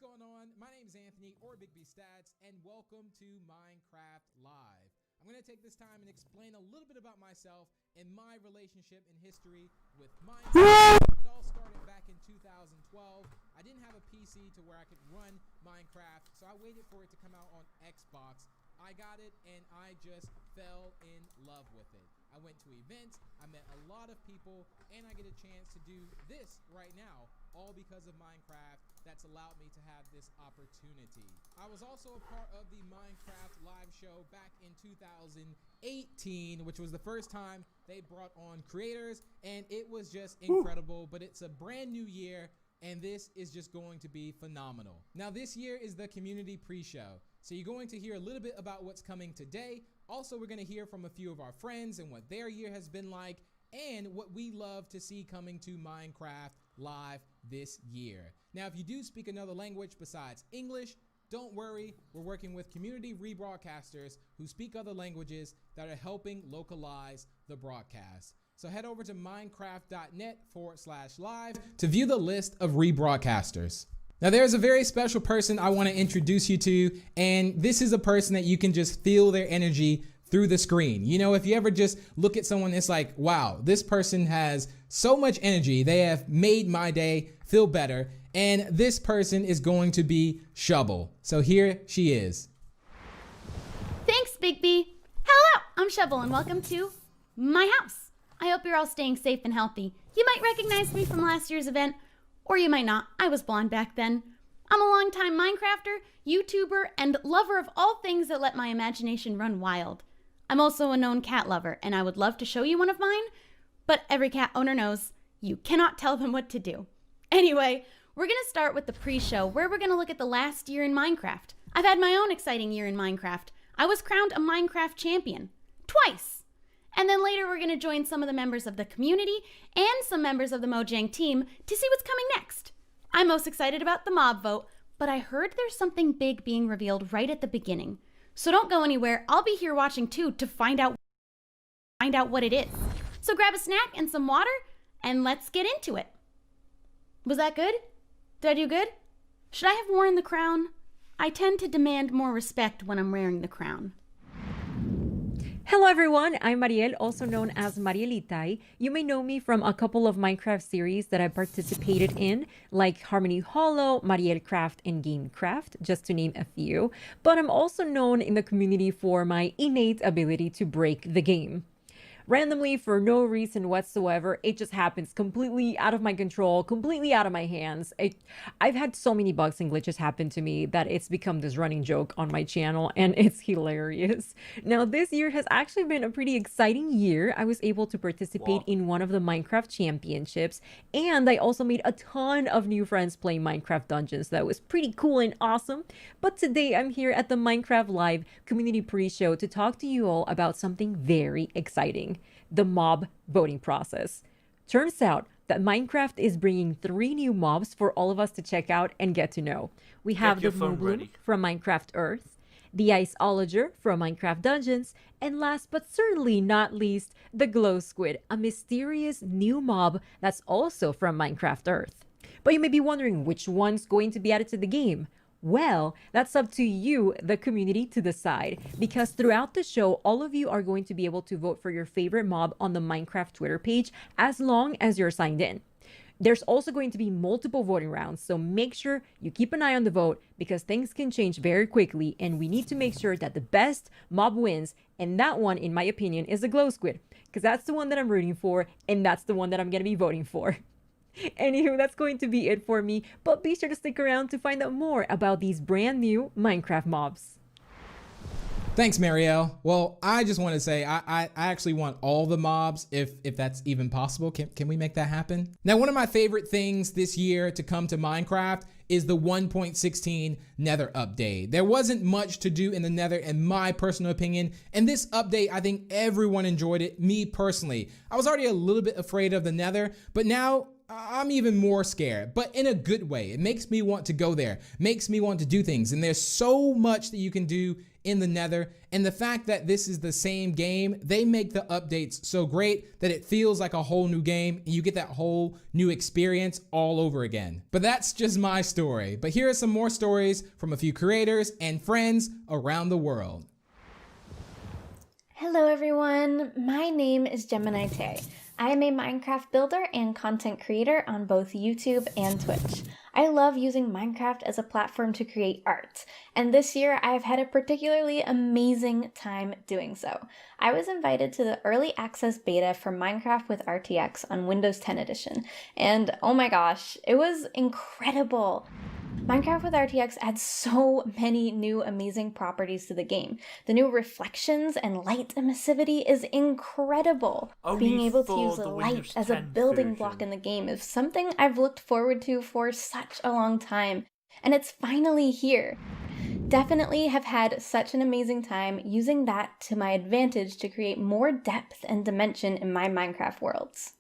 going on? My name is Anthony, or Big B Stats, and welcome to Minecraft Live. I'm going to take this time and explain a little bit about myself and my relationship and history with Minecraft. It all started back in 2012. I didn't have a PC to where I could run Minecraft, so I waited for it to come out on Xbox. I got it, and I just fell in love with it. I went to events, I met a lot of people, and I get a chance to do this right now, all because of Minecraft. That's allowed me to have this opportunity. I was also a part of the Minecraft live show back in 2018, which was the first time they brought on creators, and it was just incredible. But it's a brand new year, and this is just going to be phenomenal. Now, this year is the community pre-show, so you're going to hear a little bit about what's coming today. Also, we're going to hear from a few of our friends and what their year has been like, and what we love to see coming to Minecraft Live this year. Now, if you do speak another language besides English, don't worry. We're working with community rebroadcasters who speak other languages that are helping localize the broadcast. So head over to minecraft.net/live to view the list of rebroadcasters. Now, there's a very special person I want to introduce you to, and this is a person that you can just feel their energy through the screen. You know, if you ever just look at someone, it's like, wow, this person has so much energy. They have made my day feel better, and this person is going to be Shovel. So here she is. Thanks, Big B. Hello, I'm Shovel, and welcome to my house. I hope you're all staying safe and healthy. You might recognize me from last year's event, or you might not. I was blonde back then. I'm a longtime Minecrafter, YouTuber, and lover of all things that let my imagination run wild. I'm also a known cat lover, and I would love to show you one of mine, but every cat owner knows you cannot tell them what to do. Anyway, we're going to start with the pre-show, where we're going to look at the last year in Minecraft. I've had my own exciting year in Minecraft. I was crowned a Minecraft champion. Twice! And then later we're going to join some of the members of the community and some members of the Mojang team to see what's coming next. I'm most excited about the mob vote, but I heard there's something big being revealed right at the beginning. So don't go anywhere. I'll be here watching too to find out what it is. So grab a snack and some water, and let's get into it. Was that good? Did I do good? Should I have worn the crown? I tend to demand more respect when I'm wearing the crown. Hello everyone, I'm Mariel, also known as Marielitai. You may know me from a couple of Minecraft series that I participated in, like Harmony Hollow, Mariel Craft, and Gamecraft, just to name a few. But I'm also known in the community for my innate ability to break the game. Randomly, for no reason whatsoever, it just happens completely out of my control, completely out of my hands. I've had so many bugs and glitches happen to me that it's become this running joke on my channel, and it's hilarious. Now, this year has actually been a pretty exciting year. I was able to participate in one of the Minecraft championships, and I also made a ton of new friends playing Minecraft Dungeons. That was pretty cool and awesome. But today, I'm here at the Minecraft Live community pre-show to talk to you all about something very exciting. The mob voting process. Turns out that Minecraft is bringing 3 new mobs for all of us to check out and get to know. We have the Moobloom from Minecraft Earth, the Iceologer from Minecraft Dungeons, and last but certainly not least, the Glow Squid, a mysterious new mob that's also from Minecraft Earth. But you may be wondering which one's going to be added to the game. Well, that's up to you, the community, to decide, because throughout the show, all of you are going to be able to vote for your favorite mob on the Minecraft Twitter page as long as you're signed in. There's also going to be multiple voting rounds, so make sure you keep an eye on the vote because things can change very quickly and we need to make sure that the best mob wins, and that one, in my opinion, is the Glow Squid, because that's the one that I'm rooting for and that's the one that I'm going to be voting for. Anywho, that's going to be it for me, but be sure to stick around to find out more about these brand new Minecraft mobs. Thanks, Marielle. Well, I just want to say I actually want all the mobs if that's even possible. Can we make that happen? Now, one of my favorite things this year to come to Minecraft is the 1.16 Nether update. There wasn't much to do in the Nether in my personal opinion, and this update, I think everyone enjoyed it. Me personally, I was already a little bit afraid of the Nether, but now I'm even more scared, but in a good way. It makes me want to go there, makes me want to do things, and there's so much that you can do in the Nether. And the fact that this is the same game, they make the updates so great that it feels like a whole new game and you get that whole new experience all over again. But that's just my story. But here are some more stories from a few creators and friends around the world. Hello everyone, my name is Gemini Tay. I am a Minecraft builder and content creator on both YouTube and Twitch. I love using Minecraft as a platform to create art, and this year I've had a particularly amazing time doing so. I was invited to the early access beta for Minecraft with RTX on Windows 10 edition, and oh my gosh, it was incredible! Minecraft with RTX adds so many new amazing properties to the game. The new reflections and light emissivity is incredible. Being able to use light as a building block in the game is something I've looked forward to for such a long time, and it's finally here. Definitely have had such an amazing time using that to my advantage to create more depth and dimension in my Minecraft worlds.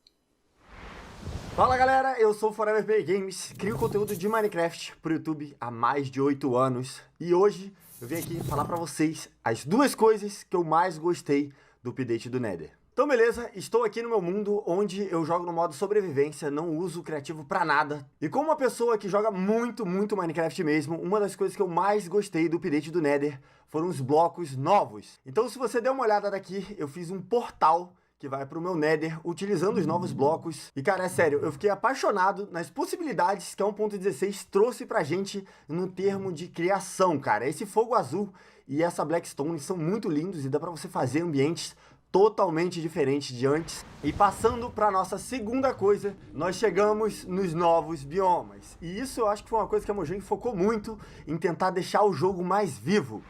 Fala galera, eu sou Forever Play Games, crio conteúdo de Minecraft pro YouTube há mais de 8 anos e hoje eu vim aqui falar pra vocês as duas coisas que eu mais gostei do update do Nether. Então beleza, estou aqui no meu mundo onde eu jogo no modo sobrevivência, não uso o criativo pra nada. E como uma pessoa que joga muito Minecraft mesmo, uma das coisas que eu mais gostei do update do Nether foram os blocos novos. Então se você der uma olhada daqui, eu fiz um portal que vai pro meu Nether, utilizando os novos blocos. E cara, é sério, eu fiquei apaixonado nas possibilidades que a 1.16 trouxe pra gente no termo de criação, cara. Esse fogo azul e essa Blackstone são muito lindos e dá pra você fazer ambientes totalmente diferentes de antes. E passando pra nossa segunda coisa, nós chegamos nos novos biomas. E isso eu acho que foi uma coisa que a Mojang focou muito em tentar deixar o jogo mais vivo.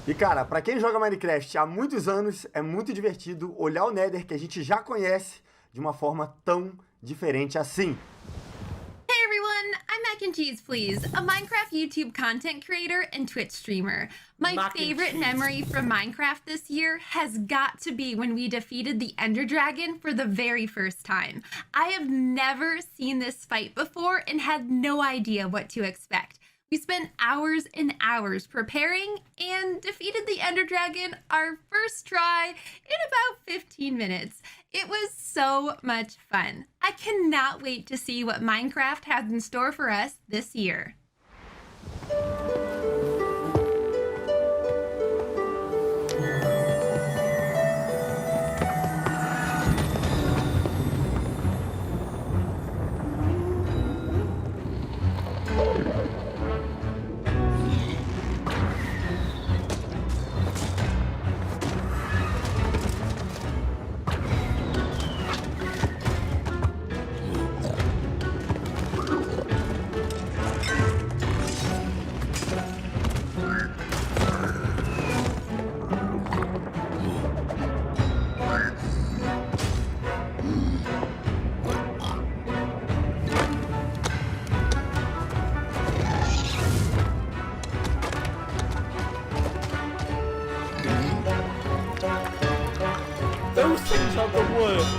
E cara, pra quem joga Minecraft há muitos anos, é muito divertido olhar o Nether que a gente já conhece de uma forma tão diferente assim. Hey everyone, I'm Mac and Cheese Please, a Minecraft YouTube content creator and Twitch streamer. My favorite memory from Minecraft this year has got to be when we defeated the Ender Dragon for the very first time. I have never seen this fight before and had no idea what to expect. We spent hours and hours preparing and defeated the Ender Dragon our first try in about 15 minutes. It was so much fun. I cannot wait to see what Minecraft has in store for us this year. Those things are the worst.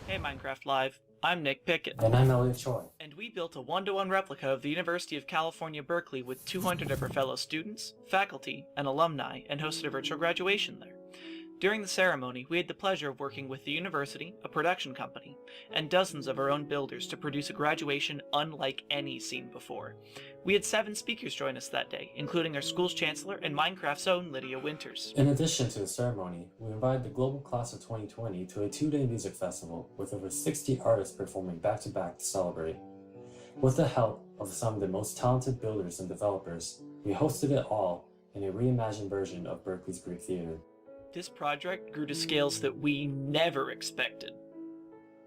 Hey Minecraft Live, I'm Nick Pickett. And I'm Elliot Choi. And we built a one-to-one replica of the University of California, Berkeley with 200 of our fellow students, faculty, and alumni, and hosted a virtual graduation there. During the ceremony, we had the pleasure of working with the university, a production company, and dozens of our own builders to produce a graduation unlike any seen before. We had 7 speakers join us that day, including our school's chancellor and Minecraft's own Lydia Winters. In addition to the ceremony, we invited the global class of 2020 to a 2-day music festival with over 60 artists performing back-to-back to celebrate. With the help of some of the most talented builders and developers, we hosted it all in a reimagined version of Berkeley's Greek Theater. This project grew to scales that we never expected.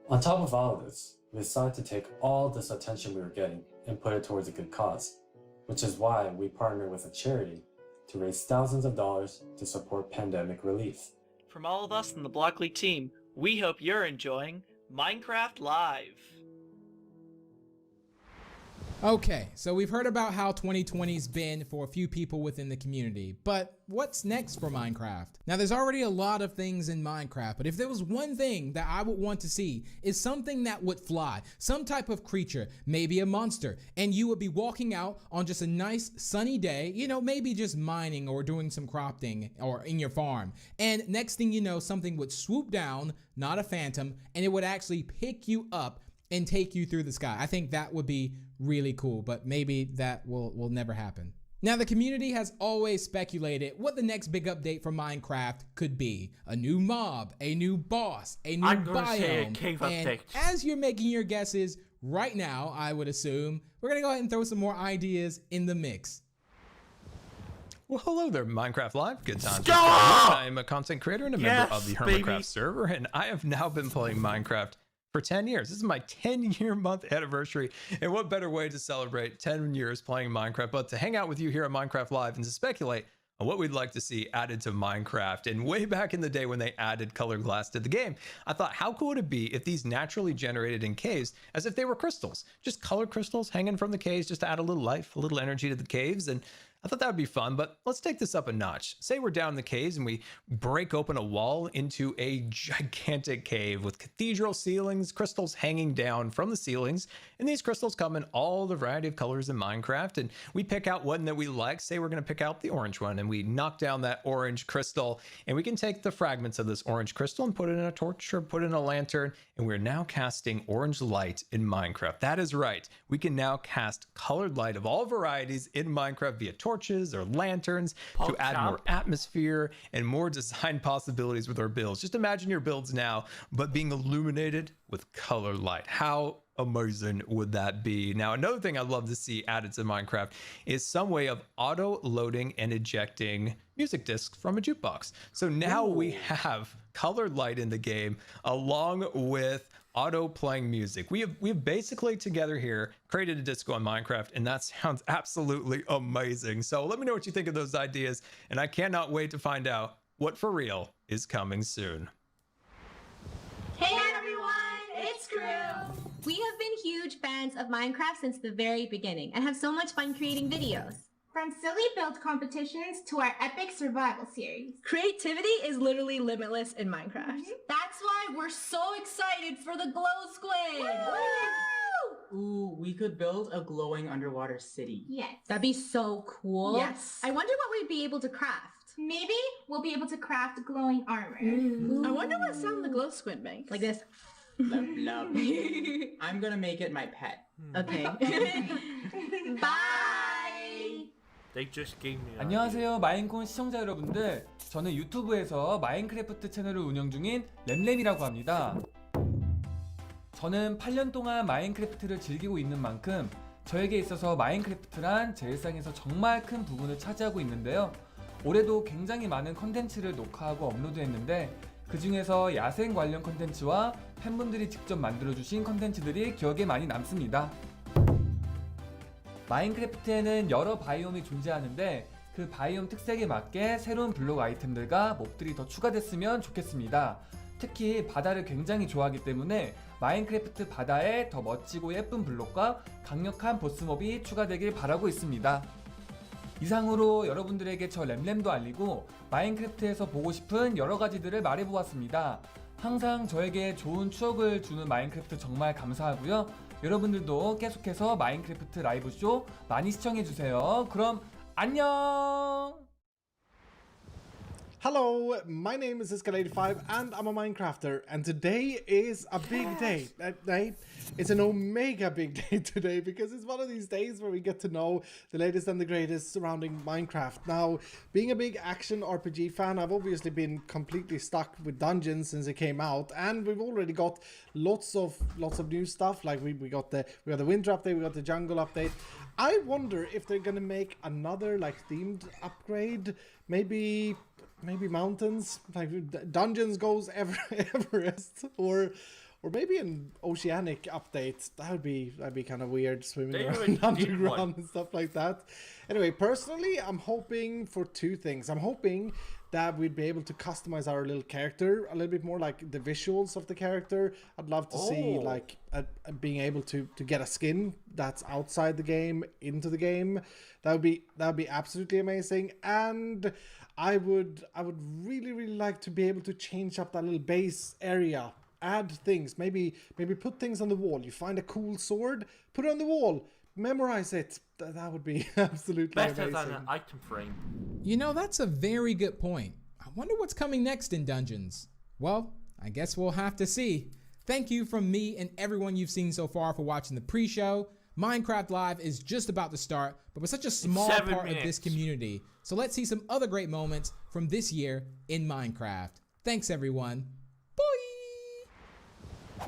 On top of all of this, we decided to take all this attention we were getting and put it towards a good cause, which is why we partnered with a charity to raise thousands of dollars to support pandemic relief. From all of us in the Block League team, we hope you're enjoying Minecraft Live. Okay, so we've heard about how 2020's been for a few people within the community, but what's next for Minecraft? Now, there's already a lot of things in Minecraft, but if there was one thing that I would want to see is something that would fly, some type of creature, maybe a monster, and you would be walking out on just a nice sunny day, you know, maybe just mining or doing some crafting or in your farm, and next thing you know, something would swoop down, not a phantom, and it would actually pick you up and take you through the sky. I think that would be really cool, but maybe that will never happen. Now, the community has always speculated what the next big update for Minecraft could be. A new mob, a new boss, a new biome. And as you're making your guesses right now, I would assume, we're gonna go ahead and throw some more ideas in the mix. Well, hello there, Minecraft Live. Good time. I'm a content creator and a member of the Hermitcraft server, and I have now been playing Minecraft for 10 years. This is my 10-year month anniversary, and what better way to celebrate 10 years playing Minecraft but to hang out with you here at Minecraft Live and to speculate on what we'd like to see added to Minecraft. And way back in the day when they added colored glass to the game, I thought, how cool would it be if these naturally generated in caves as if they were crystals, just colored crystals hanging from the caves just to add a little life, a little energy to the caves. And I thought that would be fun, but let's take this up a notch. Say we're down in the caves and we break open a wall into a gigantic cave with cathedral ceilings, crystals hanging down from the ceilings, and these crystals come in all the variety of colors in Minecraft, and we pick out one that we like. Say we're gonna pick out the orange one, and we knock down that orange crystal, and we can take the fragments of this orange crystal and put it in a torch or put it in a lantern, and we're now casting orange light in Minecraft. That is right, we can now cast colored light of all varieties in Minecraft via torches or lanterns to add more atmosphere and more design possibilities with our builds. Just imagine your builds now, but being illuminated with color light. How amazing would that be? Now, another thing I'd love to see added to Minecraft is some way of auto loading and ejecting music discs from a jukebox. So now we have colored light in the game along with auto playing music. We have basically together here created a disco on Minecraft, and that sounds absolutely amazing. So let me know what you think of those ideas, and I cannot wait to find out what for real is coming soon. Hey everyone, it's Crew! We have been huge fans of Minecraft since the very beginning and have so much fun creating videos. From silly build competitions to our epic survival series. Creativity is literally limitless in Minecraft. That's why we're so excited for the Glow Squid! Woo! Ooh, we could build a glowing underwater city. Yes. That'd be so cool. Yes. I wonder what we'd be able to craft. Maybe we'll be able to craft glowing armor. I wonder what sound the Glow Squid makes. Like this. Love, love. I'm gonna make it my pet. Okay. Bye! They just gave me 안녕하세요 마인콘 시청자 여러분들, 저는 유튜브에서 마인크래프트 채널을 운영 중인 램램이라고 합니다. 저는 8년 동안 마인크래프트를 즐기고 있는 만큼 저에게 있어서 마인크래프트란 제 일상에서 정말 큰 부분을 차지하고 있는데요. 올해도 굉장히 많은 컨텐츠를 녹화하고 업로드했는데 그 중에서 야생 관련 컨텐츠와 팬분들이 직접 만들어주신 컨텐츠들이 기억에 많이 남습니다. 마인크래프트에는 여러 바이옴이 존재하는데 그 바이옴 특색에 맞게 새로운 블록 아이템들과 몹들이 더 추가됐으면 좋겠습니다. 특히 바다를 굉장히 좋아하기 때문에 마인크래프트 바다에 더 멋지고 예쁜 블록과 강력한 보스몹이 추가되길 바라고 있습니다. 이상으로 여러분들에게 저 램램도 알리고 마인크래프트에서 보고 싶은 여러가지들을 말해보았습니다. 항상 저에게 좋은 추억을 주는 마인크래프트 정말 감사하고요. 여러분들도 계속해서 마인크래프트 라이브쇼 많이 시청해주세요. 그럼 안녕! Hello, my name is Escalade5 and I'm a Minecrafter, and today is a big day. It's an omega big day today because it's one of these days where we get to know the latest and the greatest surrounding Minecraft. Now, being a big action RPG fan, I've obviously been completely stuck with Dungeons since it came out, and we've already got lots of new stuff. Like we got the winter update, we got the jungle update. I wonder if they're gonna make another like themed upgrade, maybe mountains, like dungeons goes Everest, or or maybe an oceanic update. That'd be kind of weird, swimming around underground and stuff like that. Anyway, personally, I'm hoping for two things. I'm hoping that we'd be able to customize our little character a little bit more, like the visuals of the character. I'd love to see like being able to get a skin that's outside the game into the game. That would be absolutely amazing. And I would really like to be able to change up that little base area, add things, maybe put things on the wall. You find a cool sword, put it on the wall, memorize it. That would be absolutely better amazing. than an item frame. You know, that's a very good point. I wonder what's coming next in Dungeons. Well, I guess we'll have to see. Thank you from me and everyone you've seen so far for watching the pre-show. Minecraft Live is just about to start, but we're such a small part of this community. So let's see some other great moments from this year in Minecraft. Thanks, everyone. Bye!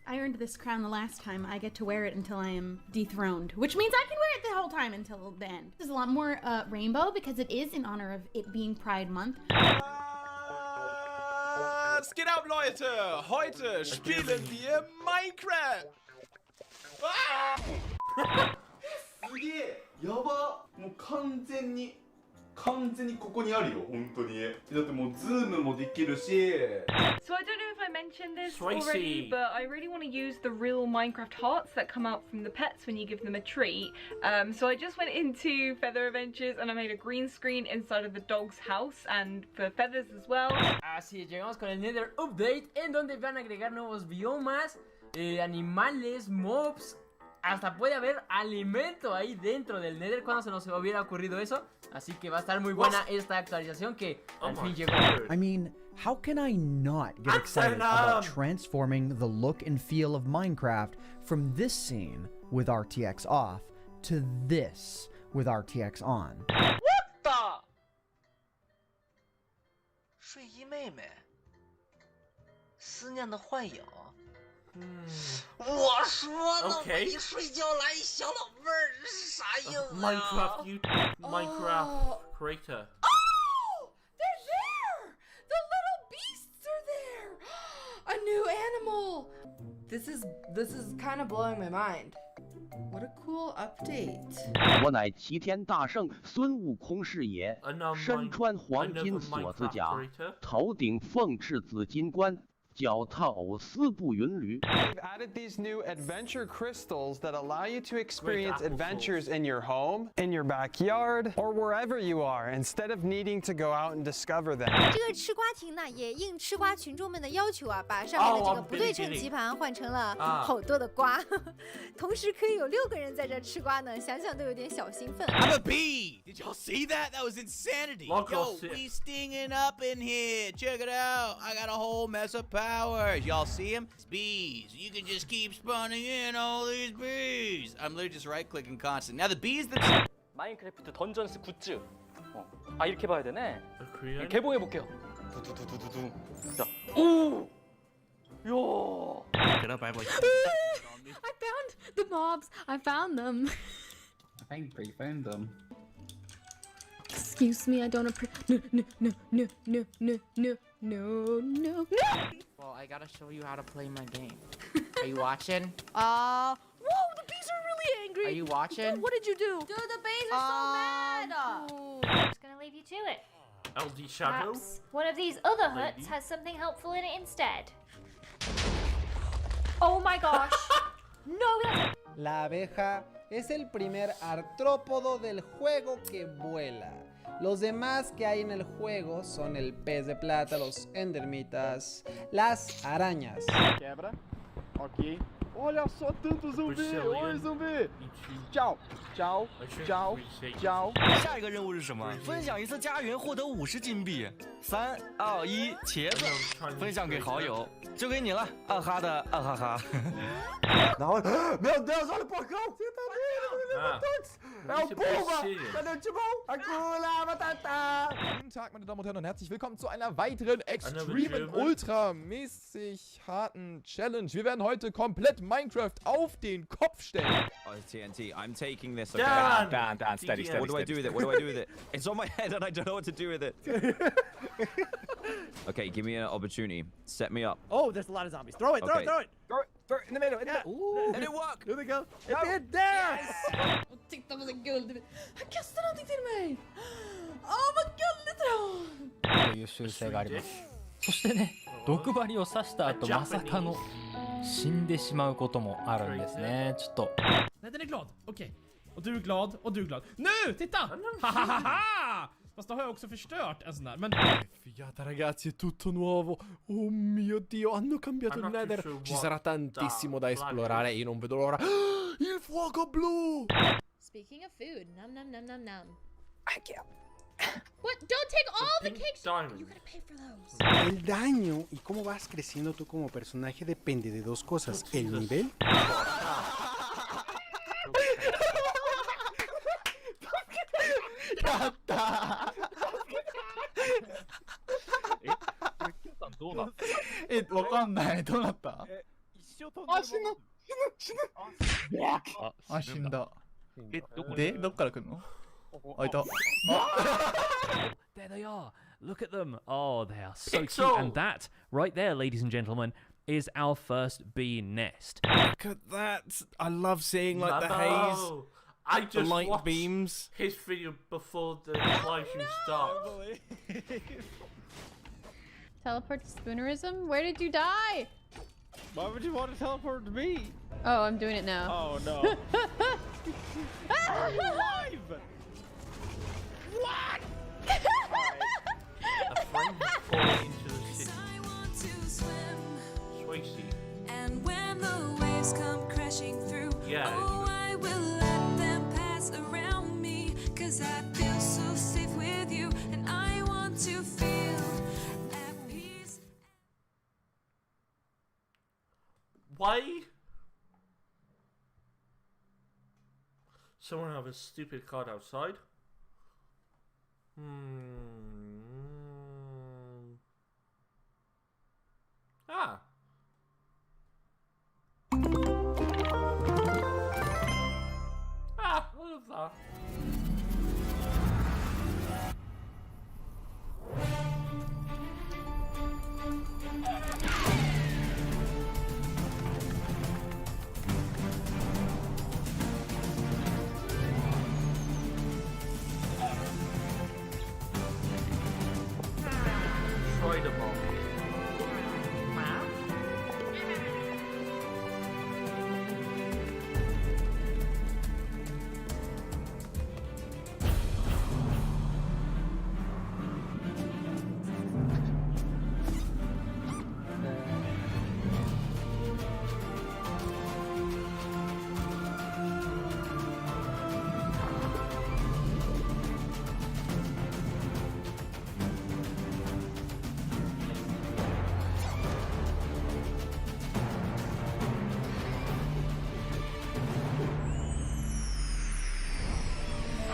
I earned this crown the last time. I get to wear it until I am dethroned, which means I can wear it the whole time until the end. There's a lot more rainbow because it is in honor of it being Pride Month. Was geht ab, Leute? Heute spielen wir Minecraft. すげえやばもう完全にここにあるよ本当にだってもうズームもできるし So I don't know if I mentioned this already, but I really want to use the real Minecraft hearts that come out from the pets when you give them a treat. So I just went into Feather Adventures and I made a green screen inside of the dog's house and for feathers as well. Así es, llegamos con el Nether Update en donde van a agregar nuevos biomas, animales, mobs. Hasta puede haber alimento ahí dentro del Nether. Cuando se nos hubiera ocurrido eso. Así que va a estar muy buena esta actualización que al fin llegó. I mean, how can I not get excited about transforming the look and feel of Minecraft from this scene with RTX off to this with RTX on? What the? 睡衣妹妹，思念的幻影。我说呢，我一睡觉来一小老妹儿，这是啥意思啊 Minecraft creator. Oh! They're there! The little beasts are there! A new animal! This is kind of blowing my mind. What a cool update. 我乃齐天大圣孙悟空是也，身穿黄金锁子甲，头顶凤翅紫金冠。 脚踏丝布云驴。 We've added these new adventure crystals that allow you to experience adventures in your home, in your backyard, or wherever you are, instead of needing to go out and discover them. 这个吃瓜亭呢，也应吃瓜群众们的要求啊，把上面的这个不对称棋盘换成了好多的瓜，同时可以有6个人在这吃瓜呢，想想都有点小兴奋。I'm a bee. Did y'all see that? That was insanity. Yo, we stinging up in here. Check it out. I got a whole mess of powers. Y'all see them? It's bees. You can just keep spawning in all these bees. I'm literally just right-clicking constant. Now the bees that... 마인크래프트 던전스 굿즈. 아 이렇게 봐야 되네. 개봉해 볼게요. 두두두두두. 자, 오, 야. Get up, I found the mobs. I found them. I think we found them. Excuse me, I don't appreciate. No. Well, I gotta show you how to play my game. Are you watching? Whoa, the bees are really angry. Are you watching? What did you do? Dude, the bees are so mad. I'm just gonna leave you to it. LD Shadow? Perhaps one of these other huts has something helpful in it instead. Oh my gosh! No! La abeja es el primer artrópodo del juego que vuela. Los demás que hay en el juego son el pez de plata, los endermitas, las arañas. Quebra. Ok. Olha só tanto zumbi! Oi, zumbi! Tchau, tchau, tchau, tchau. 下一个任务是什么？分享一次家园，获得50金币。3、2、1，茄子，分享给好友，就给你了，二哈的二哈哈。然后，meu Deus, olha o porcão! Você tá vendo? Guten Tag, meine Damen und Herren, und herzlich willkommen zu einer weiteren extremen, ultramäßig harten Challenge. Wir werden heute komplett Minecraft auf den Kopf stellen. Oh, TNT, I'm taking this. Dan! Dan, steady, steady. What do I do with it? What do I do with it? It's on my head and I don't know what to do with it. Okay, give me an opportunity. Set me up. Oh, there's a lot of zombies. Throw it, throw it, throw it. Throw it in the middle. Ooh. Did it work? Here they go. No. It did there! Yes. Titta på sin guld. Han kastar någonting till mig. Åh, vad gulligt då! という習性があります。そしてね、毒針を刺した後まさかの死んでしまうこともあるんですね。ちょっと。 Nej, den är glad. Okej. Och du är glad, och du är glad. Nu, titta! Hahaha! Fast då har jag också förstört en sån där, men... Figata ragazzi, è tutto nuovo. Oh mio Dio, hanno cambiato il Nether. Ci sarà tantissimo da esplorare e io non vedo l'ora. Il fuoco blu! Speaking of food, nom nom nom nom nom. Thank you. What? Don't take all the cakes! You gotta pay for those. El daño y cómo vas creciendo tú como personaje depende de dos cosas. El nivel... There they are. Look at them. Oh, they are so cute. Pixel. And that, right there, ladies and gentlemen, is our first bee nest. Look at that. I love seeing like the haze. I just the light watched beams. his video before the live stream starts. Teleport to Spoonerism? Where did you die? Why would you want to teleport to me? Oh, I'm doing it now. Oh no. I'm alive! What? A friend falling into the city. Swayze. And when the waves come crashing through, Yeah. oh, I will let them pass around me, 'cause I feel so safe with you, and I want to feel at peace. Why? Someone have a stupid card outside. Ah. Ah, I love that. Destroy the bomb.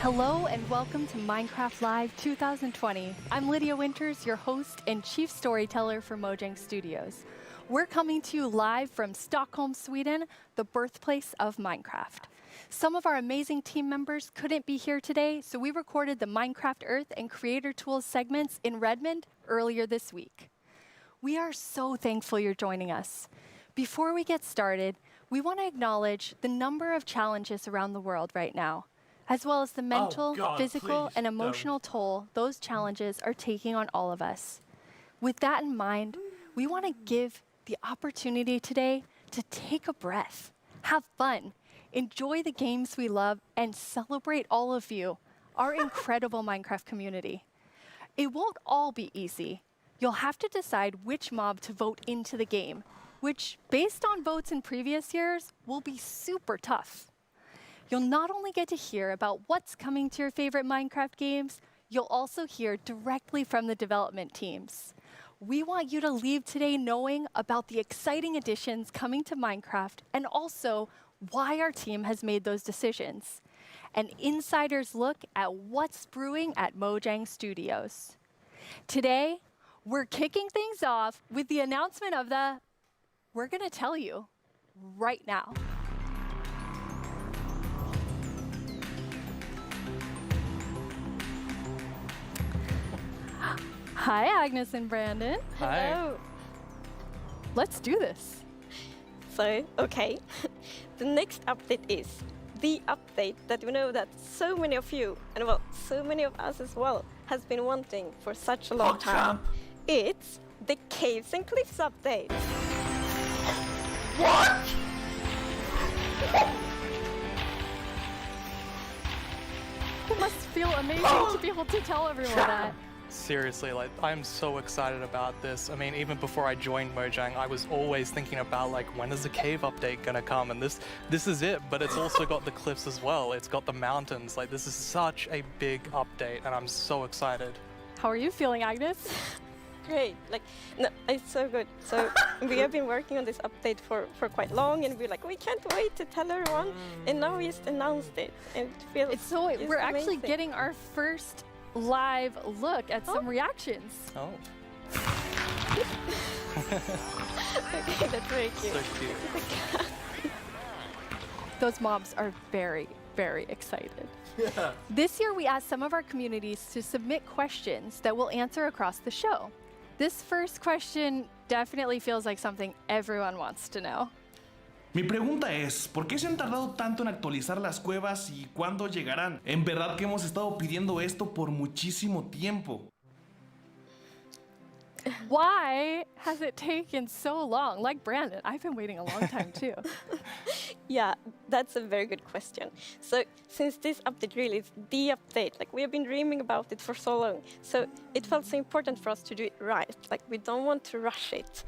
Hello and welcome to Minecraft Live 2020. I'm Lydia Winters, your host and chief storyteller for Mojang Studios. We're coming to you live from Stockholm, Sweden, the birthplace of Minecraft. Some of our amazing team members couldn't be here today, so we recorded the Minecraft Earth and Creator Tools segments in Redmond earlier this week. We are so thankful you're joining us. Before we get started, we want to acknowledge the number of challenges around the world right now, as well as the mental, God, physical, please and emotional toll those challenges are taking on all of us. With that in mind, we want to give the opportunity today to take a breath, have fun, enjoy the games we love, and celebrate all of you, our incredible Minecraft community. It won't all be easy. You'll have to decide which mob to vote into the game, which, based on votes in previous years, will be super tough. You'll not only get to hear about what's coming to your favorite Minecraft games, you'll also hear directly from the development teams. We want you to leave today knowing about the exciting additions coming to Minecraft and also why our team has made those decisions, an insider's look at what's brewing at Mojang Studios. Today, we're kicking things off with the announcement of the we're gonna tell you right now. Hi, Agnes and Brandon. Hi. Hello. Let's do this. So, okay, the next update is the update that we know that so many of you, and well, so many of us as well, has been wanting for such a long time. It's the Caves and Cliffs update. What? It must feel amazing to be able to tell everyone that. Seriously, like, I'm so excited about this. I mean, even before I joined Mojang, I was always thinking about, like, when is the cave update gonna come? And this is it, but it's also got the cliffs as well. It's got the mountains. Like, this is such a big update, and I'm so excited. How are you feeling, Agnes? Great, like, no, it's so good. So we have been working on this update for quite long, and we're like, we can't wait to tell everyone. And now we just announced it, and it feels We're actually amazing. getting our first live look at some reactions. Oh. Okay, that's very cute. So cute. Those mobs are very, very excited. Yeah. This year, we asked some of our communities to submit questions that we'll answer across the show. This first question definitely feels like something everyone wants to know. Mi pregunta es, ¿por qué se han tardado tanto en actualizar las cuevas y cuándo llegarán? En verdad que hemos estado pidiendo esto por muchísimo tiempo. Why has it taken so long? Like Brandon, I've been waiting a long time too. Yeah, that's a very good question. So since this update really is the update, like we have been dreaming about it for so long, so it felt so important for us to do it right. Like we don't want to rush it.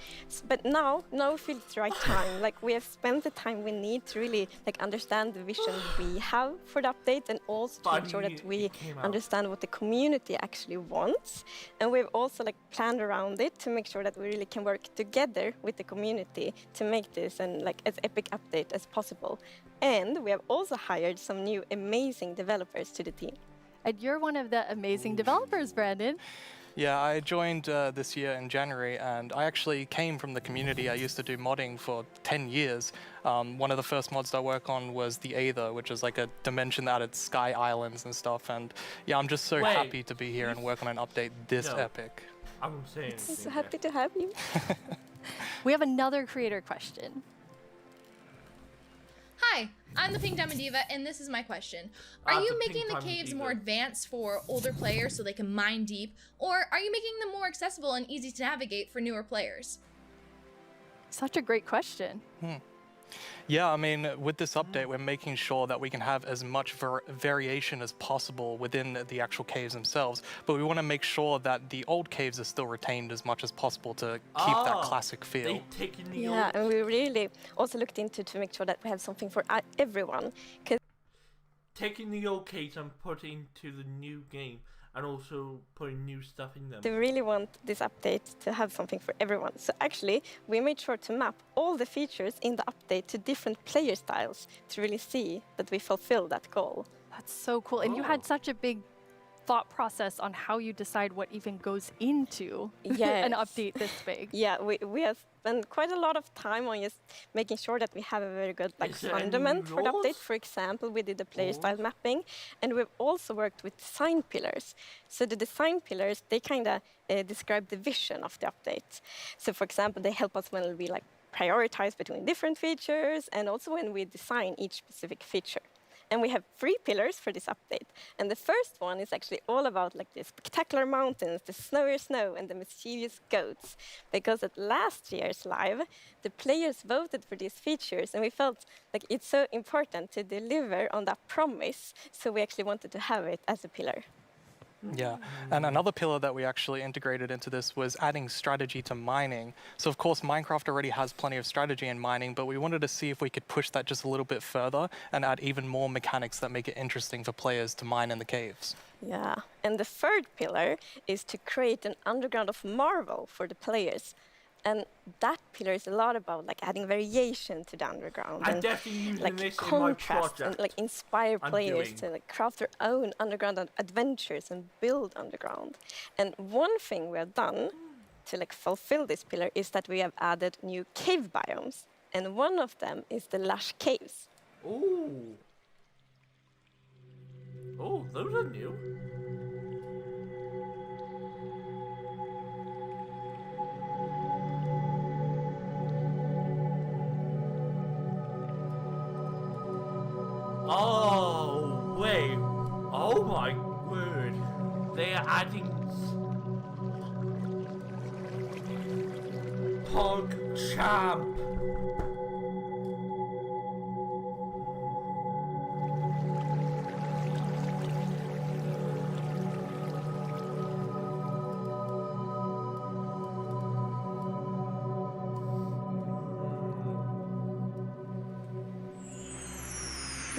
But now we feel it's the right time. Like we have spent the time we need to really like understand the vision we have for the update, and also to make sure that we understand what the community actually wants. And we've also like planned around it to make sure that we really can work together with the community to make this and like as epic update as possible. And we have also hired some new amazing developers to the team. And you're one of the amazing developers, Brandon. Yeah, I joined this year in January, and I actually came from the community. I used to do modding for 10 years. One of the first mods I worked on was the Aether, which is like a dimension that added sky islands and stuff. And yeah, I'm just so happy to be here and work on an update this epic. I'm saying. I'm so happy to have you. We have another creator question. Hi, I'm the Pink Diamond Diva, and this is my question. Are you making the caves more advanced for older players so they can mine deep, or are you making them more accessible and easy to navigate for newer players? Such a great question. Yeah, I mean, with this update, we're making sure that we can have as much variation as possible within the actual caves themselves, but we want to make sure that the old caves are still retained as much as possible to keep that classic feel. Yeah, and we really also looked into to make sure that we have something for everyone. Taking the old caves and putting into the new game, and also putting new stuff in them. They really want this update to have something for everyone. So actually, we made sure to map all the features in the update to different player styles to really see that we fulfill that goal. That's so cool. And you had such a big thought process on how you decide what even goes into an update this big. Yeah, we have spent quite a lot of time on just making sure that we have a very good like fundament for the update. For example, we did the player style mapping, and we've also worked with design pillars. So the design pillars, they kind of describe the vision of the update. So for example, they help us when we like prioritize between different features, and also when we design each specific feature. And we have 3 pillars for this update. And the first one is actually all about like the spectacular mountains, the snowy snow, and the mischievous goats. Because at last year's live, the players voted for these features, and we felt like it's so important to deliver on that promise. So we actually wanted to have it as a pillar. Yeah, and another pillar that we actually integrated into this was adding strategy to mining. So of course, Minecraft already has plenty of strategy in mining, but we wanted to see if we could push that just a little bit further and add even more mechanics that make it interesting for players to mine in the caves. Yeah, and the third pillar is to create an underground of marvel for the players. And that pillar is a lot about like adding variation to the underground. I'm and definitely using like this contrast in my and like inspire I'm players doing. to like craft their own underground adventures and build underground. And one thing we have done to like fulfill this pillar is that we have added new cave biomes, and one of them is the lush caves. Ooh. Oh, those are new. Oh, wait. Oh my word. They are adding Pog Champ.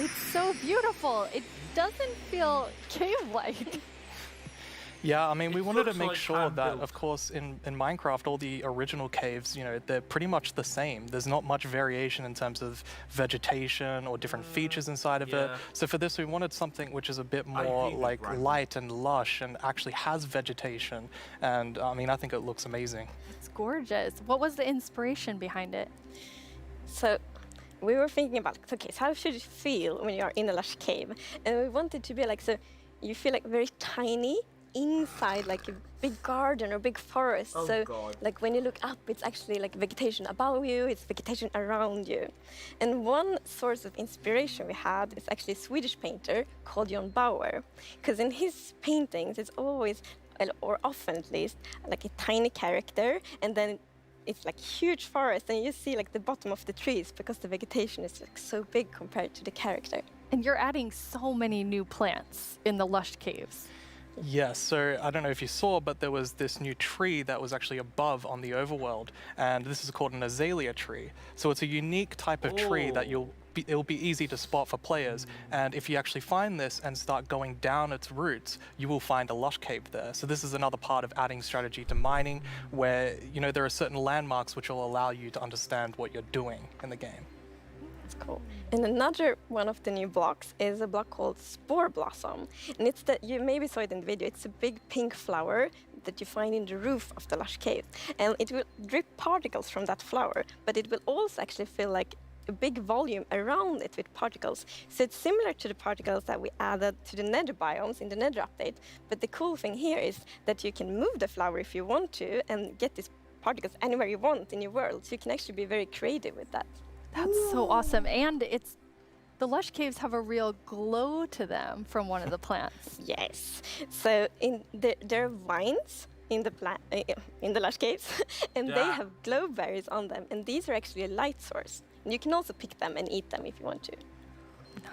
It's so beautiful. It doesn't feel cave-like. Yeah, I mean, we wanted to looks make like sure that, hand-built. of course, in Minecraft, all the original caves, you know, they're pretty much the same. There's not much variation in terms of vegetation or different features inside of it. yeah. So for this, we wanted something which is a bit I more think like it's right. light and lush and actually has vegetation. And I mean, I think it looks amazing. It's gorgeous. What was the inspiration behind it? So we were thinking about, okay, so how should it feel when you are in a lush cave? And we wanted to be like, so you feel like very tiny inside like a big garden or big forest. Oh, so God. like when you look up, it's actually like vegetation above you, it's vegetation around you. And one source of inspiration we had is actually a Swedish painter called John Bauer, because in his paintings it's always, or often at least, like a tiny character, and then it's like huge forest, and you see like the bottom of the trees because the vegetation is like so big compared to the character. And you're adding so many new plants in the lush caves. Yes, so I don't know if you saw, but there was this new tree that was actually above on the overworld, and this is called an azalea tree. So it's a unique type of tree that it'll be easy to spot for players, and if you actually find this and start going down its roots, you will find a lush cave there. So this is another part of adding strategy to mining, where, you know, there are certain landmarks which will allow you to understand what you're doing in the game. That's cool. And another one of the new blocks is a block called Spore Blossom. And it's that, you maybe saw it in the video, it's a big pink flower that you find in the roof of the lush cave. And it will drip particles from that flower, but it will also actually feel like a big volume around it with particles. So it's similar to the particles that we added to the nether biomes in the nether update. But the cool thing here is that you can move the flower if you want to and get these particles anywhere you want in your world. So you can actually be very creative with that. That's so awesome. And the lush caves have a real glow to them from one of the plants. Yes. So there are vines in the lush caves, and they have glow berries on them, and these are actually a light source. And you can also pick them and eat them if you want to.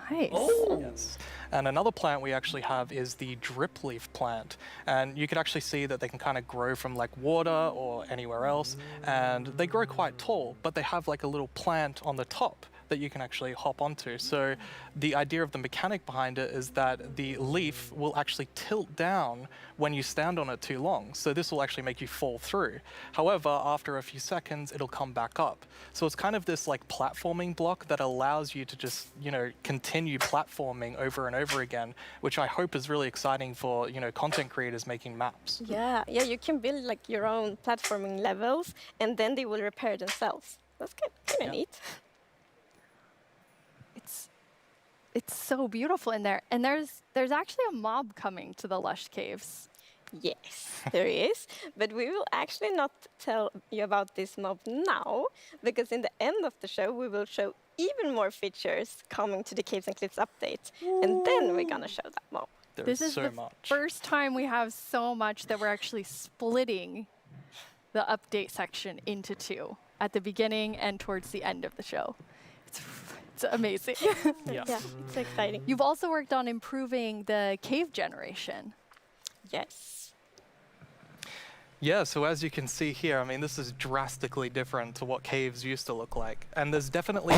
Nice. Oh. Yes. And another plant we actually have is the drip leaf plant. And you can actually see that they can kind of grow from like water or anywhere else. And they grow quite tall, but they have like a little plant on the top that you can actually hop onto. So the idea of the mechanic behind it is that the leaf will actually tilt down when you stand on it too long. So this will actually make you fall through. However, after a few seconds, it'll come back up. So it's kind of this like platforming block that allows you to just, you know, continue platforming over and over again, which I hope is really exciting for, you know, content creators making maps. Yeah, you can build like your own platforming levels, and then they will repair themselves. That's kind of neat. It's so beautiful in there. And there's actually a mob coming to the lush caves. Yes, there is. But we will actually not tell you about this mob now, because in the end of the show, we will show even more features coming to the Caves and Cliffs update. And then we're gonna show that mob. This is the first time we have so much that we're actually splitting the update section into two, at the beginning and towards the end of the show. It's amazing. Yeah, it's exciting. You've also worked on improving the cave generation. Yes. Yeah, so as you can see here, I mean, this is drastically different to what caves used to look like. And there's definitely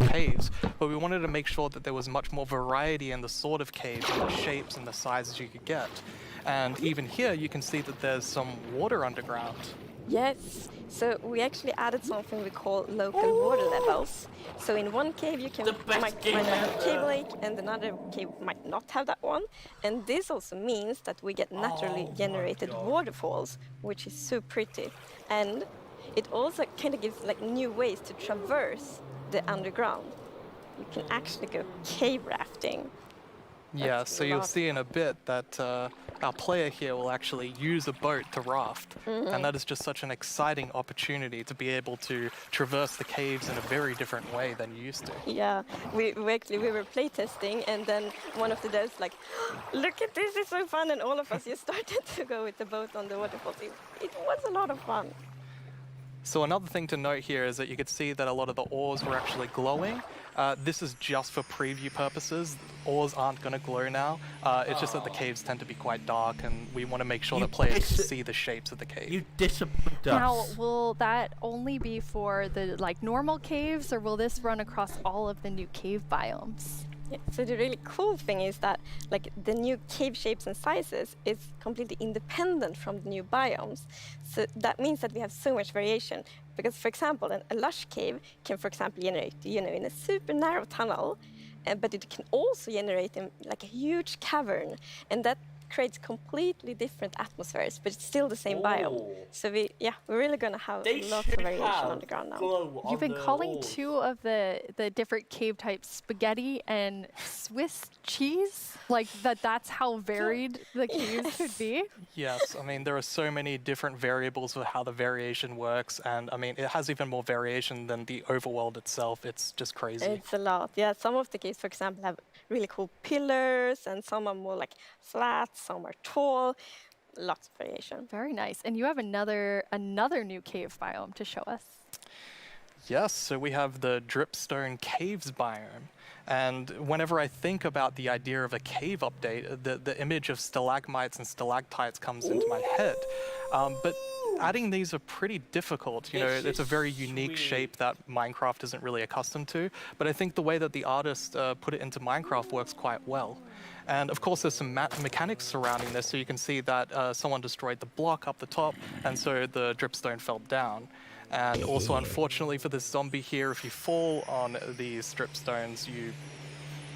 caves, but we wanted to make sure that there was much more variety in the sort of caves and the shapes and the sizes you could get. And even here, you can see that there's some water underground. Yes, so we actually added something we call local water levels. So in one cave you might have a cave lake, and another cave might not have that one. And this also means that we get naturally generated waterfalls, which is so pretty. And it also kind of gives like new ways to traverse the underground. You can actually go cave rafting. Yeah, so you'll see in a bit that our player here will actually use a boat to raft. And that is just such an exciting opportunity to be able to traverse the caves in a very different way than you used to. Yeah, we were playtesting, and then one of the devs like, look at this, it's so fun, and all of us just started to go with the boat on the waterfalls. It was a lot of fun. So another thing to note here is that you could see that a lot of the ores were actually glowing. This is just for preview purposes. Ores aren't going to glow now. It's just that the caves tend to be quite dark, and we want to make sure that players can see the shapes of the cave. You disappoint us. Now, will that only be for the like normal caves, or will this run across all of the new cave biomes? Yeah, so the really cool thing is that like the new cave shapes and sizes is completely independent from the new biomes. So that means that we have so much variation. Because, for example, a lush cave can, for example, generate, in a super narrow tunnel, but it can also generate in like a huge cavern, and that creates completely different atmospheres, but it's still the same biome. So we're really gonna have lots of variation on the ground now. You've been calling two of the different cave types spaghetti and Swiss cheese? Like that's how varied the caves could be? Yes, I mean, there are so many different variables of how the variation works, and I mean, it has even more variation than the overworld itself. It's just crazy. It's a lot. Yeah, some of the caves, for example, have really cool pillars, and some are more like flat, some are tall. Lots of variation. Very nice. And you have another new cave biome to show us. Yes, so we have the Dripstone Caves biome. And whenever I think about the idea of a cave update, the image of stalagmites and stalactites comes into my head. But adding these are pretty difficult. You know, it's a very unique shape that Minecraft isn't really accustomed to. But I think the way that the artist put it into Minecraft works quite well. And of course, there's some mechanics surrounding this. So you can see that someone destroyed the block up the top, and so the dripstone fell down. And also, unfortunately for this zombie here, if you fall on these dripstones, you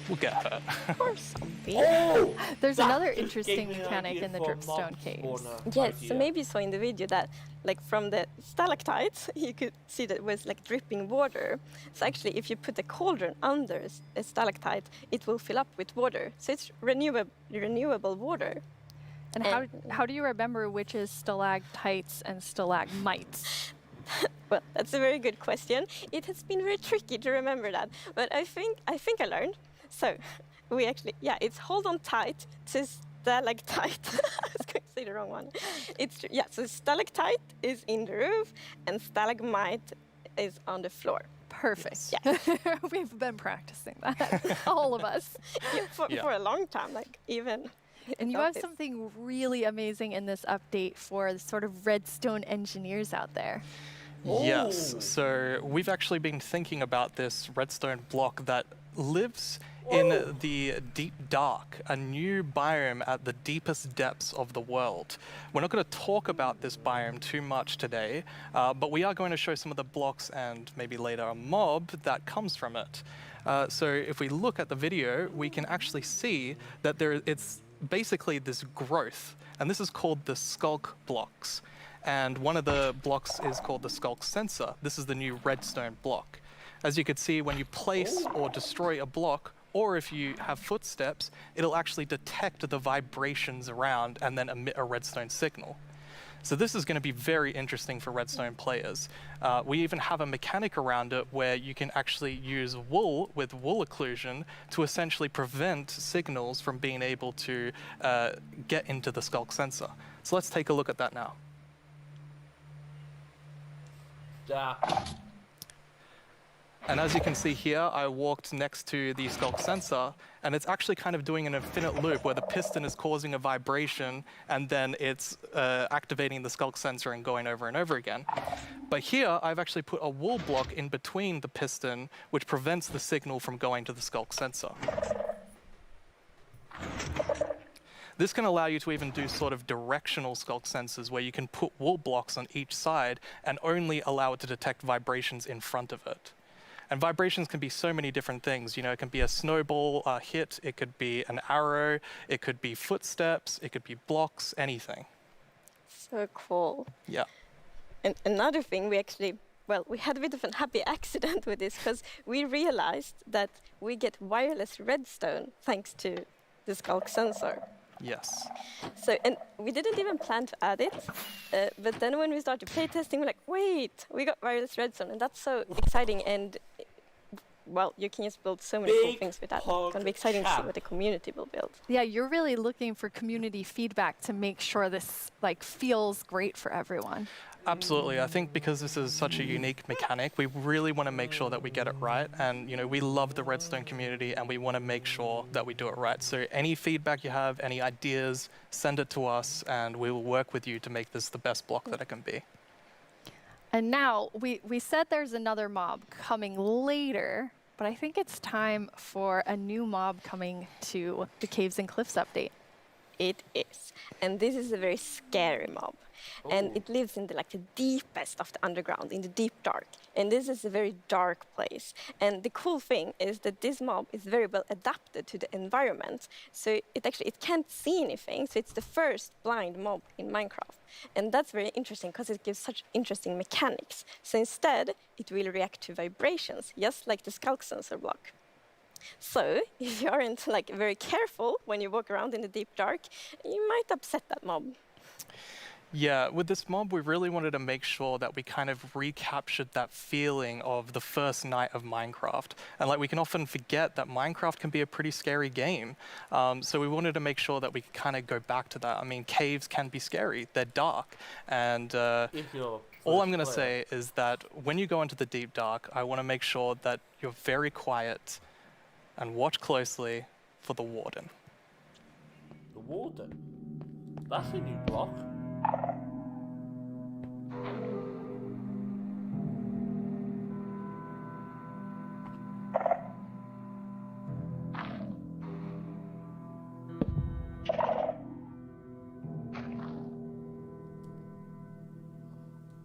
will get hurt. Poor zombie. Oh, there's another interesting mechanic in the dripstone caves. Yes, so maybe you saw in the video that, like, from the stalactites, you could see that it was like dripping water. So actually, if you put a cauldron under a stalactite, it will fill up with water. So it's renewable water. And how do you remember which is stalactites and stalagmites? Well, that's a very good question. It has been very tricky to remember that, but I think I learned. So we actually, it's hold on tight to stalactite. I was going to say the wrong one. So stalactite is in the roof and stalagmite is on the floor. Perfect. Yeah. We've been practicing that, all of us. For a long time, like even. And you have something really amazing in this update for the sort of redstone engineers out there. Yes, so we've actually been thinking about this redstone block that lives in the deep dark, a new biome at the deepest depths of the world. We're not going to talk about this biome too much today, but we are going to show some of the blocks and maybe later a mob that comes from it. So if we look at the video, we can actually see that it's basically this growth, and this is called the skulk blocks. And one of the blocks is called the skulk sensor. This is the new redstone block. As you can see, when you place or destroy a block, or if you have footsteps, it'll actually detect the vibrations around and then emit a redstone signal. So this is going to be very interesting for redstone players. We even have a mechanic around it where you can actually use wool with wool occlusion to essentially prevent signals from being able to get into the skulk sensor. So let's take a look at that now. And as you can see here, I walked next to the skulk sensor, and it's actually kind of doing an infinite loop where the piston is causing a vibration, and then it's activating the skulk sensor and going over and over again. But here, I've actually put a wool block in between the piston, which prevents the signal from going to the skulk sensor. This can allow you to even do sort of directional skulk sensors where you can put wall blocks on each side and only allow it to detect vibrations in front of it. And vibrations can be so many different things. You know, it can be a snowball hit, it could be an arrow, it could be footsteps, it could be blocks, anything. So cool. Yeah. And another thing, we had a bit of an happy accident with this because we realized that we get wireless redstone thanks to the skulk sensor. Yes. So, and we didn't even plan to add it, but then when we started playtesting, we're like, wait, we got wireless redstone, and that's so exciting. And well, you can just build so many cool things with that. It's going to be exciting to see what the community will build. Yeah, you're really looking for community feedback to make sure this feels great for everyone. Absolutely. I think because this is such a unique mechanic, we really want to make sure that we get it right. And, you know, we love the redstone community and we want to make sure that we do it right. So any feedback you have, any ideas, send it to us and we will work with you to make this the best block that it can be. And now, we said there's another mob coming later, but I think it's time for a new mob coming to the Caves and Cliffs update. It is. And this is a very scary mob. And it lives in the deepest of the underground, in the deep dark. And this is a very dark place. And the cool thing is that this mob is very well adapted to the environment. So it can't see anything. So it's the first blind mob in Minecraft. And that's very interesting because it gives such interesting mechanics. So instead, it will react to vibrations, just like the skulk sensor block. So if you aren't very careful when you walk around in the deep dark, you might upset that mob. Yeah, with this mob, we really wanted to make sure that we kind of recaptured that feeling of the first night of Minecraft. And we can often forget that Minecraft can be a pretty scary game. So we wanted to make sure that we could kind of go back to that. I mean, caves can be scary. They're dark. And all I'm going to say is that when you go into the deep dark, I want to make sure that you're very quiet and watch closely for the warden. The warden? That's a new block.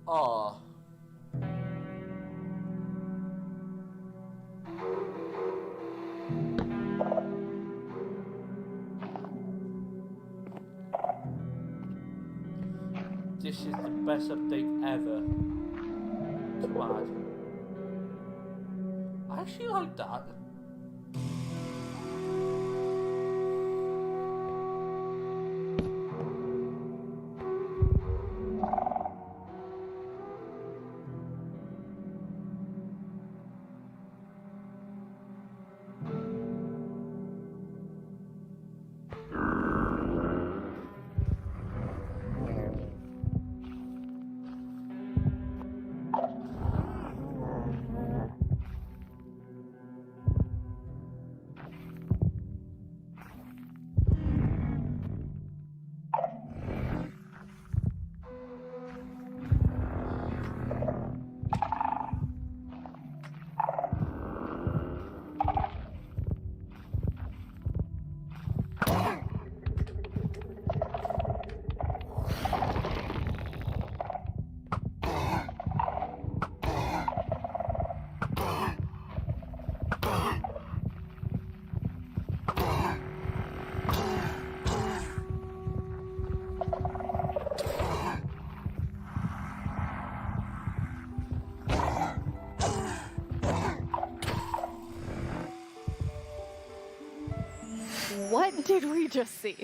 Ah. This is the best update ever to add. I actually like that. What did we just see?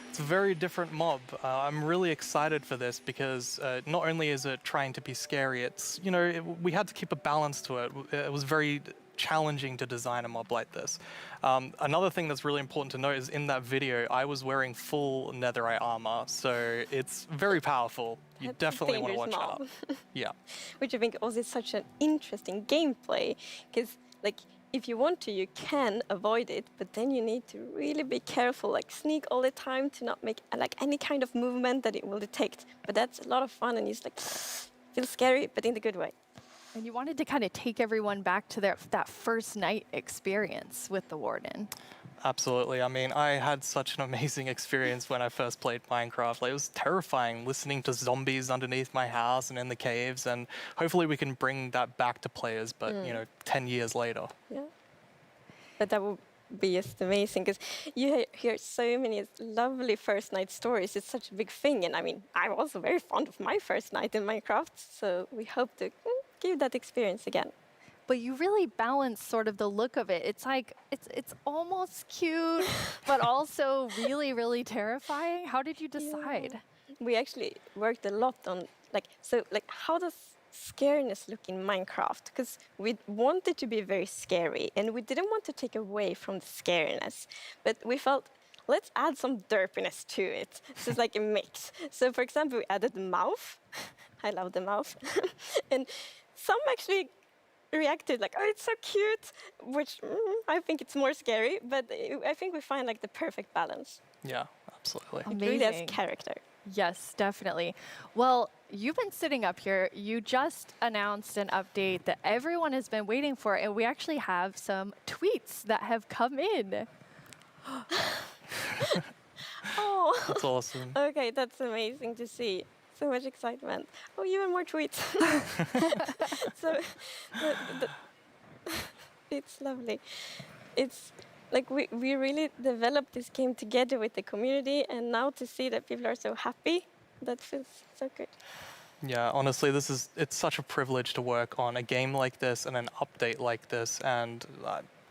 It's a very different mob. I'm really excited for this because not only is it trying to be scary, it's, you know, we had to keep a balance to it. It was very challenging to design a mob like this. Another thing that's really important to note is in that video, I was wearing full netherite armor, so it's very powerful. You definitely want to watch out. Yeah. Which I think also is such an interesting gameplay, because if you want to, you can avoid it, but then you need to really be careful, sneak all the time to not make any kind of movement that it will detect. But that's a lot of fun, and it's feels scary, but in the good way. And you wanted to kind of take everyone back to that first night experience with the warden. Absolutely. I mean, I had such an amazing experience when I first played Minecraft. Like, it was terrifying listening to zombies underneath my house and in the caves, and hopefully we can bring that back to players, but, you know, 10 years later. Yeah. But that would be just amazing, because you hear so many lovely first night stories. It's such a big thing, and I mean, I'm also very fond of my first night in Minecraft, so we hope to give that experience again. But you really balance sort of the look of it. It's like, it's almost cute, but also really, really terrifying. How did you decide? Yeah. We actually worked a lot on, how does scariness look in Minecraft? Because we wanted to be very scary, and we didn't want to take away from the scariness. But we felt, let's add some derpiness to it. So it's like a mix. So for example, we added the mouth. I love the mouth. And some actually reacted like, oh, it's so cute, which I think it's more scary, but I think we find like the perfect balance. Yeah, absolutely. It really has character. Yes, definitely. Well, you've been sitting up here. You just announced an update that everyone has been waiting for, and we actually have some tweets that have come in. Oh, that's awesome. Okay, that's amazing to see. So much excitement. Oh, even more tweets. So it's lovely. It's like we really developed this game together with the community, and now to see that people are so happy, that feels so good. Yeah, honestly, it's such a privilege to work on a game like this and an update like this, and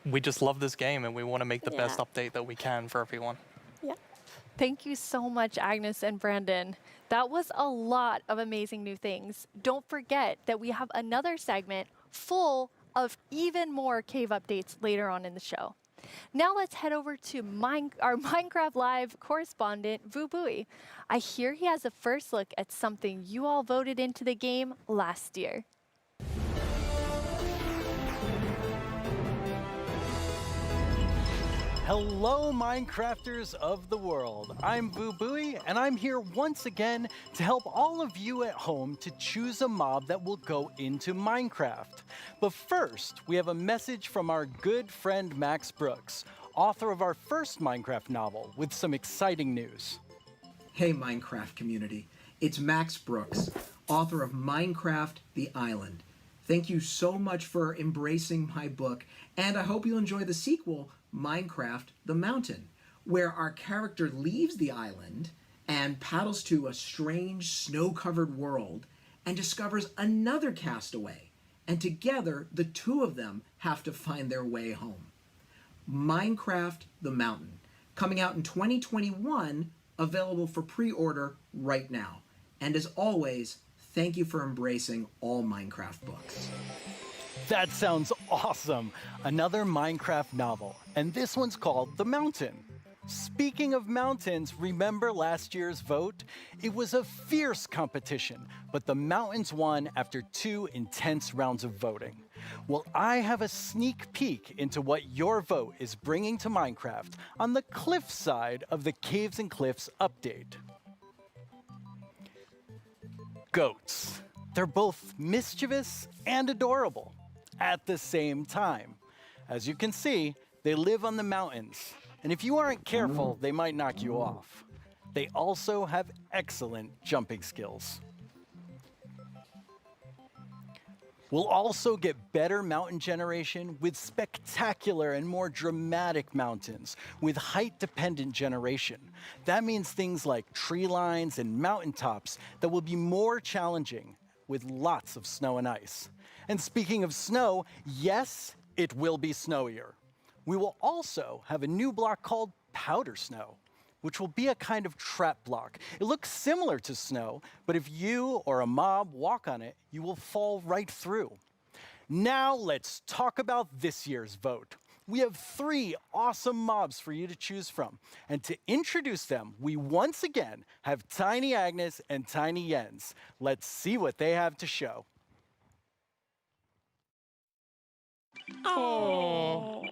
we just love this game, and we want to make the best update that we can for everyone. Yeah. Thank you so much, Agnes and Brandon. That was a lot of amazing new things. Don't forget that we have another segment full of even more cave updates later on in the show. Now let's head over to our Minecraft Live correspondent, Vu Bui. I hear he has a first look at something you all voted into the game last year. Hello, Minecrafters of the world. I'm Vu Bui, and I'm here once again to help all of you at home to choose a mob that will go into Minecraft. But first, we have a message from our good friend Max Brooks, author of our first Minecraft novel, with some exciting news. Hey, Minecraft community. It's Max Brooks, author of Minecraft: The Island. Thank you so much for embracing my book, and I hope you'll enjoy the sequel, Minecraft: The Mountain, where our character leaves the island and paddles to a strange snow-covered world and discovers another castaway, and together the two of them have to find their way home. Minecraft: The Mountain, coming out in 2021, available for pre-order right now. And as always, thank you for embracing all Minecraft books. That sounds awesome! Another Minecraft novel, and this one's called The Mountain. Speaking of mountains, remember last year's vote? It was a fierce competition, but the mountains won after 2 intense rounds of voting. Well, I have a sneak peek into what your vote is bringing to Minecraft on the cliff side of the Caves and Cliffs update. Goats. They're both mischievous and adorable at the same time. As you can see, they live on the mountains, and if you aren't careful, they might knock you off. They also have excellent jumping skills. We'll also get better mountain generation with spectacular and more dramatic mountains with height-dependent generation. That means things like tree lines and mountaintops that will be more challenging with lots of snow and ice. And speaking of snow, yes, it will be snowier. We will also have a new block called Powder Snow, which will be a kind of trap block. It looks similar to snow, but if you or a mob walk on it, you will fall right through. Now let's talk about this year's vote. We have 3 awesome mobs for you to choose from. And to introduce them, we once again have Tiny Agnes and Tiny Jens. Let's see what they have to show. Oh.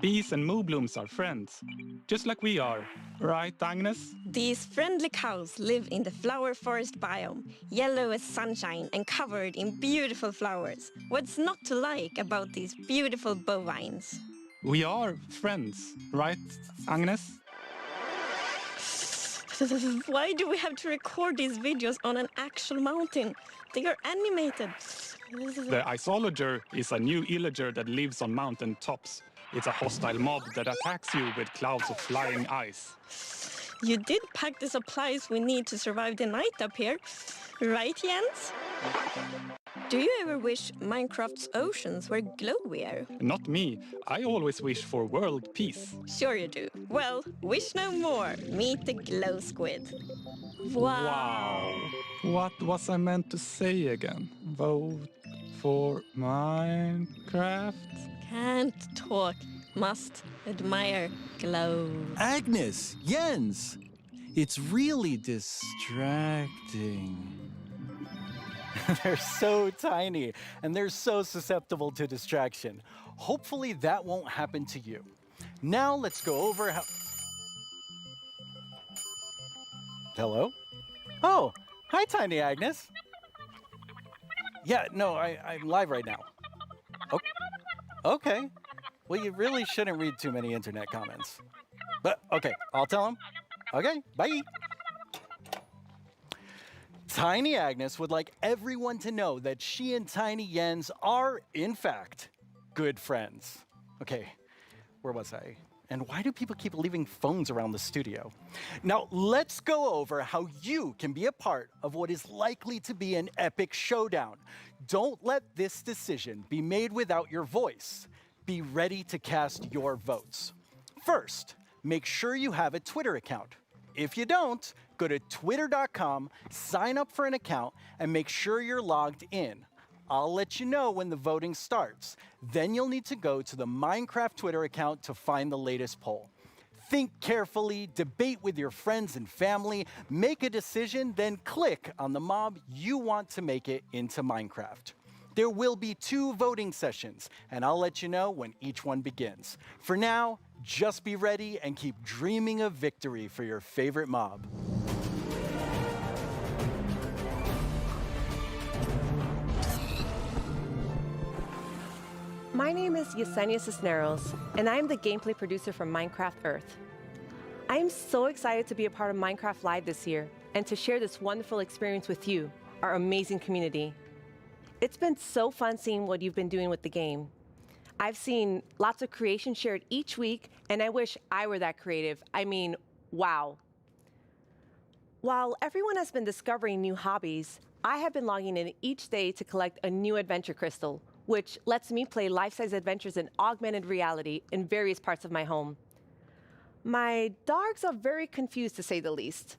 Bees and moonblooms are friends, just like we are. Right, Agnes? These friendly cows live in the flower forest biome, yellow as sunshine and covered in beautiful flowers. What's not to like about these beautiful bovines? We are friends, right, Agnes? Why do we have to record these videos on an actual mountain? They are animated. The Isolager is a new illager that lives on mountain tops. It's a hostile mob that attacks you with clouds of flying ice. You did pack the supplies we need to survive the night up here, right, Jens? Do you ever wish Minecraft's oceans were glowier? Not me. I always wish for world peace. Sure you do. Well, wish no more. Meet the glow squid. Wow. What was I meant to say again? Vote for Minecraft? Can't talk. Must admire glow. Agnes, Jens, it's really distracting. They're so tiny and they're so susceptible to distraction. Hopefully that won't happen to you. Now let's go over how... Hello? Oh, hi, Tiny Agnes. Yeah, no, I'm live right now. Okay. Well, you really shouldn't read too many internet comments. But, okay, I'll tell him. Okay, bye. Tiny Agnes would like everyone to know that she and Tiny Jens are, in fact, good friends. Okay, where was I? And why do people keep leaving phones around the studio? Now, let's go over how you can be a part of what is likely to be an epic showdown. Don't let this decision be made without your voice. Be ready to cast your votes. First, make sure you have a Twitter account. If you don't, go to twitter.com, sign up for an account, and make sure you're logged in. I'll let you know when the voting starts. Then you'll need to go to the Minecraft Twitter account to find the latest poll. Think carefully, debate with your friends and family, make a decision, then click on the mob you want to make it into Minecraft. There will be 2 voting sessions, and I'll let you know when each one begins. For now, just be ready and keep dreaming of victory for your favorite mob. My name is Yesenia Cisneros, and I'm the gameplay producer for Minecraft Earth. I am so excited to be a part of Minecraft Live this year and to share this wonderful experience with you, our amazing community. It's been so fun seeing what you've been doing with the game. I've seen lots of creation shared each week, and I wish I were that creative. I mean, wow. While everyone has been discovering new hobbies, I have been logging in each day to collect a new adventure crystal, which lets me play life-size adventures in augmented reality in various parts of my home. My dogs are very confused, to say the least.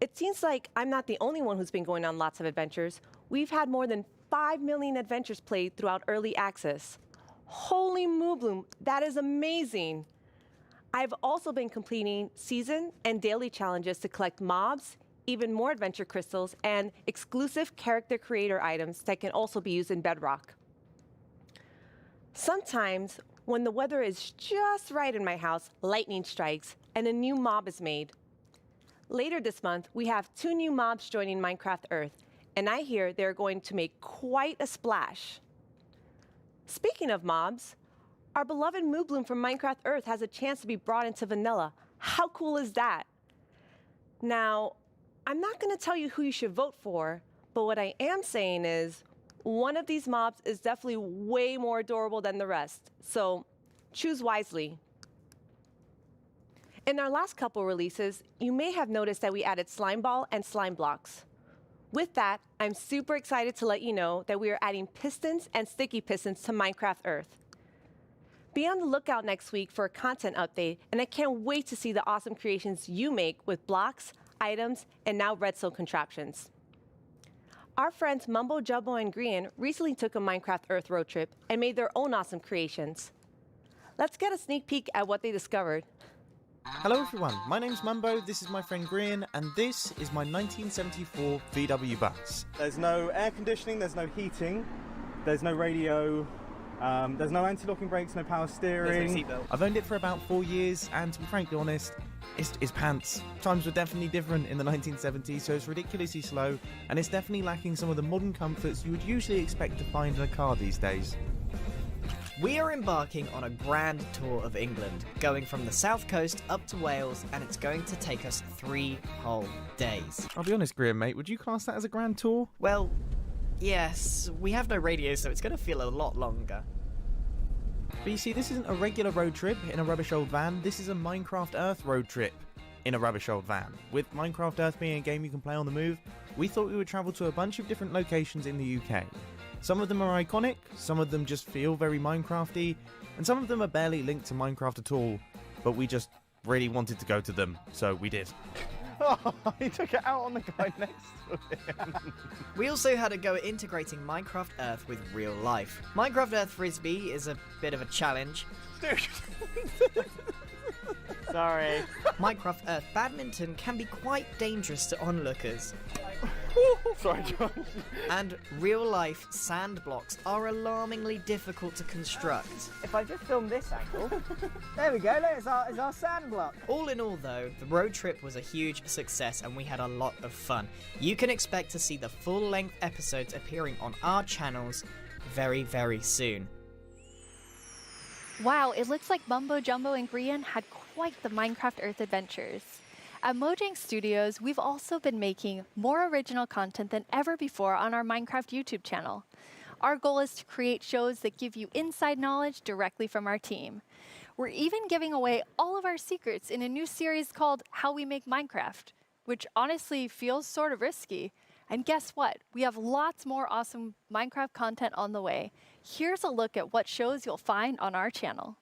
It seems like I'm not the only one who's been going on lots of adventures. We've had more than 5 million adventures played throughout early access. Holy moobloom, that is amazing. I've also been completing season and daily challenges to collect mobs, even more adventure crystals, and exclusive character creator items that can also be used in Bedrock. Sometimes, when the weather is just right in my house, lightning strikes and a new mob is made. Later this month, we have 2 new mobs joining Minecraft Earth, and I hear they're going to make quite a splash. Speaking of mobs, our beloved Moobloom from Minecraft Earth has a chance to be brought into vanilla. How cool is that? Now, I'm not going to tell you who you should vote for, but what I am saying is one of these mobs is definitely way more adorable than the rest, so choose wisely. In our last couple releases, you may have noticed that we added Slime Ball and Slime Blocks. With that, I'm super excited to let you know that we are adding pistons and sticky pistons to Minecraft Earth. Be on the lookout next week for a content update, and I can't wait to see the awesome creations you make with blocks, items, and now redstone contraptions. Our friends Mumbo Jumbo and Grian recently took a Minecraft Earth road trip and made their own awesome creations. Let's get a sneak peek at what they discovered. Hello everyone, my name's Mumbo, this is my friend Grian, and this is my 1974 VW bus. There's no air conditioning, there's no heating, there's no radio, there's no anti-locking brakes, no power steering. There's no seatbelt. I've owned it for about 4 years, and to be frankly honest, it's pants. Times were definitely different in the 1970s, so it's ridiculously slow, and it's definitely lacking some of the modern comforts you would usually expect to find in a car these days. We are embarking on a grand tour of England, going from the south coast up to Wales, and it's going to take us 3 whole days. I'll be honest, Graham, mate, would you class that as a grand tour? Well, yes, we have no radio, so it's going to feel a lot longer. But you see, this isn't a regular road trip in a rubbish old van, this is a Minecraft Earth road trip in a rubbish old van. With Minecraft Earth being a game you can play on the move, we thought we would travel to a bunch of different locations in the UK. Some of them are iconic, some of them just feel very Minecrafty, and some of them are barely linked to Minecraft at all, but we just really wanted to go to them, so we did. Oh, he took it out on the guy next to him. We also had a go at integrating Minecraft Earth with real life. Minecraft Earth Frisbee is a bit of a challenge. Sorry. Minecraft Earth Badminton can be quite dangerous to onlookers. Sorry, Josh. And real-life sand blocks are alarmingly difficult to construct. If I just film this angle, there we go, look, it's our sand block. All in all, though, the road trip was a huge success and we had a lot of fun. You can expect to see the full-length episodes appearing on our channels very, very soon. Wow, it looks like Mumbo Jumbo and Grian had quite the Minecraft Earth adventures. At Mojang Studios, we've also been making more original content than ever before on our Minecraft YouTube channel. Our goal is to create shows that give you inside knowledge directly from our team. We're even giving away all of our secrets in a new series called How We Make Minecraft, which honestly feels sort of risky. And guess what? We have lots more awesome Minecraft content on the way. Here's a look at what shows you'll find on our channel.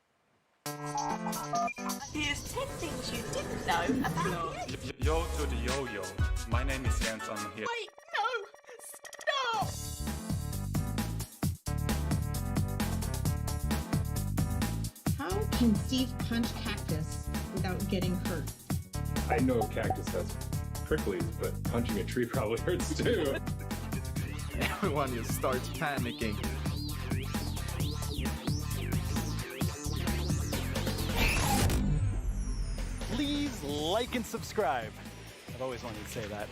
Here's 10 things you didn't know about Yo to the yo-yo. My name is Jens, I'm here. Wait, no! Stop! How can Steve punch cactus without getting hurt? I know cactus has pricklies, but punching a tree probably hurts too. Everyone just starts panicking. Please like and subscribe. I've always wanted to say that.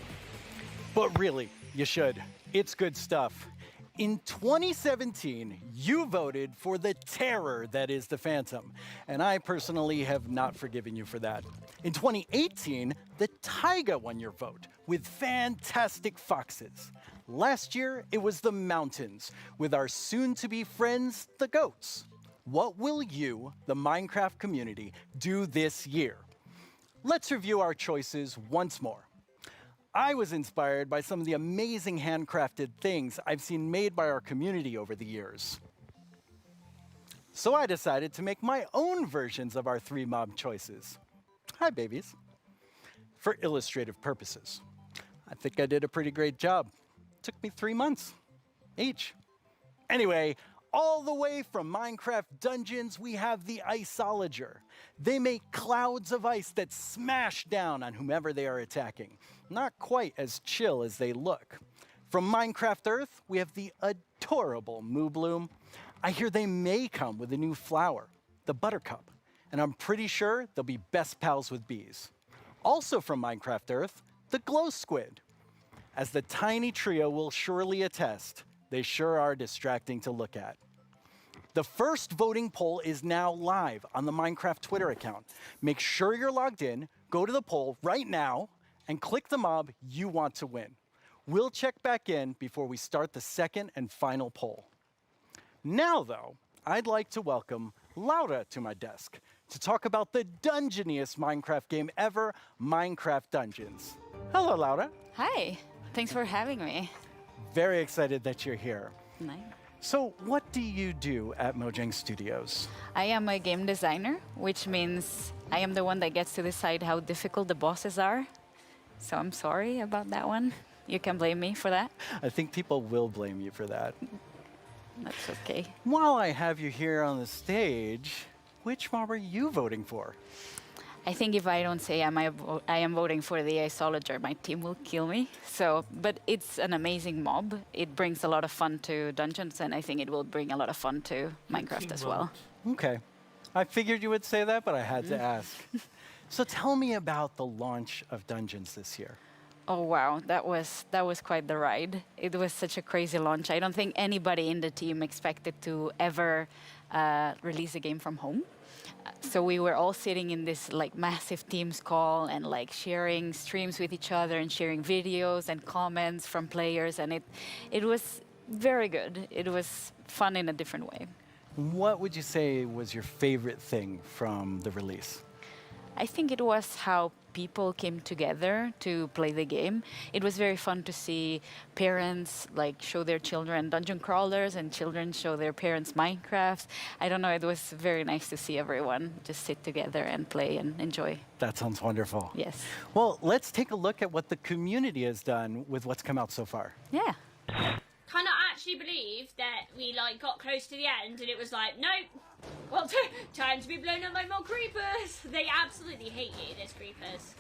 But really, you should. It's good stuff. In 2017, you voted for the terror that is the Phantom, and I personally have not forgiven you for that. In 2018, the taiga won your vote with fantastic foxes. Last year, it was the mountains with our soon-to-be friends, the goats. What will you, the Minecraft community, do this year? Let's review our choices once more. I was inspired by some of the amazing handcrafted things I've seen made by our community over the years. So I decided to make my own versions of our 3 mob choices. Hi, babies. For illustrative purposes. I think I did a pretty great job. Took me 3 months each. Anyway, all the way from Minecraft Dungeons, we have the Iceologer. They make clouds of ice that smash down on whomever they are attacking. Not quite as chill as they look. From Minecraft Earth, we have the adorable Moo Bloom. I hear they may come with a new flower, the Buttercup, and I'm pretty sure they'll be best pals with bees. Also from Minecraft Earth, the Glow Squid. As the tiny trio will surely attest, they sure are distracting to look at. The first voting poll is now live on the Minecraft Twitter account. Make sure you're logged in, go to the poll right now, and click the mob you want to win. We'll check back in before we start the second and final poll. Now, though, I'd like to welcome Laura to my desk to talk about the dungeoniest Minecraft game ever, Minecraft Dungeons. Hello, Laura. Hi, thanks for having me. Very excited that you're here. Nice. So what do you do at Mojang Studios? I am a game designer, which means I am the one that gets to decide how difficult the bosses are. So I'm sorry about that one. You can blame me for that. I think people will blame you for that. That's okay. While I have you here on the stage, which mob are you voting for? I think if I don't say I am voting for the Iceologer, my team will kill me. But it's an amazing mob. It brings a lot of fun to Dungeons, and I think it will bring a lot of fun to Minecraft as well. Okay. I figured you would say that, but I had to ask. So tell me about the launch of Dungeons this year. Oh wow, that was quite the ride. It was such a crazy launch. I don't think anybody in the team expected to ever release a game from home. So we were all sitting in this like massive Teams call and like sharing streams with each other and sharing videos and comments from players, and it was very good. It was fun in a different way. What would you say was your favorite thing from the release? I think it was how people came together to play the game. It was very fun to see parents like show their children dungeon crawlers and children show their parents Minecraft. I don't know, it was very nice to see everyone just sit together and play and enjoy. That sounds wonderful. Yes. Well, let's take a look at what the community has done with what's come out so far. Yeah. Cannot actually believe that we like got close to the end and it was like, nope. Well, time to be blown up by more creepers. They absolutely hate you, those creepers.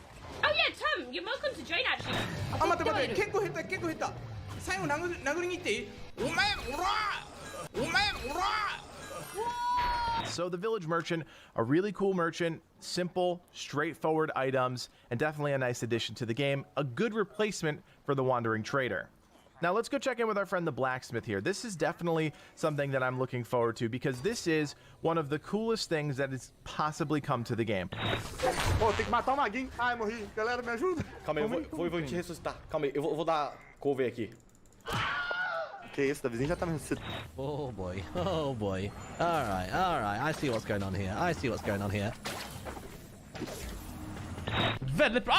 Oh yeah, Tom, you're welcome to join actually. 待って結構減った最後殴りに行っていいお前おら So the Village Merchant, a really cool merchant, simple, straightforward items, and definitely a nice addition to the game, a good replacement for the Wandering Trader. Now let's go check in with our friend the Blacksmith here. This is definitely something that I'm looking forward to because this is one of the coolest things that has possibly come to the game. Oh, tem que matar o maguinho. Ai, morri. Galera, me ajuda. Calma aí, vou te ressuscitar. Calma aí, eu vou dar cover aqui. Que isso, o vizinho já tá me ressuscitando. Oh boy, oh boy. Alright, I see what's going on here. Väldigt bra!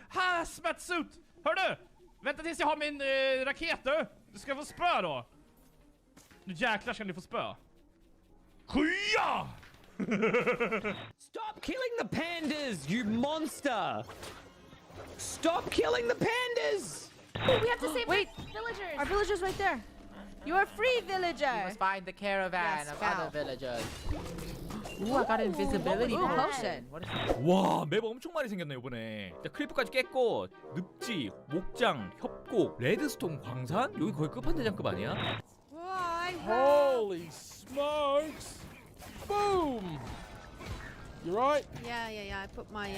Hazmat suit! Hör du? Vänta tills jag har min raket du! Du ska få spö då! Nu jäklar ska ni få spö. Kuja! Stop killing the pandas, you monster! Stop killing the pandas! Oh, we have to save villagers! Our villagers right there! You are free, villager! We must find the caravan of other villagers. Ooh, I got invisibility potion. What is that? 와, 맵 엄청 많이 생겼네 이번에. 자, 크리프까지 깼고 늪지, 목장, 협곡, 레드스톤 광산? 여기 거의 끝판대장급 아니야? Holy smokes! Boom! You right? Yeah. I put my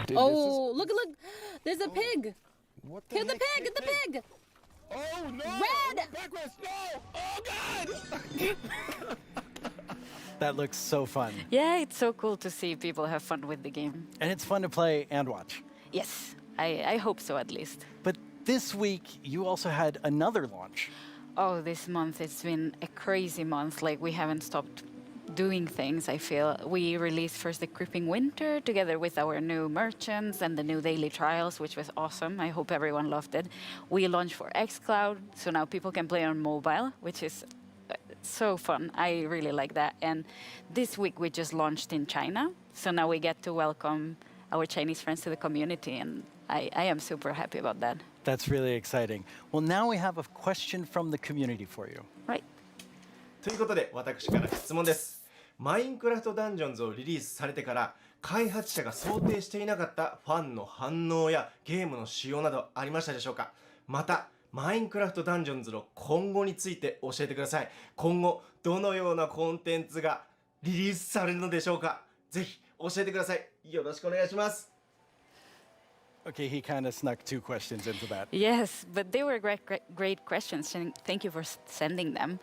Dude, oh, look! There's a pig. What Kill the pig! Get the pig! Oh no! Red! Backwards! No! Oh god! That looks so fun. Yeah, it's so cool to see people have fun with the game. And it's fun to play and watch. Yes, I hope so at least. But this week, you also had another launch. Oh, this month it's been a crazy month. Like we haven't stopped doing things, I feel. We released first the Creeping Winter together with our new merchants and the new daily trials, which was awesome. I hope everyone loved it. We launched for xCloud, so now people can play on mobile, which is so fun. I really like that. And this week we just launched in China, so now we get to welcome our Chinese friends to the community, and I am super happy about that. That's really exciting. Well, now we have a question from the community for you. Right. ということで私から質問です。マインクラフトダンジョンズをリリースされてから開発者が想定していなかったファンの反応やゲームの仕様などありましたでしょうか。またマインクラフトダンジョンズの今後について教えてください。今後どのようなコンテンツがリリースされるのでしょうか。ぜひ教えてください。よろしくお願いします。 Okay, he kind of snuck two questions into that. Yes, but they were great questions, and thank you for sending them.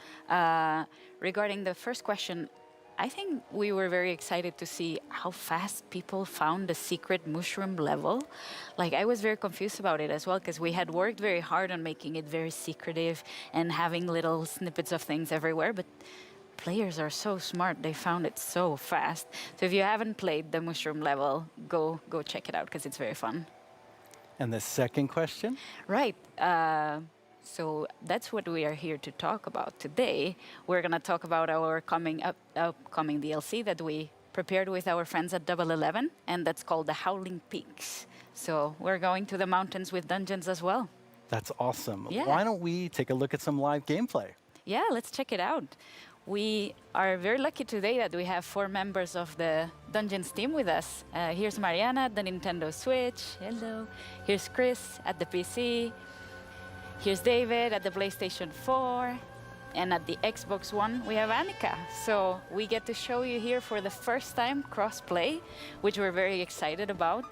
Regarding the first question, I think we were very excited to see how fast people found the secret mushroom level. Like, I was very confused about it as well, because we had worked very hard on making it very secretive and having little snippets of things everywhere, but players are so smart. They found it so fast. So if you haven't played the mushroom level, go check it out, because it's very fun. And the second question? Right. So that's what we are here to talk about today. We're going to talk about our upcoming DLC that we prepared with our friends at Double 11, and that's called the Howling Peaks. So we're going to the mountains with dungeons as well. That's awesome. Yeah. Why don't we take a look at some live gameplay? Yeah, let's check it out. We are very lucky today that we have 4 members of the Dungeons team with us. Here's Mariana at the Nintendo Switch. Hello. Here's Chris at the PC. Here's David at the PlayStation 4. And at the Xbox One, we have Annika. So we get to show you here for the first time cross-play, which we're very excited about.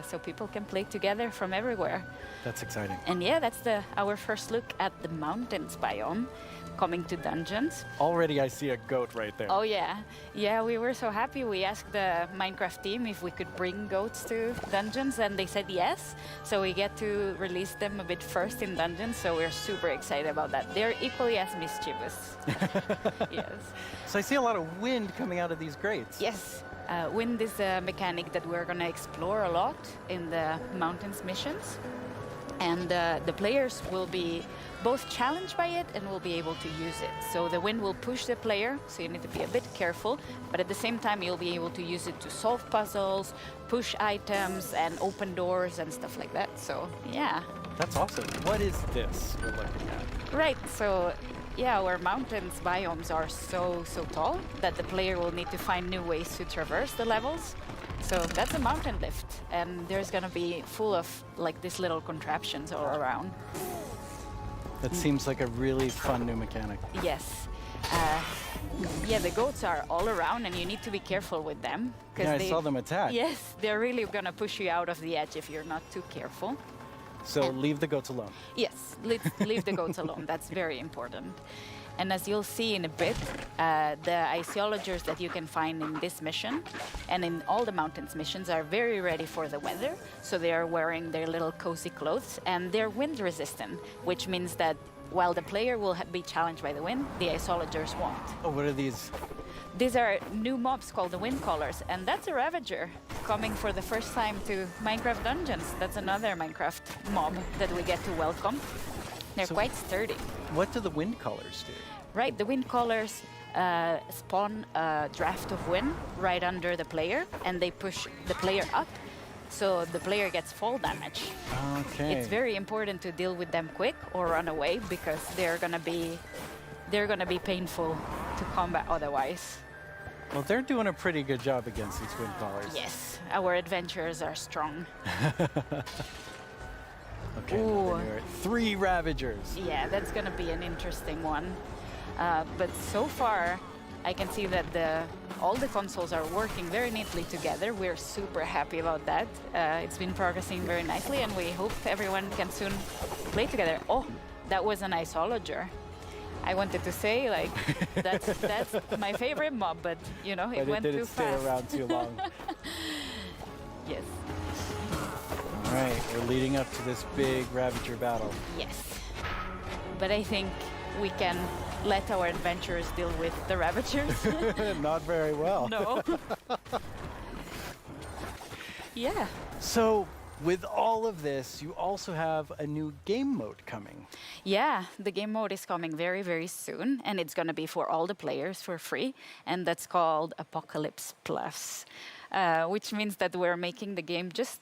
so people can play together from everywhere. That's exciting. And yeah, that's our first look at the mountains biome coming to dungeons. Already I see a goat right there. Oh yeah, we were so happy. We asked the Minecraft team if we could bring goats to dungeons, and they said yes. So we get to release them a bit first in dungeons, so we're super excited about that. They're equally as mischievous. Yes. So I see a lot of wind coming out of these grates. Yes. Wind is a mechanic that we're going to explore a lot in the mountains missions. And the players will be both challenged by it and will be able to use it. So the wind will push the player, so you need to be a bit careful, but at the same time you'll be able to use it to solve puzzles, push items, and open doors and stuff like that. So yeah. That's awesome. What is this we're looking at? Right, so yeah, our mountains biomes are so tall that the player will need to find new ways to traverse the levels. So that's a mountain lift, and there's gonna be full of like these little contraptions all around. That seems like a really fun new mechanic. Yes. Yeah, the goats are all around, and you need to be careful with them. Yeah, I saw them attack. Yes, they're really gonna push you out of the edge if you're not too careful. So leave the goats alone. Yes, leave the goats alone. That's very important. And as you'll see in a bit, the iceologers that you can find in this mission and in all the mountains missions are very ready for the weather. So they are wearing their little cozy clothes, and they're wind resistant, which means that while the player will be challenged by the wind, the iceologers won't. Oh, what are these? These are new mobs called the wind callers, and that's a Ravager coming for the first time to Minecraft Dungeons. That's another Minecraft mob that we get to welcome. They're quite sturdy. What do the wind callers do? Right, the wind callers spawn a draft of wind right under the player, and they push the player up, so the player gets fall damage. Okay. It's very important to deal with them quick or run away, because they're gonna be painful to combat otherwise. Well, they're doing a pretty good job against these wind callers. Yes, our adventurers are strong. Okay, Ooh. 3 Ravagers. Yeah, that's gonna be an interesting one. But so far, I can see that all the consoles are working very neatly together. We're super happy about that. It's been progressing very nicely, and we hope everyone can soon play together. Oh, that was an iceologer. I wanted to say, like, that's my favorite mob, but you know, it went too fast. But it didn't stay around too long. Yes. All right, we're leading up to this big Ravager battle. Yes. But I think we can let our adventurers deal with the Ravagers. Not very well. No. Yeah. So, with all of this, you also have a new game mode coming. Yeah, the game mode is coming very, very soon, and it's going to be for all the players for free, and that's called Apocalypse Plus, which means that we're making the game just,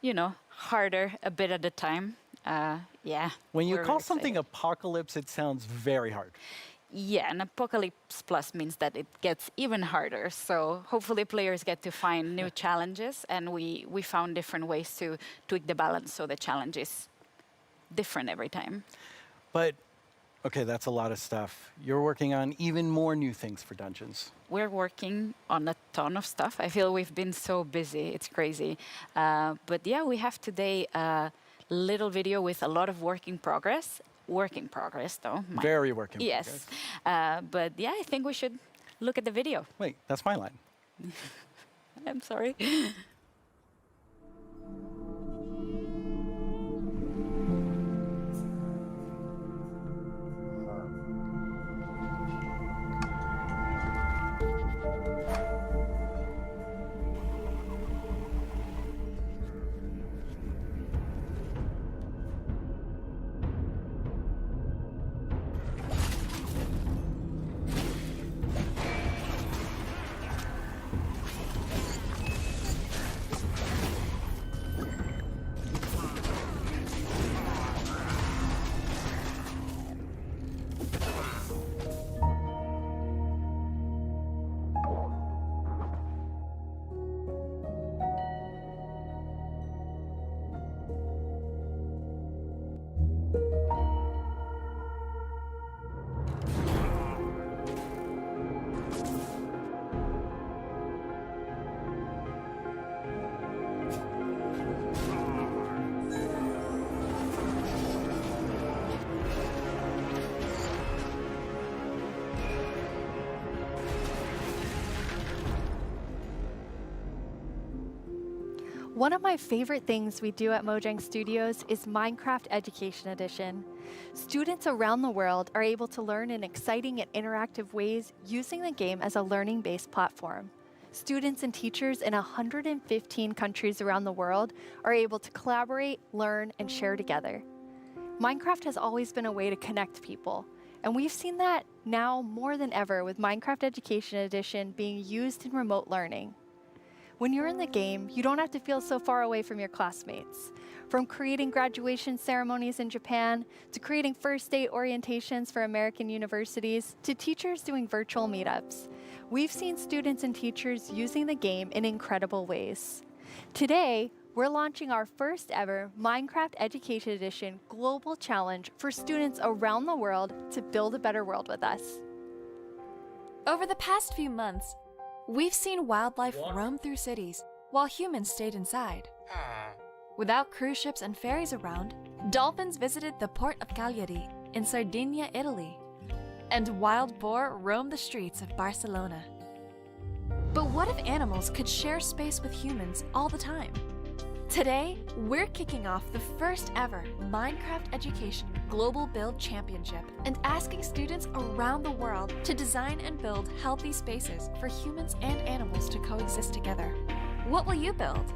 you know, harder a bit at a time. Yeah. When you call something Apocalypse, it sounds very hard. Yeah, and Apocalypse Plus means that it gets even harder. So hopefully players get to find new challenges, and we found different ways to tweak the balance so the challenge is different every time. But, okay, that's a lot of stuff. You're working on even more new things for Dungeons. We're working on a ton of stuff. I feel we've been so busy. It's crazy. But yeah, we have today a little video with a lot of work in progress. Work in progress, though. Very work in progress. Yes. But yeah, I think we should look at the video. Wait, that's my line. I'm sorry. One of my favorite things we do at Mojang Studios is Minecraft Education Edition. Students around the world are able to learn in exciting and interactive ways using the game as a learning-based platform. Students and teachers in 115 countries around the world are able to collaborate, learn, and share together. Minecraft has always been a way to connect people, and we've seen that now more than ever with Minecraft Education Edition being used in remote learning. When you're in the game, you don't have to feel so far away from your classmates. From creating graduation ceremonies in Japan, to creating first day orientations for American universities, to teachers doing virtual meetups, we've seen students and teachers using the game in incredible ways. Today, we're launching our first ever Minecraft Education Edition Global Challenge for students around the world to build a better world with us. Over the past few months, we've seen wildlife roam through cities while humans stayed inside. Without cruise ships and ferries around, dolphins visited the port of Cagliari in Sardinia, Italy, and wild boar roamed the streets of Barcelona. But what if animals could share space with humans all the time? Today, we're kicking off the first ever Minecraft Education Global Build Championship and asking students around the world to design and build healthy spaces for humans and animals to coexist together. What will you build?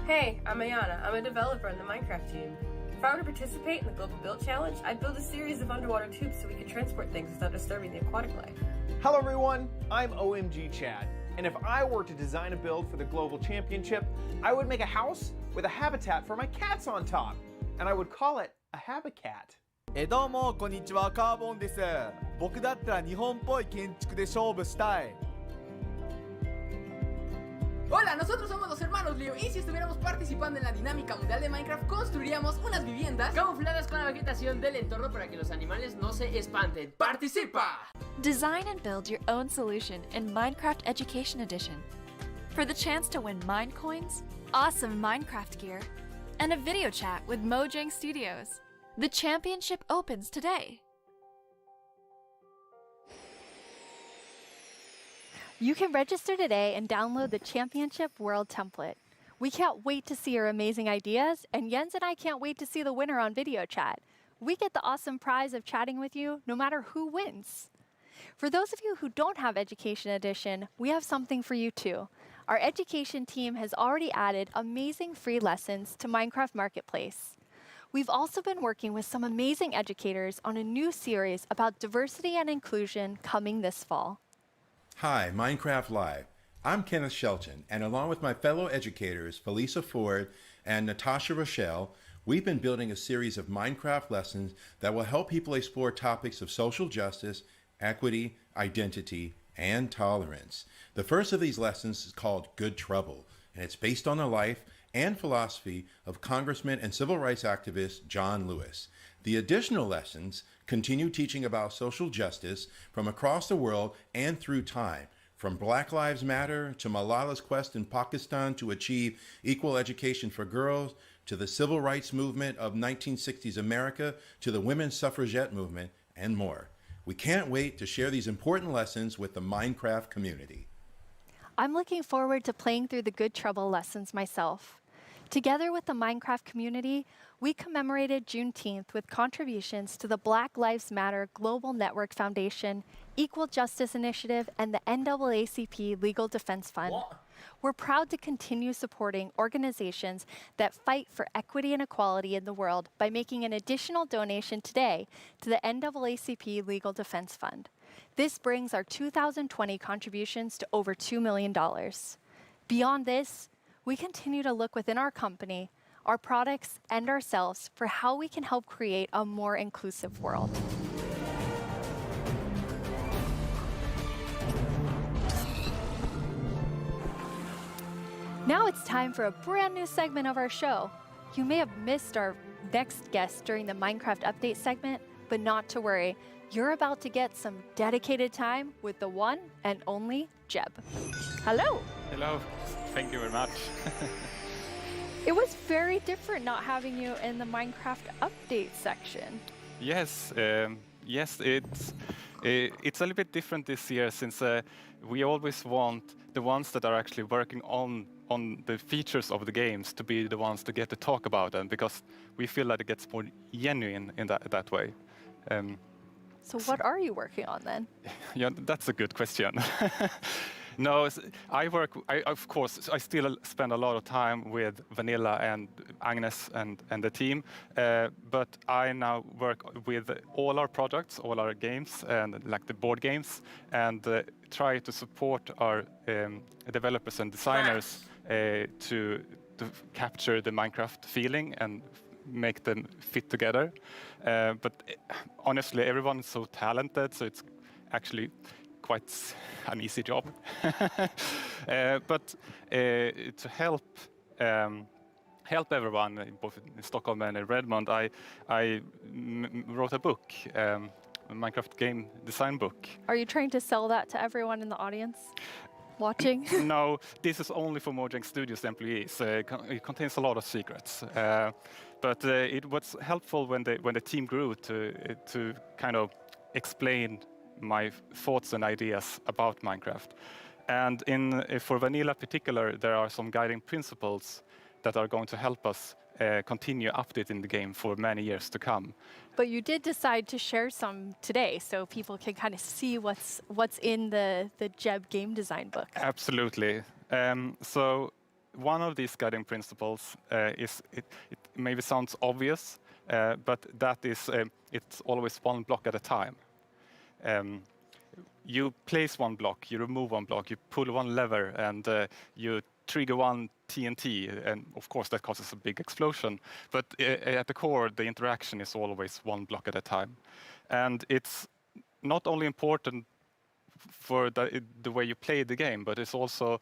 Hey, I'm Ayana. I'm a developer in the Minecraft team. If I were to participate in the Global Build Challenge, I'd build a series of underwater tubes so we could transport things without disturbing the aquatic life. Hello everyone, I'm OMG Chad. And if I were to design a build for the Global Championship, I would make a house with a habitat for my cats on top. And I would call it a habitat. どうもこんにちは、カーボンです。僕だったら日本っぽい建築で勝負したい。 Hola, nosotros somos los hermanos Leo y si estuviéramos participando en la dinámica mundial de Minecraft construiríamos unas viviendas camufladas con la vegetación del entorno para que los animales no se espanten. ¡Participa! Design and build your own solution in Minecraft Education Edition. For the chance to win Mine Coins, awesome Minecraft gear, and a video chat with Mojang Studios. The championship opens today. You can register today and download the Championship World Template. We can't wait to see your amazing ideas, and Jens and I can't wait to see the winner on video chat. We get the awesome prize of chatting with you no matter who wins. For those of you who don't have Education Edition, we have something for you too. Our education team has already added amazing free lessons to Minecraft Marketplace. We've also been working with some amazing educators on a new series about diversity and inclusion coming this fall. Hi, Minecraft Live. I'm Kenneth Shelton, and along with my fellow educators, Felisa Ford and Natasha Rochelle, we've been building a series of Minecraft lessons that will help people explore topics of social justice, equity, identity, and tolerance. The first of these lessons is called Good Trouble, and it's based on the life and philosophy of Congressman and civil rights activist John Lewis. The additional lessons continue teaching about social justice from across the world and through time, from Black Lives Matter to Malala's quest in Pakistan to achieve equal education for girls, to the civil rights movement of 1960s America, to the women's suffragette movement, and more. We can't wait to share these important lessons with the Minecraft community. I'm looking forward to playing through the Good Trouble lessons myself. Together with the Minecraft community, we commemorated Juneteenth with contributions to the Black Lives Matter Global Network Foundation, Equal Justice Initiative, and the NAACP Legal Defense Fund. We're proud to continue supporting organizations that fight for equity and equality in the world by making an additional donation today to the NAACP Legal Defense Fund. This brings our 2020 contributions to over $2 million. Beyond this, we continue to look within our company, our products, and ourselves for how we can help create a more inclusive world. Now it's time for a brand new segment of our show. You may have missed our next guest during the Minecraft Update segment, but not to worry. You're about to get some dedicated time with the one and only Jeb. Hello. Hello. Thank you very much. It was very different not having you in the Minecraft Update section. Yes, yes, it's It's a little bit different this year since we always want the ones that are actually working on the features of the games to be the ones to get to talk about them, because we feel that it gets more genuine in that way. So what are you working on then? Yeah, that's a good question. No, of course, I still spend a lot of time with Vanilla and Agnes and the team, but I now work with all our products, all our games, and like the board games, and try to support our developers and designers to capture the Minecraft feeling and make them fit together. But honestly, everyone is so talented, so it's actually quite an easy job. But to help everyone, both in Stockholm and in Redmond, I wrote a book, a Minecraft game design book. Are you trying to sell that to everyone in the audience watching? No, this is only for Mojang Studios employees. It contains a lot of secrets. But it was helpful when the team grew to kind of explain my thoughts and ideas about Minecraft. And for Vanilla particular, there are some guiding principles that are going to help us continue updating the game for many years to come. But you did decide to share some today, so people can kind of see what's in the Jeb game design book. Absolutely. So one of these guiding principles is, it maybe sounds obvious, but that is, it's always one block at a time. You place one block, you remove one block, you pull one lever, and you trigger one TNT, and of course that causes a big explosion. But at the core, the interaction is always one block at a time. And it's not only important for the way you play the game, but it's also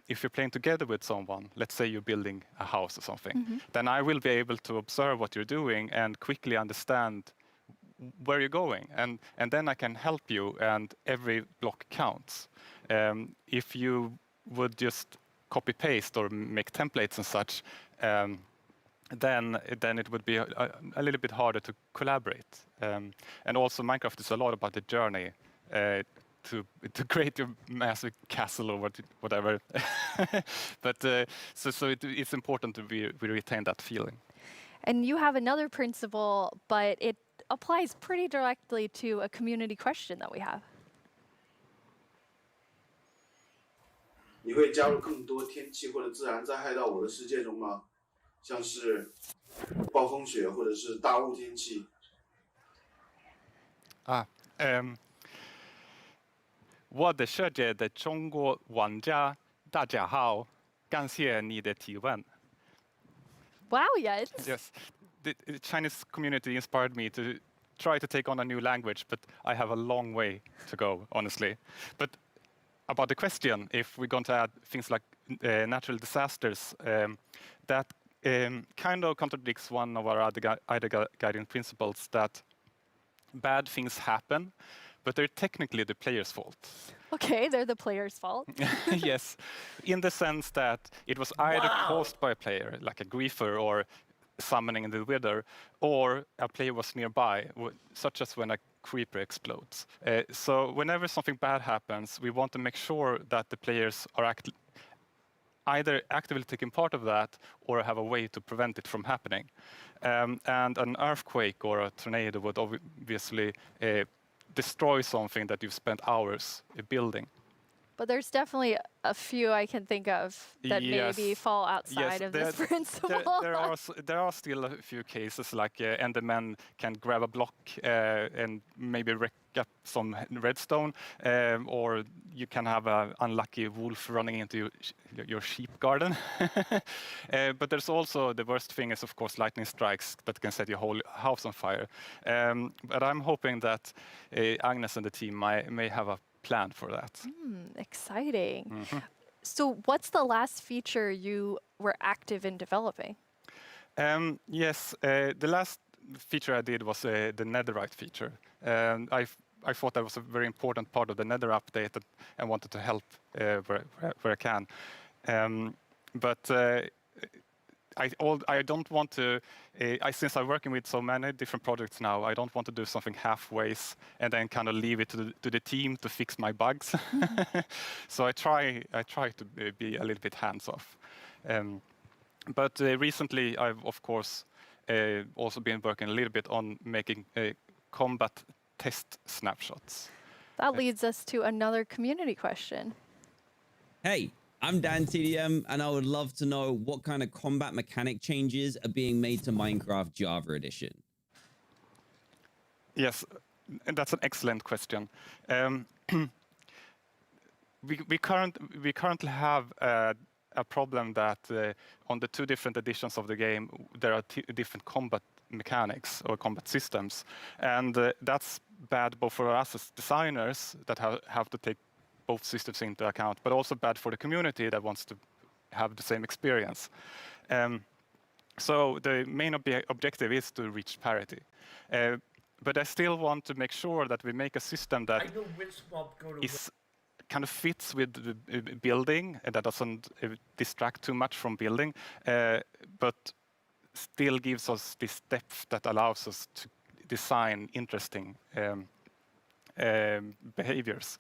if you're playing together with someone, let's say you're building a house or something, then I will be able to observe what you're doing and quickly understand where you're going, and then I can help you, and every block counts. If you would just copy paste or make templates and such, then it would be a little bit harder to collaborate. And also Minecraft is a lot about the journey to create your massive castle or whatever. But so it's important to we retain that feeling. And you have another principle, but it applies pretty directly to a community question that we have. 你会加入更多天气或者自然灾害到我的世界中吗？像是暴风雪或者是大雾天气。我的世界的中国玩家大家好，感谢你的提问。Wow, yes. Yes, the Chinese community inspired me to try to take on a new language, but I have a long way to go, honestly. But about the question, if we're going to add things like natural disasters, that kind of contradicts one of our other guiding principles, that bad things happen, but they're technically the player's fault. Okay, they're the player's fault. Yes, in the sense that it was either caused by a player, like a griefer or summoning in the wither, or a player was nearby, such as when a creeper explodes. So whenever something bad happens, we want to make sure that the players are either actively taking part of that or have a way to prevent it from happening. And an earthquake or a tornado would obviously destroy something that you've spent hours building. But there's definitely a few I can think of that maybe fall outside of this principle. There are still a few cases, like Endermen can grab a block and maybe wreck up some redstone, or you can have an unlucky wolf running into your sheep garden. But there's also, the worst thing is of course lightning strikes that can set your whole house on fire. But I'm hoping that Agnes and the team may have a plan for that. Exciting. So what's the last feature you were active in developing? Yes, the last feature I did was the netherite feature. I thought that was a very important part of the nether update and wanted to help where I can. But I don't want to. Since I'm working with so many different projects now, I don't want to do something halfways and then kind of leave it to the team to fix my bugs. So I try to be a little bit hands off. But recently, I've of course also been working a little bit on making combat test snapshots. That leads us to another community question. Hey, I'm Dan TDM, and I would love to know what kind of combat mechanic changes are being made to Minecraft Java Edition. Yes, and that's an excellent question. We currently have a problem that on the 2 different editions of the game, there are different combat mechanics or combat systems, and that's bad both for us as designers that have to take both systems into account, but also bad for the community that wants to have the same experience. So the main objective is to reach parity. But I still want to make sure that we make a system that kind of fits with the building and that doesn't distract too much from building, but still gives us this depth that allows us to design interesting behaviors.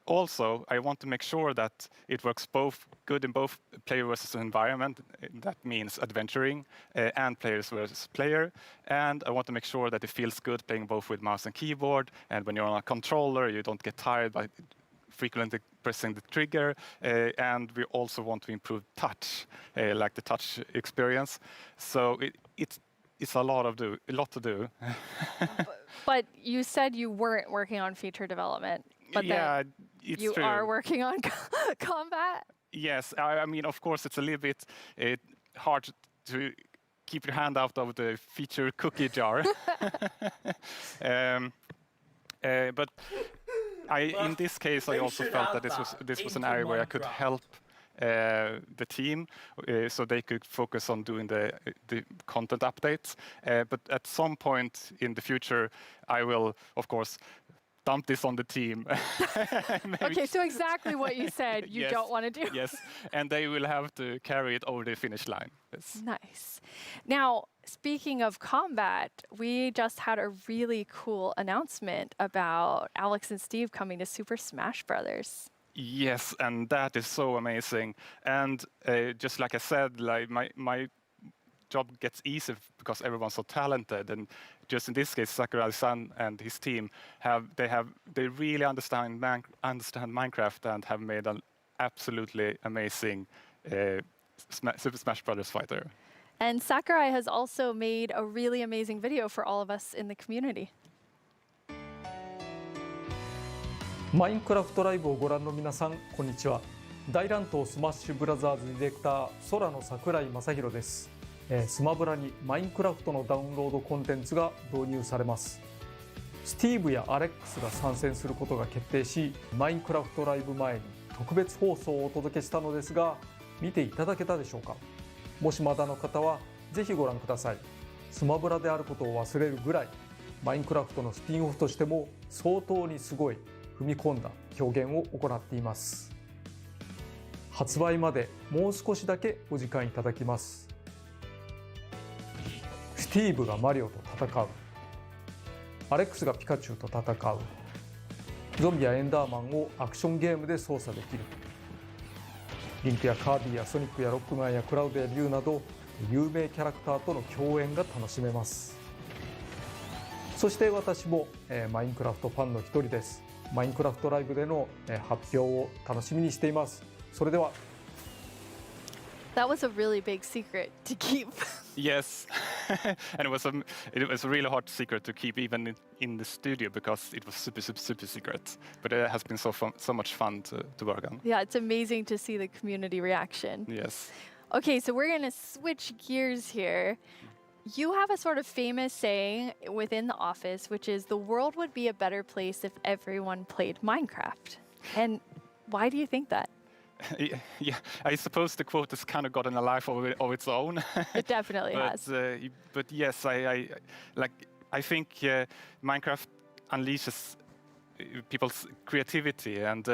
Also, I want to make sure that it works both good in both player versus environment. That means adventuring and players versus player. And I want to make sure that it feels good playing both with mouse and keyboard. And when you're on a controller, you don't get tired by frequently pressing the trigger. And we also want to improve touch, like the touch experience. So it's a lot to do. But you said you weren't working on feature development. But yeah, then it's you true. are working on combat? Yes, I mean, of course, it's a little bit hard to keep your hand out of the feature cookie jar. But in this case, I also felt that this was an area where I could help the team, so they could focus on doing the content updates. But at some point in the future, I will, of course, dump this on the team. Okay, so exactly what you said you yes, don't want to do. Yes, and they will have to carry it over the finish line. Yes. Nice. Now, speaking of combat, we just had a really cool announcement about Alex and Steve coming to Super Smash Brothers. Yes, and that is so amazing. And just like I said, like my job gets easier because everyone's so talented. And just in this case, Sakurai-san and his team they really understand Minecraft and have made an absolutely amazing Super Smash Brothers fighter. And Sakurai has also made a really amazing video for all of us in the community. マインクラフトライブをご覧の皆さん、こんにちは。大乱闘スマッシュブラザーズディレクター、空の桜井正宏です。スマブラにマインクラフトのダウンロードコンテンツが導入されます。スティーブやアレックスが参戦することが決定し、マインクラフトライブ前に特別放送をお届けしたのですが、見ていただけたでしょうか。もしまだの方はぜひご覧ください。スマブラであることを忘れるぐらい、マインクラフトのスピンオフとしても相当にすごい踏み込んだ表現を行っています。発売までもう少しだけお時間いただきます。スティーブがマリオと戦う、アレックスがピカチュウと戦う、ゾンビやエンダーマンをアクションゲームで操作できる、リンクやカービィやソニックやロックマンやクラウドやリュウなど有名キャラクターとの共演が楽しめます。そして私もマインクラフトファンの一人です。マインクラフトライブでの発表を楽しみにしています。それでは。That was a really big secret to keep. Yes, and it was a really hard secret to keep even in the studio because it was super secret. But it has been so much fun to work on. Yeah, it's amazing to see the community reaction. Yes. Okay, so we're going to switch gears here. You have a sort of famous saying within the office, which is the world would be a better place if everyone played Minecraft. And why do you think that? Yeah, I suppose the quote has kind of gotten a life of its own. It definitely has. But yes, I think Minecraft unleashes people's creativity and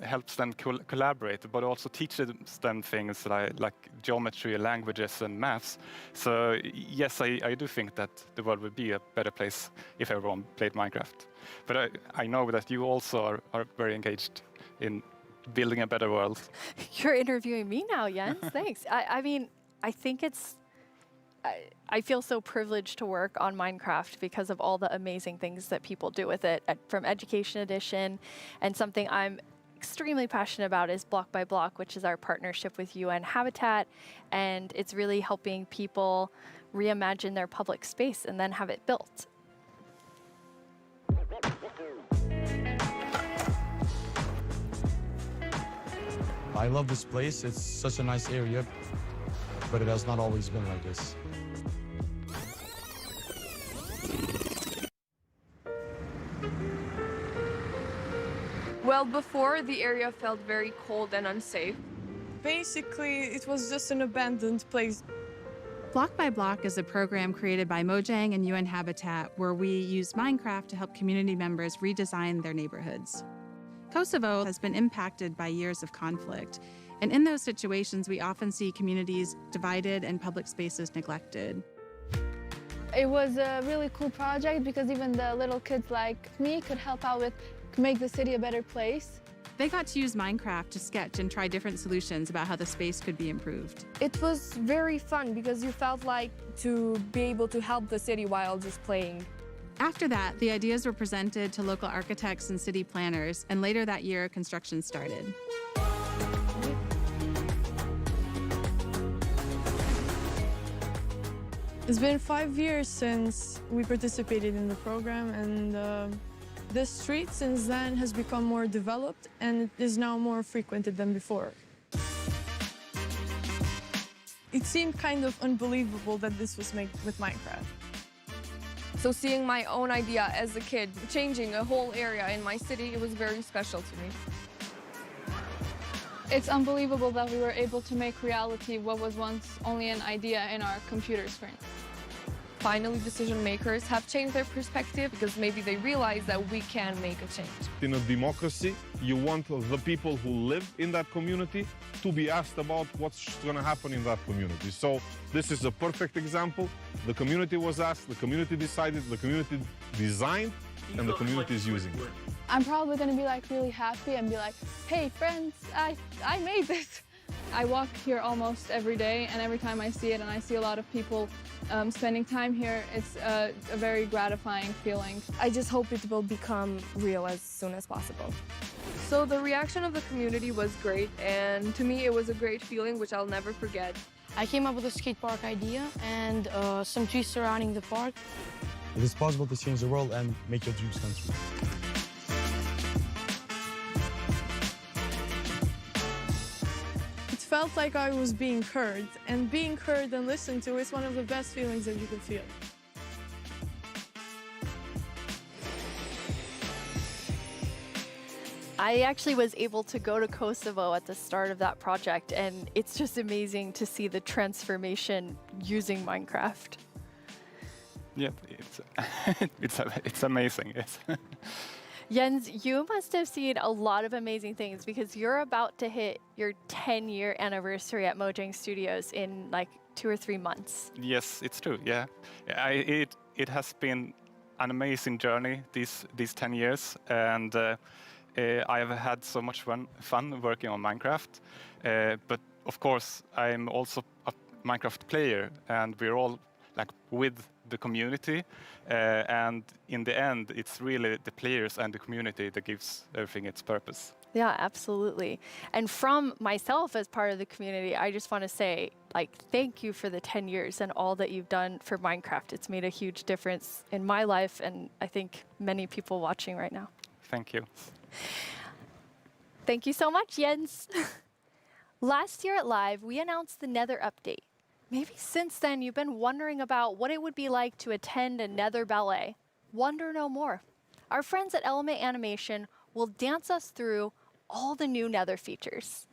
helps them collaborate, but also teaches them things like geometry, languages, and maths. So yes, I do think that the world would be a better place if everyone played Minecraft. But I know that you also are very engaged in building a better world. You're interviewing me now, Jens. Thanks. I mean, I think I feel so privileged to work on Minecraft because of all the amazing things that people do with it, from Education Edition, and something I'm extremely passionate about is Block by Block, which is our partnership with UN Habitat, and it's really helping people reimagine their public space and then have it built. I love this place. It's such a nice area, but it has not always been like this. Well, before, the area felt very cold and unsafe. Basically, it was just an abandoned place. Block by Block is a program created by Mojang and UN Habitat where we use Minecraft to help community members redesign their neighborhoods. Kosovo has been impacted by years of conflict, and in those situations, we often see communities divided and public spaces neglected. It was a really cool project because even the little kids like me could help out with make the city a better place. They got to use Minecraft to sketch and try different solutions about how the space could be improved. It was very fun because you felt like to be able to help the city while just playing. After that, the ideas were presented to local architects and city planners, and later that year, construction started. It's been 5 years since we participated in the program, and the street since then has become more developed and is now more frequented than before. It seemed kind of unbelievable that this was made with Minecraft. So seeing my own idea as a kid, changing a whole area in my city, it was very special to me. It's unbelievable that we were able to make reality what was once only an idea in our computer screen. Finally, decision makers have changed their perspective because maybe they realize that we can make a change. In a democracy, you want the people who live in that community to be asked about what's going to happen in that community. So this is a perfect example. The community was asked, the community decided, the community designed, and the community is using it. I'm probably going to be like really happy and be like, hey friends, I made this. I walk here almost every day, and every time I see it and I see a lot of people spending time here, it's a very gratifying feeling. I just hope it will become real as soon as possible. So the reaction of the community was great, and to me it was a great feeling which I'll never forget. I came up with a skate park idea and some trees surrounding the park. It is possible to change the world and make your dreams come true. It felt like I was being heard, and being heard and listened to is one of the best feelings that you can feel. I actually was able to go to Kosovo at the start of that project, and it's just amazing to see the transformation using Minecraft. Yeah, it's amazing. Yes. Jens, you must have seen a lot of amazing things because you're about to hit your 10-year anniversary at Mojang Studios in like 2 or 3 months. Yes, it's true. Yeah, it has been an amazing journey these 10 years, and I have had so much fun working on Minecraft. But of course, I'm also a Minecraft player, and we're all like with the community, and in the end, it's really the players and the community that gives everything its purpose. Yeah, absolutely. And from myself as part of the community, I just want to say, like, thank you for the 10 years and all that you've done for Minecraft. It's made a huge difference in my life, and I think many people watching right now. Thank you. Thank you so much, Jens. Last year at Live, we announced the Nether update. Maybe since then you've been wondering about what it would be like to attend a Nether ballet. Wonder no more. Our friends at Element Animation will dance us through all the new Nether features.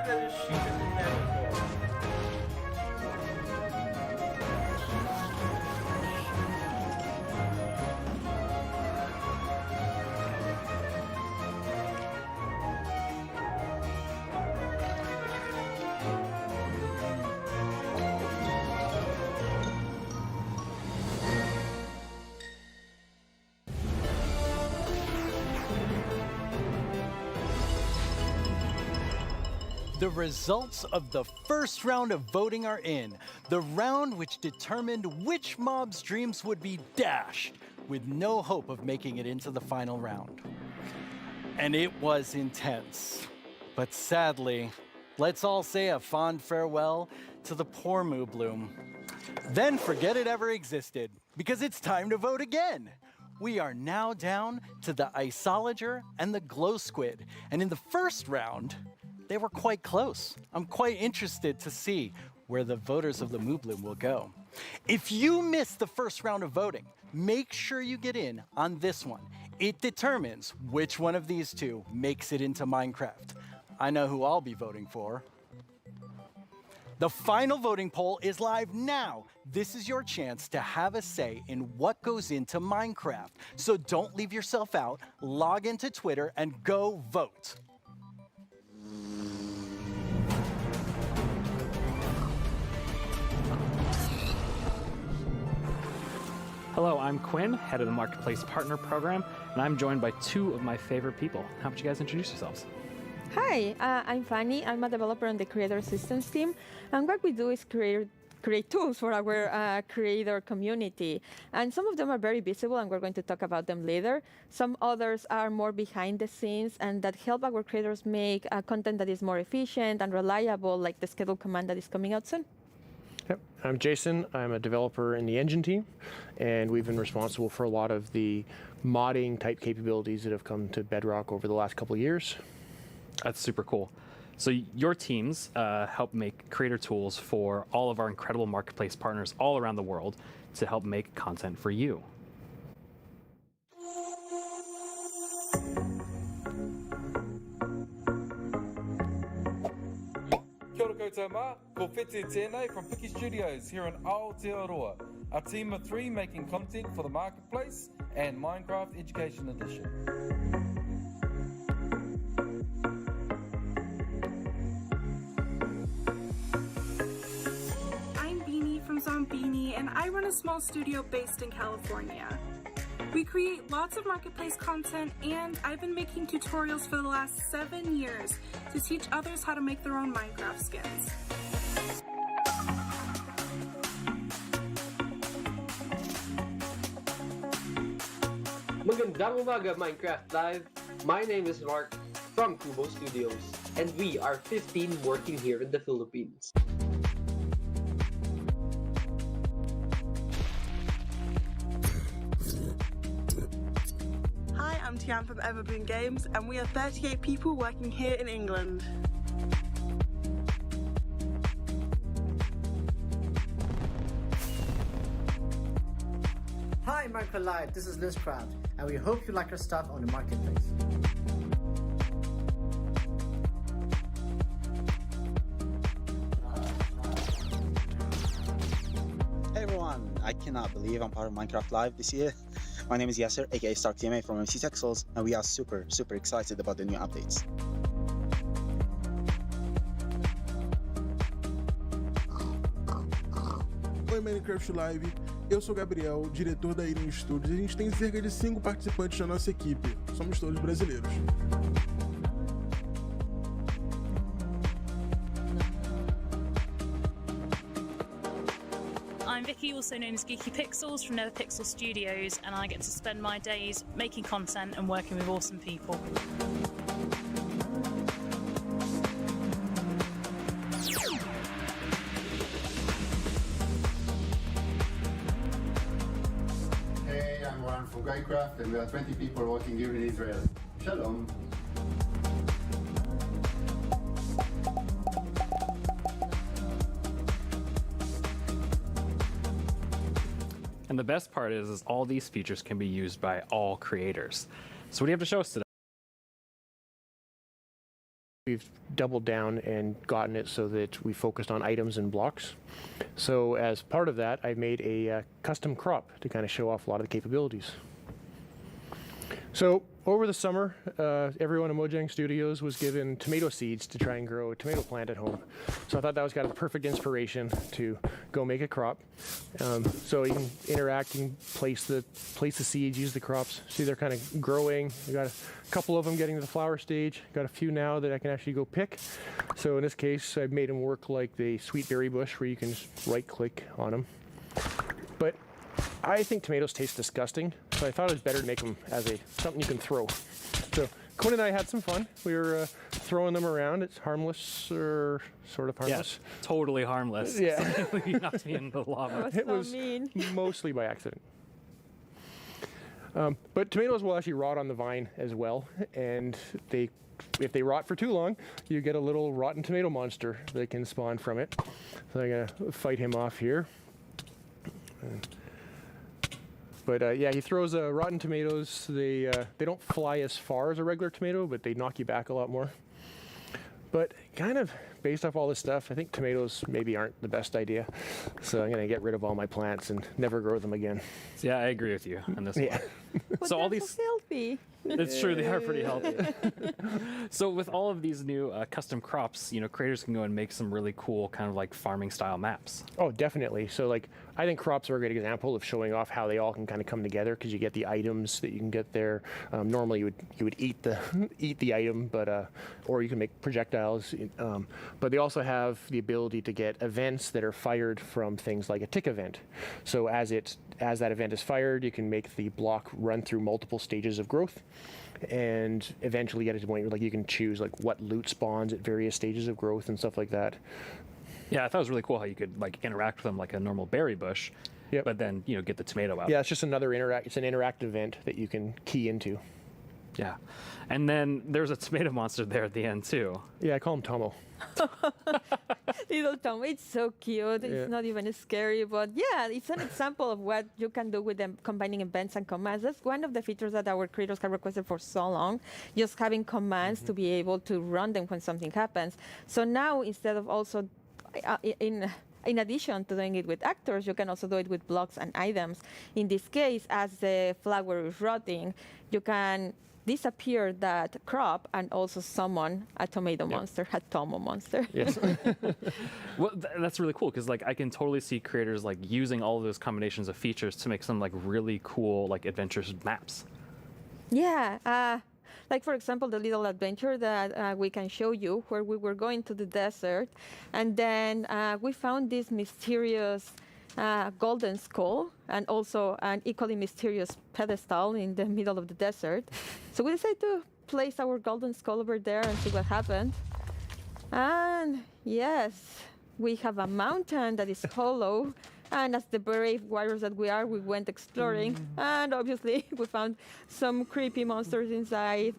to just shoot it in there before. The results of the first round of voting are in. The round which determined which mob's dreams would be dashed, with no hope of making it into the final round. And it was intense. But sadly, let's all say a fond farewell to the poor Moo Bloom. Then forget it ever existed, because it's time to vote again. We are now down to the Isolager and the Glow Squid. And in the first round, they were quite close. I'm quite interested to see where the voters of the Moo Bloom will go. If you missed the first round of voting, make sure you get in on this one. It determines which one of these two makes it into Minecraft. I know who I'll be voting for. The final voting poll is live now. This is your chance to have a say in what goes into Minecraft. So don't leave yourself out. Log into Twitter and go vote. Hello, I'm Quinn, head of the Marketplace Partner Program, and I'm joined by two of my favorite people. How about you guys introduce yourselves? Hi, I'm Fanny. I'm a developer on the Creator Assistance team, and what we do is create tools for our creator community. And some of them are very visible, and we're going to talk about them later. Some others are more behind the scenes, and that help our creators make content that is more efficient and reliable, like the schedule command that is coming out soon. Yep. I'm Jason. I'm a developer in the engine team, and we've been responsible for a lot of the modding type capabilities that have come to Bedrock over the last couple of years. That's super cool. So your teams help make creator tools for all of our incredible marketplace partners all around the world to help make content for you. Kia ora koutou mā, ko Whete tēnei from Piki Studios here in Aotearoa, a team of 3 making content for the Marketplace and Minecraft Education Edition. I'm Beanie from Zombini, and I run a small studio based in California. We create lots of marketplace content, and I've been making tutorials for the last 7 years to teach others how to make their own Minecraft skins. Magandang umaga, Minecraft Live! My name is Mark from Kubo Studios, and we are 15 working here in the Philippines. Hi, I'm Tian from Everboon Games, and we are 38 people working here in England. Hi, Minecraft Live, this is Lizcraft, and we hope you like our stuff on the Marketplace. Hey everyone, I cannot believe I'm part of Minecraft Live this year. My name is Yasser, aka StarkTMA from MC Texels, and we are super excited about the new updates. Oi Minecraft Live, eu sou Gabriel, diretor da Irin Studios, e a gente tem cerca de 5 participantes na nossa equipe, somos todos brasileiros. I'm Vicky, also known as Geeky Pixels from NetherPixel Studios, and I get to spend my days making content and working with awesome people. Hey, I'm Warren from Minecraft, and we are 20 people working here in Israel. Shalom. And the best part is all these features can be used by all creators. So what do you have to show us today? We've doubled down and gotten it so that we focused on items and blocks. So as part of that, I made a custom crop to kind of show off a lot of the capabilities. So over the summer, everyone in Mojang Studios was given tomato seeds to try and grow a tomato plant at home. So I thought that was kind of the perfect inspiration to go make a crop. So you can interact, you can place the seeds, use the crops. See, they're kind of growing. We got a couple of them getting to the flower stage. Got a few now that I can actually go pick. So in this case, I've made them work like the sweet berry bush, where you can just right-click on them. But I think tomatoes taste disgusting, so I thought it was better to make them as something you can throw. So Quinn and I had some fun. We were throwing them around. It's harmless, or sort of harmless. Yeah, totally harmless. Yeah. You knocked me in the lava. It was mostly by accident. But tomatoes will actually rot on the vine as well, and if they rot for too long, you get a little rotten tomato monster that can spawn from it. So I'm gonna fight him off here. But yeah, he throws rotten tomatoes. They don't fly as far as a regular tomato, but they knock you back a lot more. But kind of based off all this stuff, I think tomatoes maybe aren't the best idea. So I'm gonna get rid of all my plants and never grow them again. Yeah, I agree with you on this one. But So all they're these, so healthy. it's true, they are pretty healthy. So with all of these new custom crops, creators can go and make some really cool kind of like farming style maps. Oh, definitely. So like, I think crops are a great example of showing off how they all can kind of come together, because you get the items that you can get there. Normally you would eat the item, but or you can make projectiles. But they also have the ability to get events that are fired from things like a tick event. So as that event is fired, you can make the block run through multiple stages of growth, and eventually get to the point where like you can choose like what loot spawns at various stages of growth and stuff like that. Yeah, I thought it was really cool how you could like interact with them like a normal berry bush, but then get the tomato out. Yeah, it's just it's an interactive event that you can key into. Yeah, and then there's a tomato monster there at the end too. Yeah, I call him Tomo. Little Tom, it's so cute. Yeah. It's not even scary, but yeah, it's an example of what you can do with them combining events and commands. That's one of the features that our creators have requested for so long, just having commands to be able to run them when something happens. So now, instead of also in addition to doing it with actors, you can also do it with blocks and items. In this case, as the flower is rotting, you can disappear that crop and also summon a tomato monster, a Tomo monster. Yes. Well, that's really cool, because like I can totally see creators like using all of those combinations of features to make some like really cool like adventurous maps. Yeah. Like, for example, the little adventure that we can show you, where we were going to the desert, and then we found this mysterious golden skull, and also an equally mysterious pedestal in the middle of the desert. So we decided to place our golden skull over there and see what happened. And yes, we have a mountain that is hollow. And as the brave warriors that we are, we went exploring. And obviously, we found some creepy monsters inside.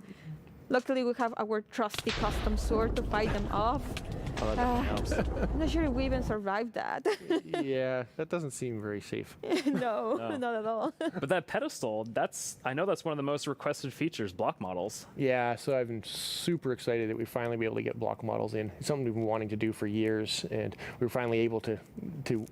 Luckily, we have our trusty custom sword to fight them off. Oh, that helps. I'm not sure if we even survived that. Yeah, that doesn't seem very safe. No, not at all. But that pedestal, I know that's one of the most requested features, block models. Yeah, so I've been super excited that we finally be able to get block models in. It's something we've been wanting to do for years, and we were finally able to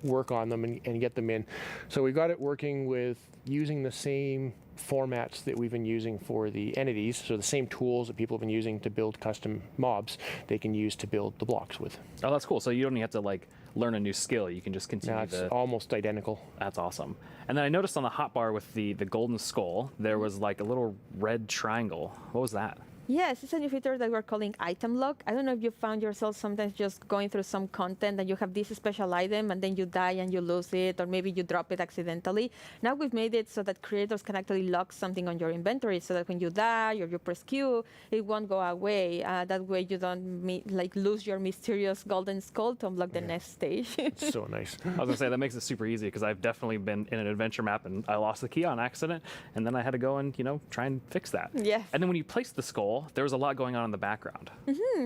work on them and get them in. So we got it working with using the same formats that we've been using for the entities, so the same tools that people have been using to build custom mobs, they can use to build the blocks with. Oh, that's cool. So you don't even have to like learn a new skill. You can just continue. No, it's almost identical. That's awesome. And then I noticed on the hotbar with the golden skull, there was like a little red triangle. What was that? Yes, it's a new feature that we're calling item lock. I don't know if you found yourself sometimes just going through some content and you have this special item and then you die and you lose it, or maybe you drop it accidentally. Now we've made it so that creators can actually lock something on your inventory, so that when you die or you press Q, it won't go away. That way you don't lose your mysterious golden skull to unlock the next stage. It's so nice. I was gonna say that makes it super easy, because I've definitely been in an adventure map and I lost the key on accident, and then I had to go and try and fix that. Yes. And then when you place the skull, cool. There was a lot going on in the background.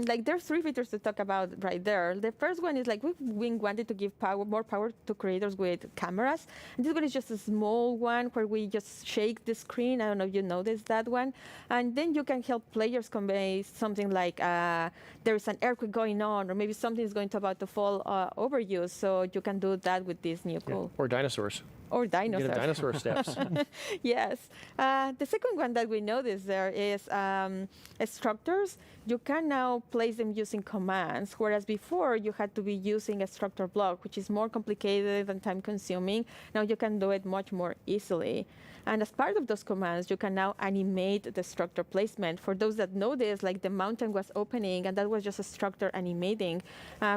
Like there's 3 features to talk about right there. The first one is like we've been wanting to give more power to creators with cameras. And this one is just a small one where we just shake the screen. I don't know if you noticed that one. And then you can help players convey something like there's an earthquake going on, or maybe something is about to fall over you. So you can do that with this new cool. Or dinosaurs. Or dinosaurs. Get a dinosaur steps. Yes. The second one that we noticed there is structures. You can now place them using commands, whereas before you had to be using a structure block, which is more complicated and time-consuming. Now you can do it much more easily. And as part of those commands, you can now animate the structure placement. For those that know this, like the mountain was opening, and that was just a structure animating.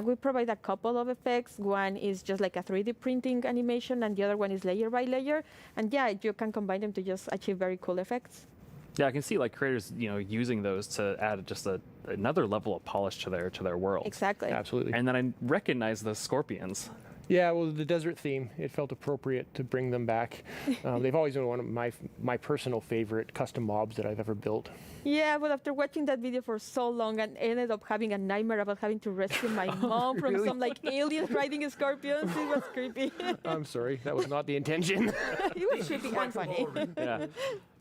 We provide a couple of effects. One is just like a 3D printing animation, and the other one is layer by layer. And yeah, you can combine them to just achieve very cool effects. Yeah, I can see like creators, using those to add just another level of polish to their world. Exactly. Absolutely. And then I recognize the scorpions. Yeah, well, the desert theme, it felt appropriate to bring them back. They've always been one of my personal favorite custom mobs that I've ever built. Yeah, but after watching that video for so long, I ended up having a nightmare about having to rescue my mom from Really? some like aliens riding scorpions. It was creepy. I'm sorry, that was not the intention. It was creepy and funny. Yeah.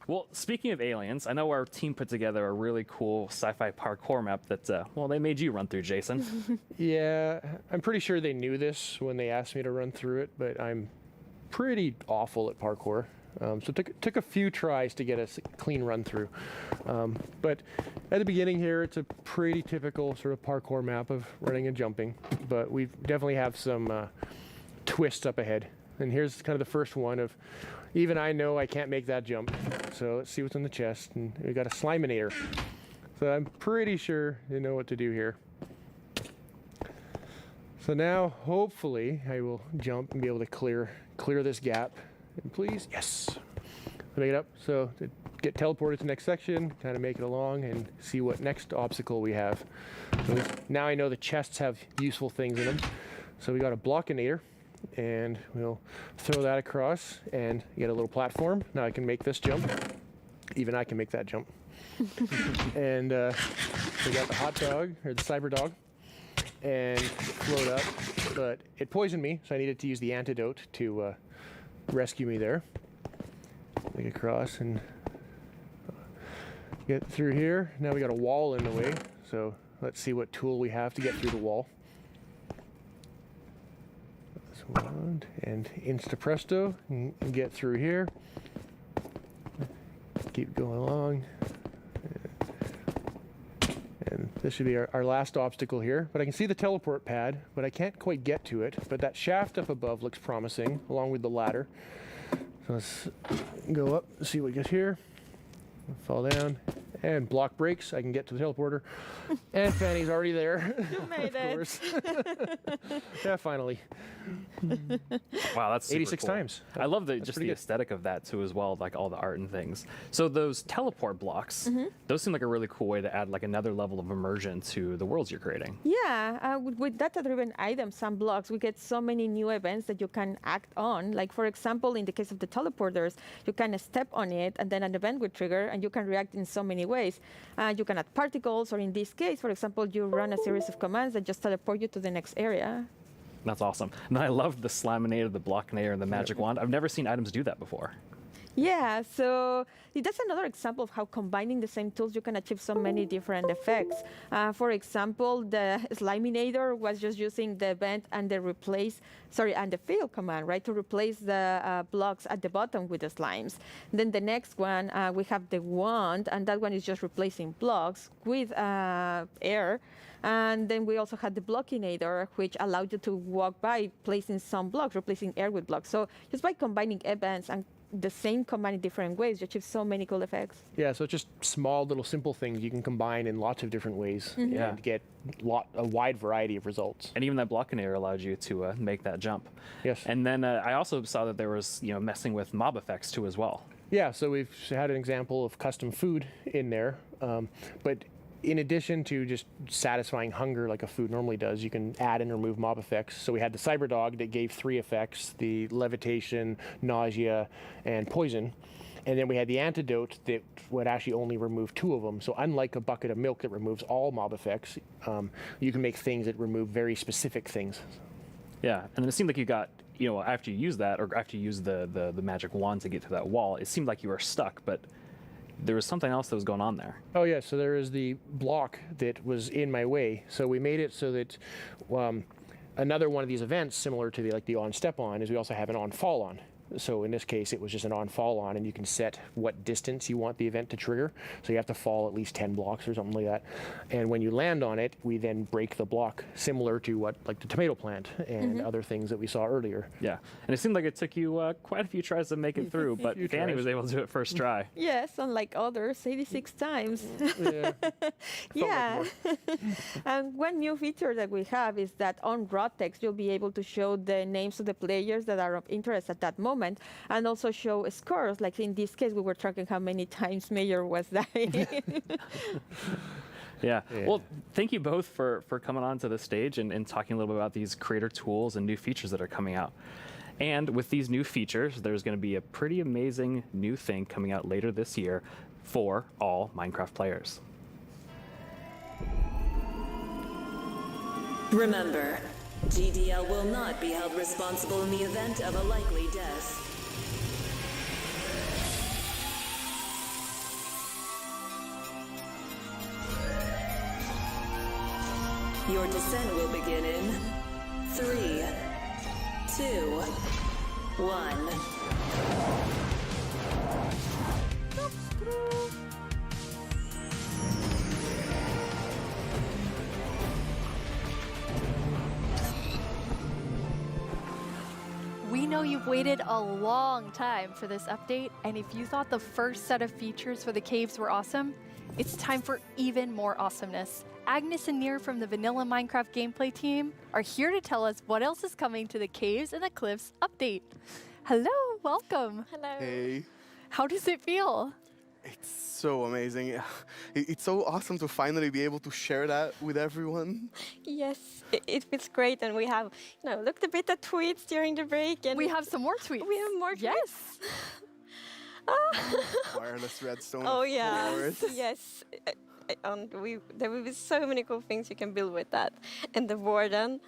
Well, speaking of aliens, I know our team put together a really cool sci-fi parkour map that, they made you run through, Jason. Yeah, I'm pretty sure they knew this when they asked me to run through it, but I'm pretty awful at parkour. So it took a few tries to get a clean run through. But at the beginning here, it's a pretty typical sort of parkour map of running and jumping, but we definitely have some twists up ahead. And here's kind of the first one of, even I know I can't make that jump. So let's see what's in the chest. And we got a Sliminator. So I'm pretty sure you know what to do here. So now, hopefully, I will jump and be able to clear this gap. And please, yes. Make it up. So to get teleported to the next section, kind of make it along and see what next obstacle we have. So now I know the chests have useful things in them. So we got a Blockinator. And we'll throw that across and get a little platform. Now I can make this jump. Even I can make that jump. And we got the hot dog, or the cyber dog, and float up. But it poisoned me, so I needed to use the antidote to rescue me there. Make it across and get through here. Now we got a wall in the way, so let's see what tool we have to get through the wall. And insta presto, and get through here. Keep going along. And this should be our last obstacle here. But I can see the teleport pad, but I can't quite get to it. But that shaft up above looks promising, along with the ladder. So let's go up and see what we get here. Fall down. And block breaks, I can get to the teleporter. And Fanny's already there. You made of course. Yeah, finally. Wow, that's super 86 cool. times. I love the pretty good. aesthetic of that too as well, like all the art and things. So those teleport blocks, those seem like a really cool way to add like another level of immersion to the worlds you're creating. Yeah, with data-driven items and blocks, we get so many new events that you can act on. Like, for example, in the case of the teleporters, you can step on it and then an event will trigger and you can react in so many ways. You can add particles, or in this case, for example, you run a series of commands that just teleport you to the next area. That's awesome. And I love the Slaminator, the Blockinator, and the Magic Wand. I've never seen items do that before. Yeah, so that's another example of how combining the same tools you can achieve so many different effects. For example, the Sliminator was just using the event and the fill command, right, to replace the blocks at the bottom with the slimes. Then the next one, we have the wand, and that one is just replacing blocks with air. And then we also had the Blockinator, which allowed you to walk by placing some blocks, replacing air with blocks. So just by combining events and the same command in different ways, you achieve so many cool effects. Yeah, so it's just small little simple things you can combine in lots of different ways and get a wide variety of results. And even that Blockinator allowed you to make that jump. Yes. And then I also saw that there was messing with mob effects too as well. Yeah, so we've had an example of custom food in there, but in addition to just satisfying hunger like a food normally does, you can add and remove mob effects. So we had the Cyberdog that gave 3 effects, the levitation, nausea, and poison. And then we had the antidote that would actually only remove 2 of them. So unlike a bucket of milk that removes all mob effects, you can make things that remove very specific things. Yeah, and it seemed like you got, after you use that, or after you use the magic wand to get to that wall, it seemed like you were stuck, but there was something else that was going on there. Oh yeah, so there is the block that was in my way. So we made it so that another one of these events, similar to the on step on, is we also have an on fall on. So in this case, it was just an on fall on, and you can set what distance you want the event to trigger. So you have to fall at least 10 blocks or something like that. And when you land on it, we then break the block, similar to what like the tomato plant and other things that we saw earlier. Yeah, and it seemed like it took you quite a few tries to make it through, but Fanny was able to do it first try. Yes, unlike others, 86 times. Yeah. Yeah. And one new feature that we have is that on raw text, you'll be able to show the names of the players that are of interest at that moment, and also show scores. Like in this case, we were tracking how many times Mayor was dying. Yeah. Well, thank you both for coming onto the stage and talking a little bit about these creator tools and new features that are coming out. And with these new features, there's going to be a pretty amazing new thing coming out later this year for all Minecraft players. Remember, GDL will not be held responsible in the event of a likely death. Your descent will begin in 3, 2, 1. We know you've waited a long time for this update, and if you thought the first set of features for the caves were awesome, it's time for even more awesomeness. Agnes and Nir from the Vanilla Minecraft gameplay team are here to tell us what else is coming to the Caves and the Cliffs update. Hello, welcome. Hello. Hey. How does it feel? It's so amazing. It's so awesome to finally be able to share that with everyone. Yes, it feels great, and we have, looked a bit at tweets during the break, and we have some more tweets. We have more tweets. Yes. Wireless redstone. Oh yeah. Course. Yes. There will be so many cool things you can build with that, and the warden.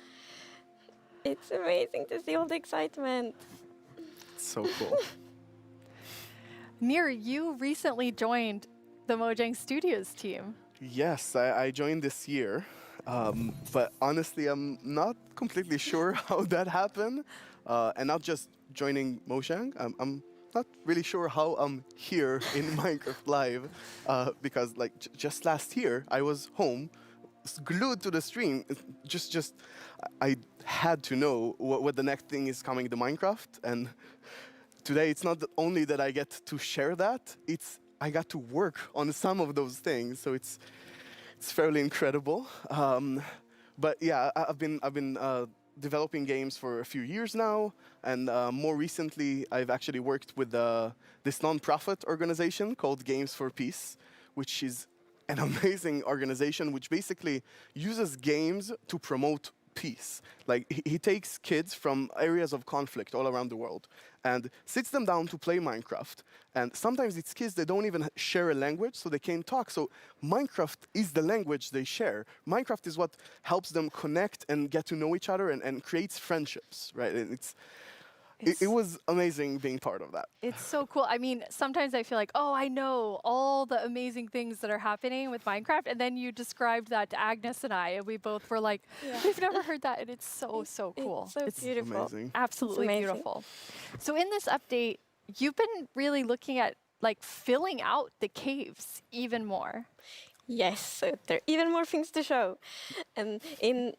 It's amazing to see all the excitement. It's so cool. Nir, you recently joined the Mojang Studios team. Yes, I joined this year, but honestly, I'm not completely sure how that happened, and not just joining Mojang. I'm not really sure how I'm here in Minecraft Live, because just last year I was home, glued to the stream. I had to know what the next thing is coming to Minecraft, and today it's not only that I get to share that, I got to work on some of those things, so it's fairly incredible. But yeah, I've been developing games for a few years now, and more recently I've actually worked with this non-profit organization called Games for Peace, which is an amazing organization which basically uses games to promote peace. Like he takes kids from areas of conflict all around the world and sits them down to play Minecraft. And sometimes it's kids that don't even share a language, so they can't talk. So Minecraft is the language they share. Minecraft is what helps them connect and get to know each other and creates friendships, right? And it was amazing being part of that. It's so cool. I mean, sometimes I feel like, oh, I know all the amazing things that are happening with Minecraft. And then you described that to Agnes and I, and we both were like, we've never heard that. And it's so cool. It's so beautiful. Amazing. Absolutely beautiful. So in this update, you've been really looking at filling out the caves even more. Yes, so there are even more things to show. And in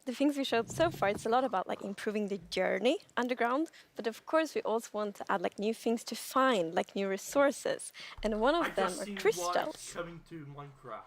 the things we showed so far, it's a lot about improving the journey underground, but of course we also want to add new things to find, new resources, and one of them are crystals. Coming to Minecraft.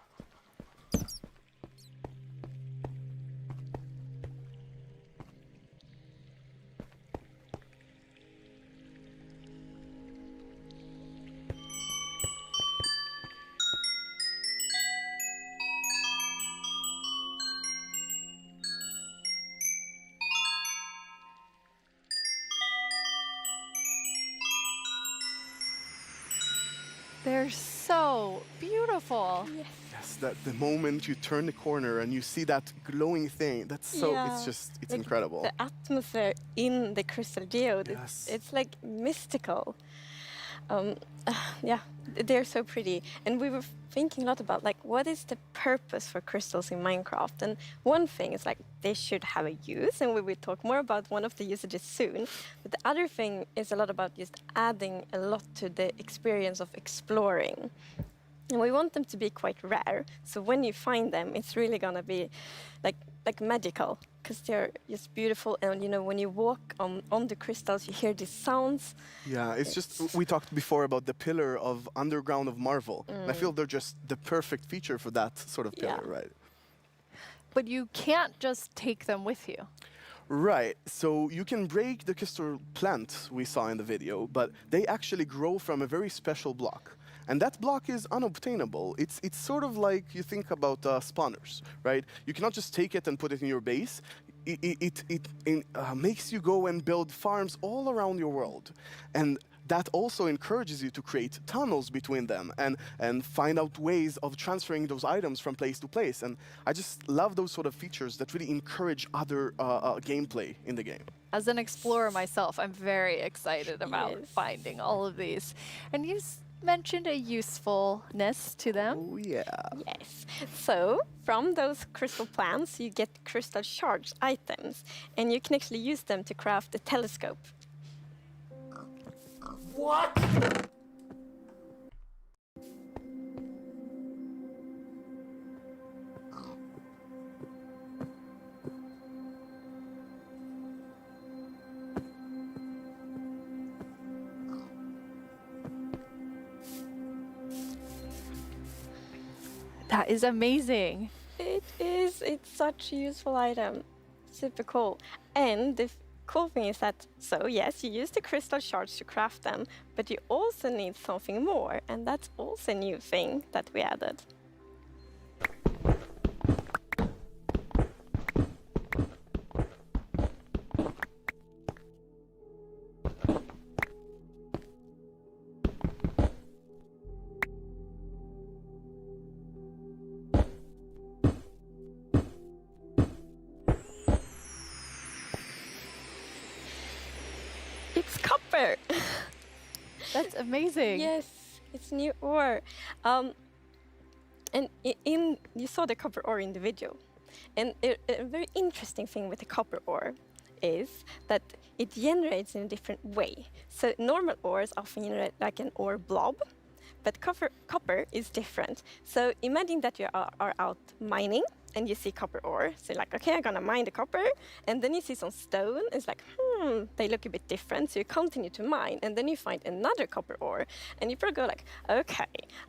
They're so beautiful. Yes, that the moment you turn the corner and you see that glowing thing, that's so, it's Yeah. just, it's Like, incredible. The atmosphere in the crystal geode, Yes. it's like mystical. Yeah, they're so pretty. And we were thinking a lot about like what is the purpose for crystals in Minecraft? And one thing is like they should have a use, and we will talk more about one of the usages soon. But the other thing is a lot about just adding a lot to the experience of exploring. And we want them to be quite rare. So when you find them, it's really gonna be like magical, because they're just beautiful. And you know, when you walk on the crystals, you hear these sounds. Yeah, it's just, we talked before about the pillar of underground of Marvel. And I feel they're just the perfect feature for that sort of pillar, right? But you can't just take them with you. Right, so you can break the crystal plant we saw in the video, but they actually grow from a very special block. And that block is unobtainable. It's sort of like you think about spawners, right? You cannot just take it and put it in your base. It makes you go and build farms all around your world. And that also encourages you to create tunnels between them and find out ways of transferring those items from place to place. And I just love those sort of features that really encourage other gameplay in the game. As an explorer myself, I'm very excited about finding all of these. And you mentioned a usefulness to them. Oh, yeah. Yes. So from those crystal plants, you get crystal shards items, and you can actually use them to craft a telescope. What? That is amazing. It is. It's such a useful item. Super cool. And the cool thing is that, so yes, you use the crystal shards to craft them, but you also need something more, and that's also a new thing that we added. It's copper. That's amazing. Yes, it's new ore. And you saw the copper ore in the video. And a very interesting thing with the copper ore is that it generates in a different way. So normal ores often generate like an ore blob, but copper is different. So imagine that you are out mining and you see copper ore. So you're like, okay, I'm gonna mine the copper. And then you see some stone. It's like, they look a bit different. So you continue to mine. And then you find another copper ore. And you probably go like, okay,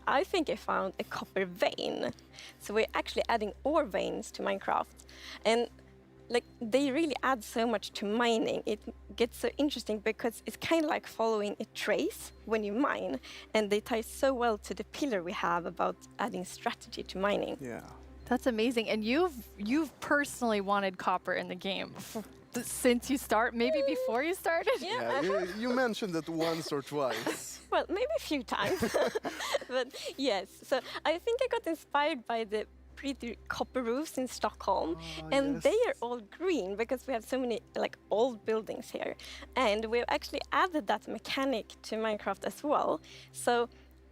I think I found a copper vein. So we're actually adding ore veins to Minecraft. And like they really add so much to mining. It gets so interesting because it's kind of like following a trace when you mine. And they tie so well to the pillar we have about adding strategy to mining. Yeah. That's amazing. And you've personally wanted copper in the game since you start, maybe before you started? Yeah, you mentioned it once or twice. Well, maybe a few times. But yes, so I think I got inspired by the pretty copper roofs in Stockholm, and they are all green because we have so many like old buildings here. And we've actually added that mechanic to Minecraft as well. So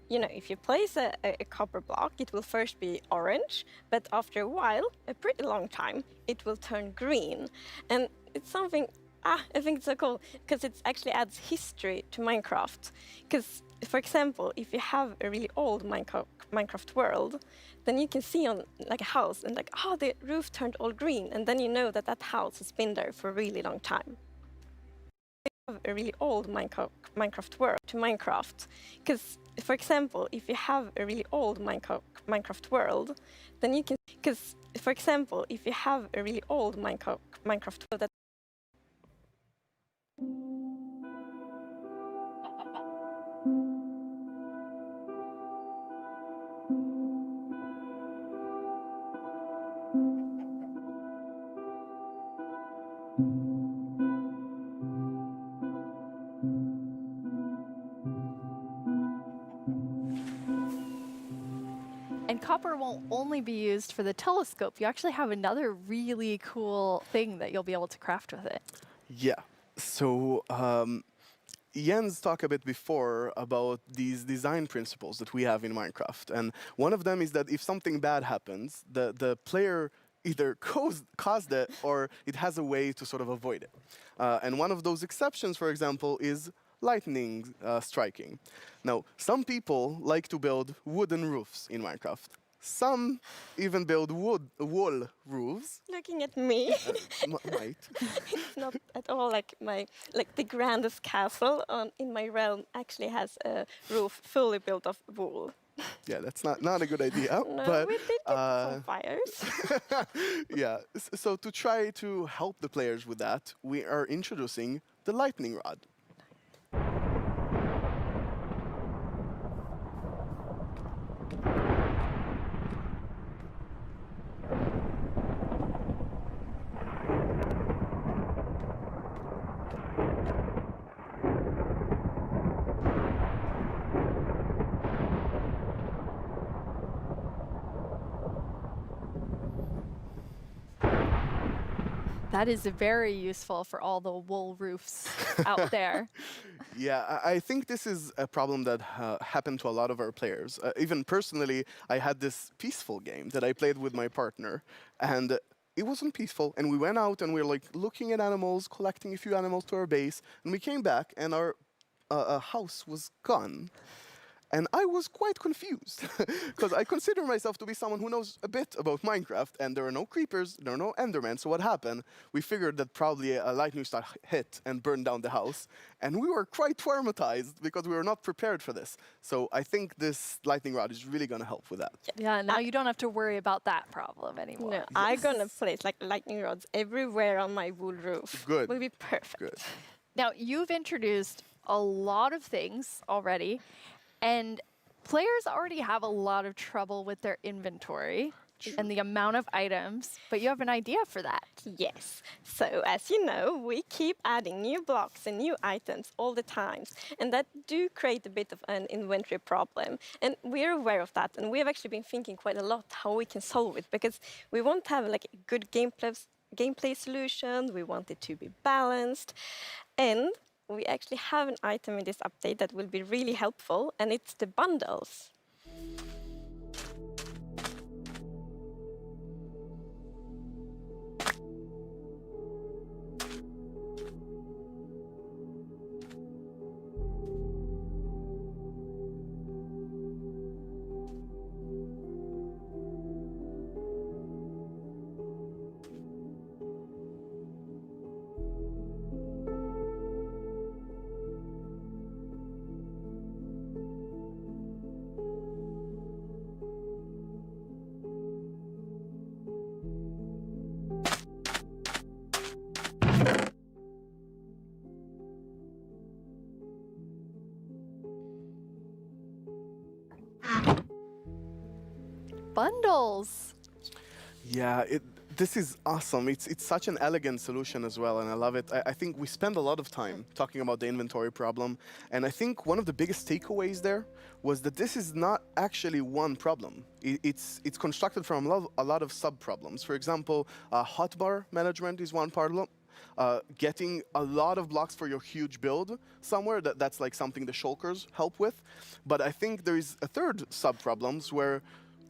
you know, if you place a copper block, it will first be orange, but after a while, a pretty long time, it will turn green. And it's something, I think it's so cool, because it actually adds history to Minecraft. Because, for example, if you have a really old Minecraft world, then you can see on like a house and like, oh, the roof turned all green, and then you know that that house has been there for a really long time. A really old Minecraft world to Minecraft, because for example, if you have a really old Minecraft world, then you can, because for example, if you have a really old Minecraft world that And copper won't only be used for the telescope. You actually have another really cool thing that you'll be able to craft with it. Yeah. So Jens talked a bit before about these design principles that we have in Minecraft. And one of them is that if something bad happens, the player either caused it or it has a way to sort of avoid it. And one of those exceptions, for example, is lightning striking. Now, some people like to build wooden roofs in Minecraft. Some even build wall roofs. Looking at me. Might. It's not at all like the grandest castle in my realm actually has a roof fully built of wool. Yeah, that's not a good idea. No, but we did get some fires. yeah, so to try to help the players with that, we are introducing the lightning rod. That is very useful for all the wool roofs out there. Yeah, I think this is a problem that happened to a lot of our players. Even personally, I had this peaceful game that I played with my partner, and it wasn't peaceful. And we went out and we were like looking at animals, collecting a few animals to our base, and we came back and our house was gone. And I was quite confused because I consider myself to be someone who knows a bit about Minecraft, and there are no creepers, there are no Endermen. So what happened? We figured that probably a lightning strike hit and burned down the house, and we were quite traumatized because we were not prepared for this. So I think this lightning rod is really going to help with that. Yeah, now you don't have to worry about that problem anymore. No, I'm gonna place like lightning rods everywhere on my wool roof. Good. Will be perfect. Good. Now, you've introduced a lot of things already, and players already have a lot of trouble with their inventory and the amount of items, but you have an idea for that. Yes. So as you know, we keep adding new blocks and new items all the time, and that do create a bit of an inventory problem. And we're aware of that, and we have actually been thinking quite a lot how we can solve it, because we want to have like a good gameplay solution. We want it to be balanced, and we actually have an item in this update that will be really helpful, and it's the bundles. Bundles. Yeah, this is awesome. It's such an elegant solution as well, and I love it. I think we spend a lot of time talking about the inventory problem, and I think one of the biggest takeaways there was that this is not actually one problem. It's constructed from a lot of sub-problems. For example, hotbar management is one problem. Getting a lot of blocks for your huge build somewhere, that's like something the shulkers help with. But I think there is a third sub-problems where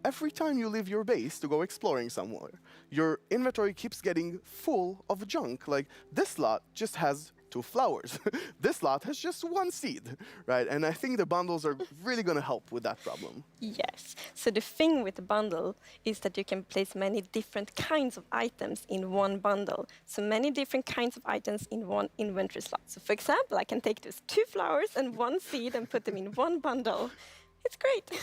every time you leave your base to go exploring somewhere, your inventory keeps getting full of junk. Like, this lot just has 2 flowers. This lot has just 1 seed, right? And I think the bundles are really going to help with that problem. Yes. So the thing with the bundle is that you can place many different kinds of items in one bundle. So many different kinds of items in one inventory slot. So for example, I can take those 2 flowers and 1 seed and put them in one bundle. It's great.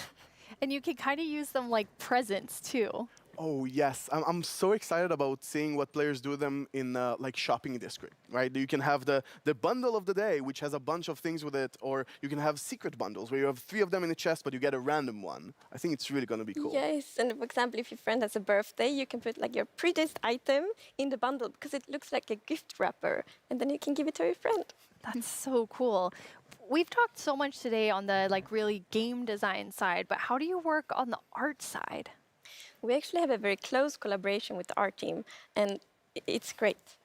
And you can kind of use them like presents too. Oh yes, I'm so excited about seeing what players do them in like shopping district, right? You can have the bundle of the day, which has a bunch of things with it, or you can have secret bundles where you have 3 of them in a chest, but you get a random one. I think it's really going to be cool. Yes, and for example, if your friend has a birthday, you can put like your prettiest item in the bundle because it looks like a gift wrapper, and then you can give it to your friend. That's so cool. we've talked so much today on the really game design side, but how do you work on the art side? We actually have a very close collaboration with the art team, and it's great.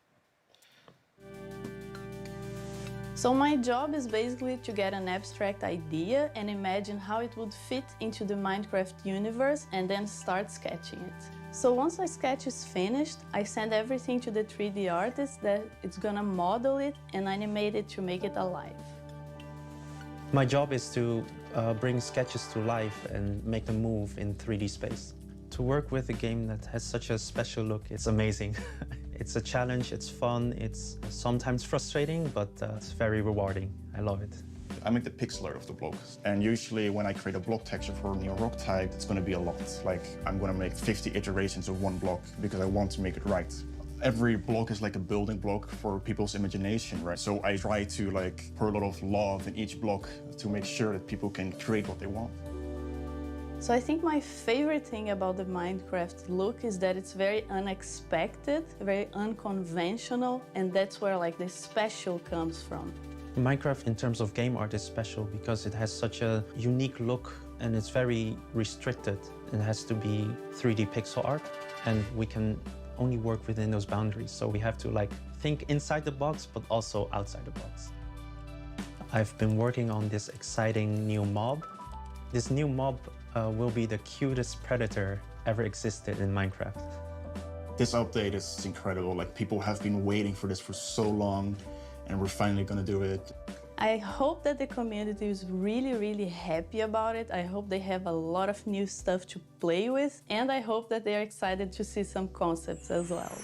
So my job is basically to get an abstract idea and imagine how it would fit into the Minecraft universe and then start sketching it. So once my sketch is finished, I send everything to the 3D artist that it's gonna model it and animate it to make it alive. My job is to bring sketches to life and make them move in 3D space. To work with a game that has such a special look, it's amazing. It's a challenge, it's fun, it's sometimes frustrating, but it's very rewarding. I love it. I make the pixel art of the blocks, and usually when I create a block texture for a new rock type, it's going to be a lot. Like, I'm going to make 50 iterations of one block because I want to make it right. Every block is like a building block for people's imagination, right? So I try to pour a lot of love in each block to make sure that people can create what they want. So I think my favorite thing about the Minecraft look is that it's very unexpected, very unconventional, and that's where the special comes from. Minecraft in terms of game art is special because it has such a unique look and it's very restricted. It has to be 3D pixel art and we can only work within those boundaries. So we have to think inside the box but also outside the box. I've been working on this exciting new mob. This new mob will be the cutest predator ever existed in Minecraft. This update is incredible. People have been waiting for this for so long, and we're finally gonna do it. I hope that the community is really, really happy about it. I hope they have a lot of new stuff to play with, and I hope that they're excited to see some concepts as well.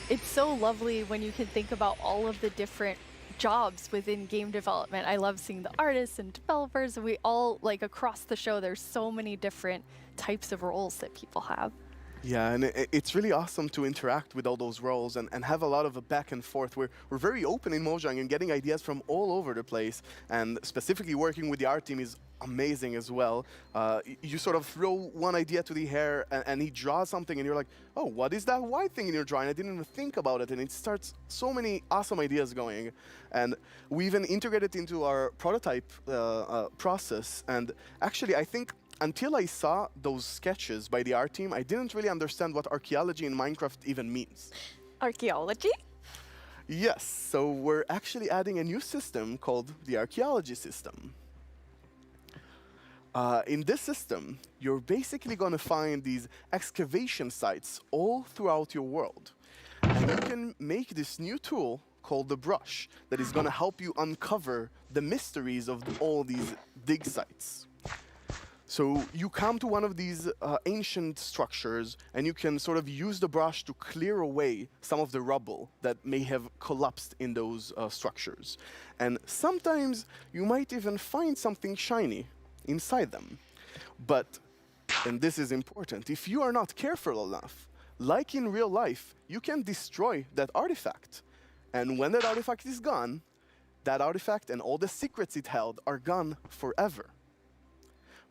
It's so lovely when you can think about all of the different jobs within game development. I love seeing the artists and developers, and we all, across the show, there's so many different types of roles that people have. Yeah, and it's really awesome to interact with all those roles and have a lot of a back and forth. We're very open in Mojang and getting ideas from all over the place, and specifically working with the art team is amazing as well. You sort of throw one idea to the air and he draws something and you're like, oh, what is that white thing in your drawing? I didn't even think about it, and it starts so many awesome ideas going. And we even integrated into our prototype process, and actually I think until I saw those sketches by the art team, I didn't really understand what archaeology in Minecraft even means. Archaeology? Yes, so we're actually adding a new system called the archaeology system. In this system, you're basically going to find these excavation sites all throughout your world. And you can make this new tool called the brush that is going to help you uncover the mysteries of all these dig sites. So you come to one of these ancient structures and you can sort of use the brush to clear away some of the rubble that may have collapsed in those structures. And sometimes you might even find something shiny inside them. But, and this is important, if you are not careful enough, like in real life, you can destroy that artifact. And when that artifact is gone, that artifact and all the secrets it held are gone forever.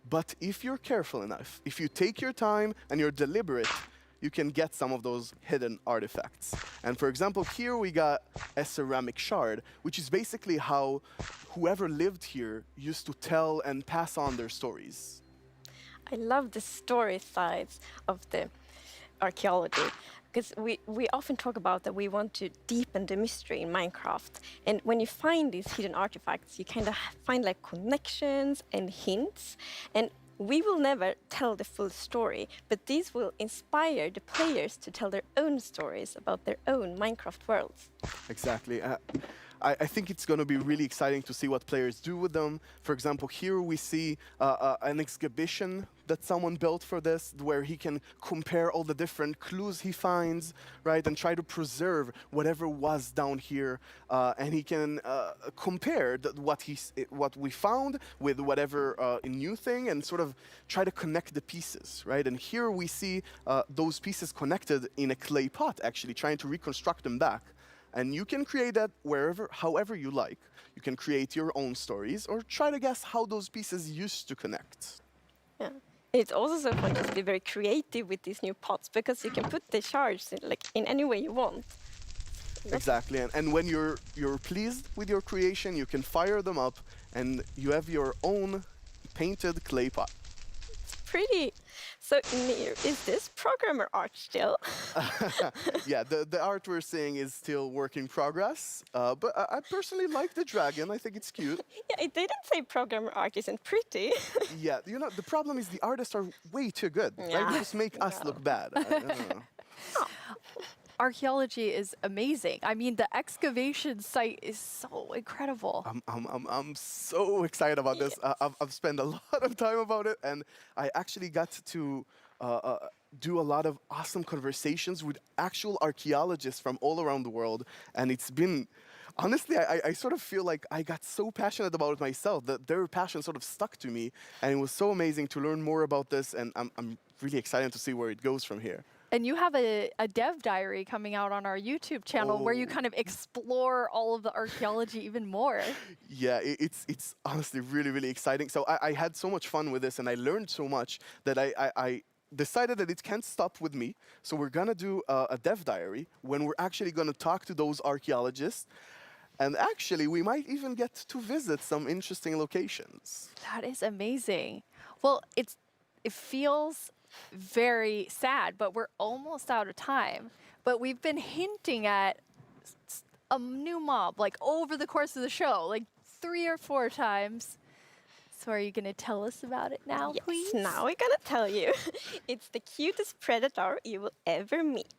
But if you're careful enough, if you take your time and you're deliberate, you can get some of those hidden artifacts. And for example, here we got a ceramic shard, which is basically how whoever lived here used to tell and pass on their stories. I love the story sides of the archaeology, because we often talk about that we want to deepen the mystery in Minecraft. And when you find these hidden artifacts, you kind of find connections and hints. And we will never tell the full story, but these will inspire the players to tell their own stories about their own Minecraft worlds. Exactly. I think it's going to be really exciting to see what players do with them. For example, here we see an exhibition that someone built for this, where he can compare all the different clues he finds, right, and try to preserve whatever was down here, and he can compare what we found with whatever new thing, and sort of try to connect the pieces, right? And here we see those pieces connected in a clay pot, actually trying to reconstruct them back. And you can create that however you like. You can create your own stories or try to guess how those pieces used to connect. Yeah. It's also so fun to be very creative with these new pots, because you can put the shards in any way you want. Exactly, and when you're pleased with your creation, you can fire them up, and you have your own painted clay pot. Pretty. So, Nir, is this programmer art still? Yeah, the art we're seeing is still work in progress, but I personally like the dragon. I think it's cute. Yeah, it didn't say programmer art isn't pretty. Yeah, you know, the problem is the artists are way too good. Yeah. Right? They just make us look bad. I don't know. Archaeology is amazing. I mean, the excavation site is so incredible. I'm so excited about this. I've spent a lot of time about it, and I actually got to do a lot of awesome conversations with actual archaeologists from all around the world, and it's been. Honestly, I sort of feel like I got so passionate about it myself that their passion sort of stuck to me, and it was so amazing to learn more about this, and I'm really excited to see where it goes from here. And you have a dev diary coming out on our YouTube channel where you kind of explore all of the archaeology even more. Yeah, it's honestly really, really exciting. So I had so much fun with this, and I learned so much that I decided that it can't stop with me. So we're going to do a dev diary when we're actually going to talk to those archaeologists. And actually, we might even get to visit some interesting locations. That is amazing. Well, it feels very sad, but we're almost out of time. But we've been hinting at a new mob, like over the course of the show, like 3 or 4 times. So are you going to tell us about it now, Yes, please? now we're gonna tell you. It's the cutest predator you will ever meet.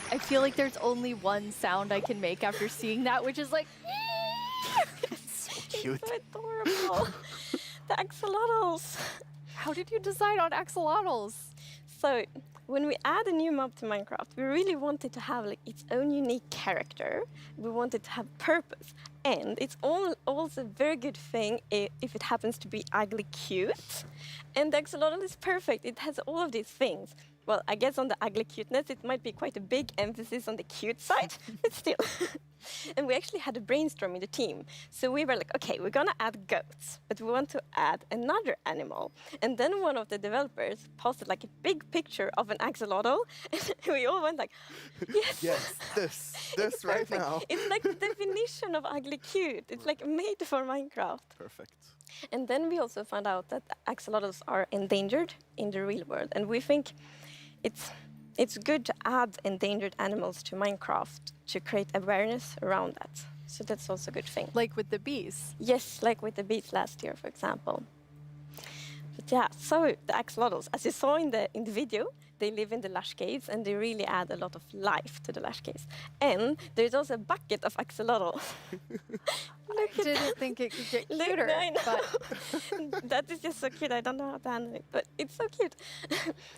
I feel like there's only one sound I can make after seeing that, which is like... Cute. It's so adorable. The axolotls. How did you decide on axolotls? So, when we add a new mob to Minecraft, we really want it to have like its own unique character. We want it to have purpose. And it's also a very good thing if it happens to be ugly cute. And the axolotl is perfect. It has all of these things. Well, I guess on the ugly cuteness, it might be quite a big emphasis on the cute side, but still. And we actually had a brainstorm in the team. So we were like, okay, we're gonna add goats, but we want to add another animal. And then one of the developers posted like a big picture of an axolotl. And we all went like, yes. Yes, this right Perfect. now. It's like the definition of ugly cute. It's like made for Minecraft. Perfect. And then we also found out that axolotls are endangered in the real world. And we think it's good to add endangered animals to Minecraft to create awareness around that. So that's also a good thing. Like with the bees? Yes, like with the bees last year, for example. But yeah, so the axolotls, as you saw in the video, they live in the lush caves and they really add a lot of life to the lush caves. And there's also a bucket of axolotl. I didn't think it could get cuter. I know. But that is just so cute. I don't know how to handle it, but it's so cute.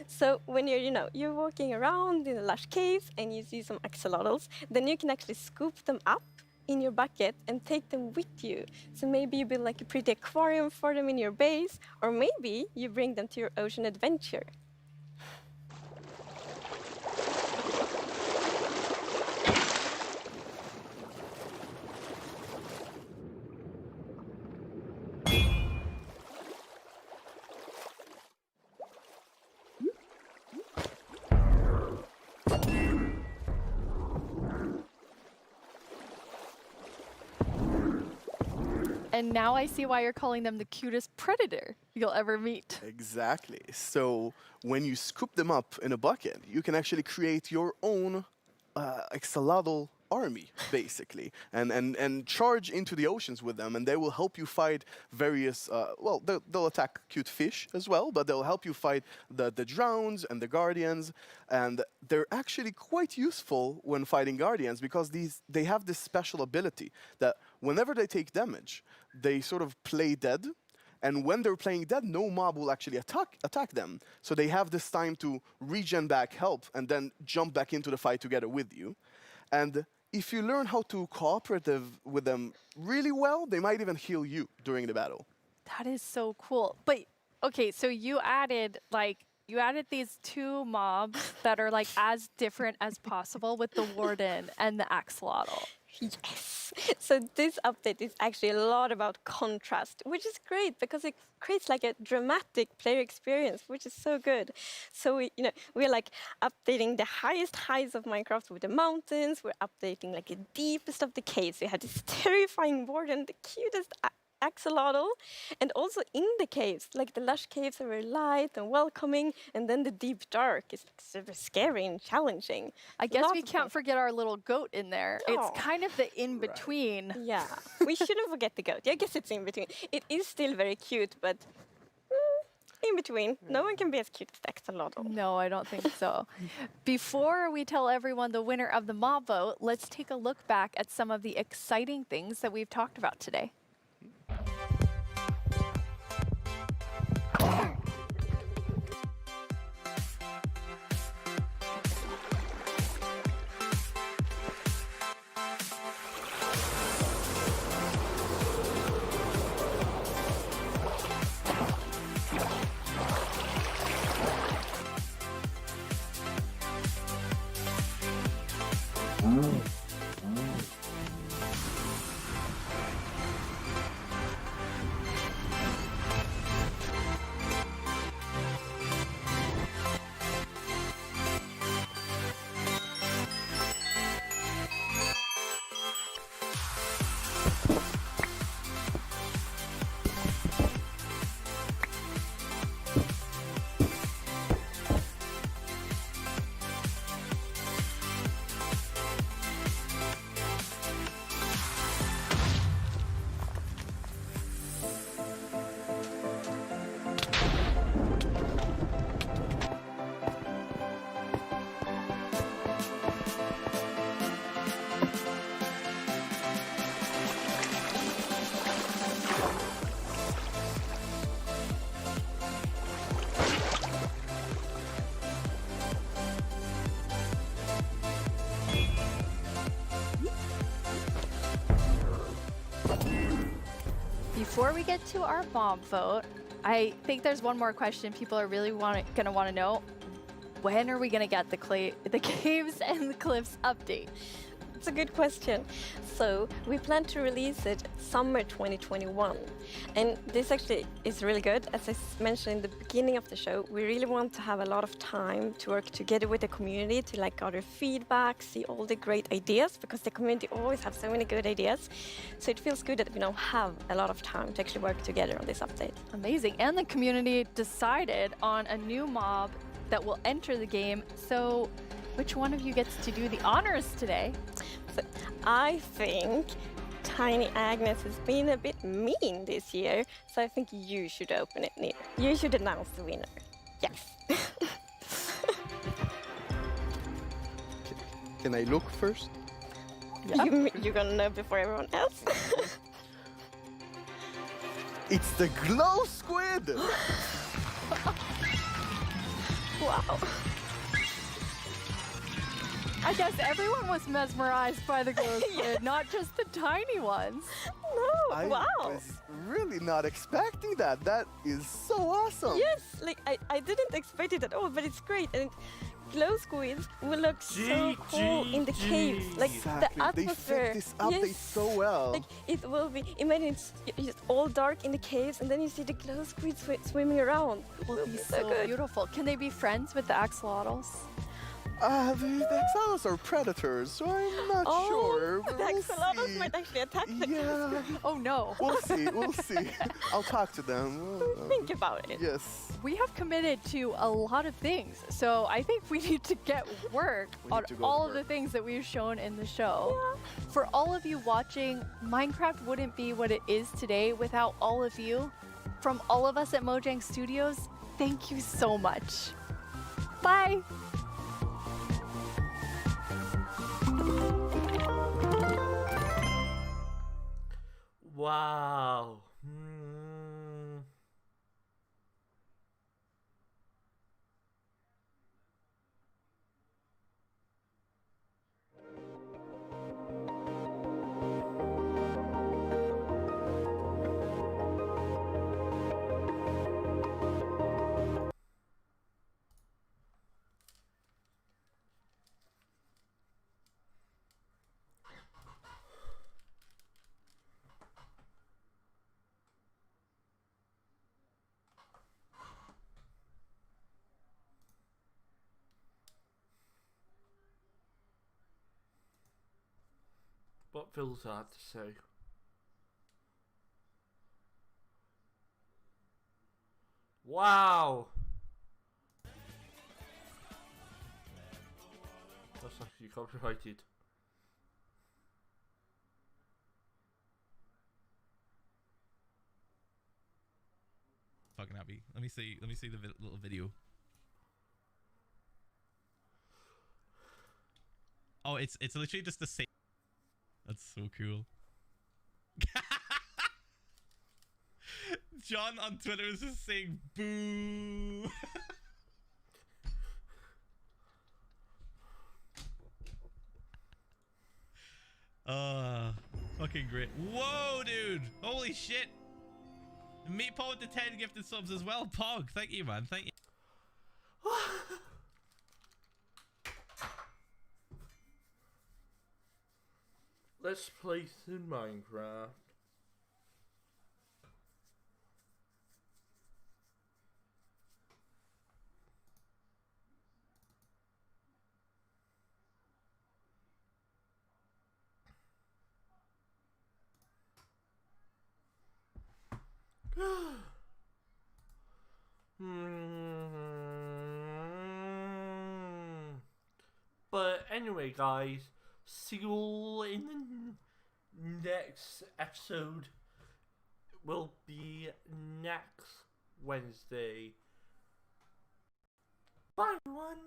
So when you're walking around in the lush caves and you see some axolotls, then you can actually scoop them up in your bucket and take them with you. So maybe you build like a pretty aquarium for them in your base, or maybe you bring them to your ocean adventure. And now I see why you're calling them the cutest predator you'll ever meet. Exactly. So when you scoop them up in a bucket, you can actually create your own axolotl army, basically, and charge into the oceans with them, and they will help you fight various, well, they'll attack cute fish as well, but they'll help you fight the drowns and the guardians, and they're actually quite useful when fighting guardians because they have this special ability that whenever they take damage, they sort of play dead, And when they're playing dead, no mob will actually attack them. So they have this time to regen back, help, and then jump back into the fight together with you. And if you learn how to cooperate with them really well, they might even heal you during the battle. That is so cool. But okay, so you added these two mobs that are like as different as possible with the Warden and the Axolotl. Yes. So this update is actually a lot about contrast, which is great because it creates like a dramatic player experience, which is so good. So we're like updating the highest heights of Minecraft with the mountains. We're updating like the deepest of the caves. We have this terrifying warden, the cutest axolotl, and also in the caves, like the lush caves are very light and welcoming, and then the deep dark is like super scary and challenging. I guess we can't forget our little goat in there. Oh. It's kind of the in-between. Yeah, we shouldn't forget the goat. I guess it's in between. It is still very cute, but in between. No one can be as cute as the axolotl. No, I don't think so. Before we tell everyone the winner of the mob vote, let's take a look back at some of the exciting things that we've talked about today. Before we get to our mob vote, I think there's one more question people are really gonna want to know. When are we gonna get the caves and the cliffs update? It's a good question. So we plan to release it summer 2021. And this actually is really good. As I mentioned in the beginning of the show, we really want to have a lot of time to work together with the community to like gather feedback, see all the great ideas, because the community always have so many good ideas. So it feels good that we now have a lot of time to actually work together on this update. Amazing. And the community decided on a new mob that will enter the game. So which one of you gets to do the honors today? So I think Tiny Agnes has been a bit mean this year, so I think you should open it, Nina. You should announce the winner. Yes. Can I look first? Yeah. You're gonna know before everyone else? It's the glow squid! Wow. I guess everyone was mesmerized by the glow squid, not just the tiny ones. No, I was really not expecting that. That is so awesome. Yes, like I didn't expect it at all, but it's great. And glow squids will look so cool in the caves. Like exactly. the atmosphere. They fit this update so well. Like it will be, imagine it's just all dark in the caves and then you see the glow squids swimming around. It will be so good. Beautiful. Can they be friends with the axolotls? The axolotls are predators, so I'm not sure. The axolotls might actually attack them. Yeah. Oh no. We'll see. I'll talk to them. Think about it. Yes. We have committed to a lot of things, so I think we need to get work on all of the things that we've shown in the show. Yeah. For all of you watching, Minecraft wouldn't be what it is today without all of you. From all of us at Mojang Studios, thank you so much. Bye. Wow. what Phil's had to say. Wow! That's actually copyrighted. Fucking happy. Let me see the little video. Oh, it's literally just the same. That's so cool. John on Twitter is just saying boo. Fucking great. Whoa, dude. Holy shit. Meatball with the 10 gifted subs as well. Pog, thank you, man. Thank you. Let's play some Minecraft. But anyway, guys, see you all in the next episode. Will be next Wednesday. Bye, everyone.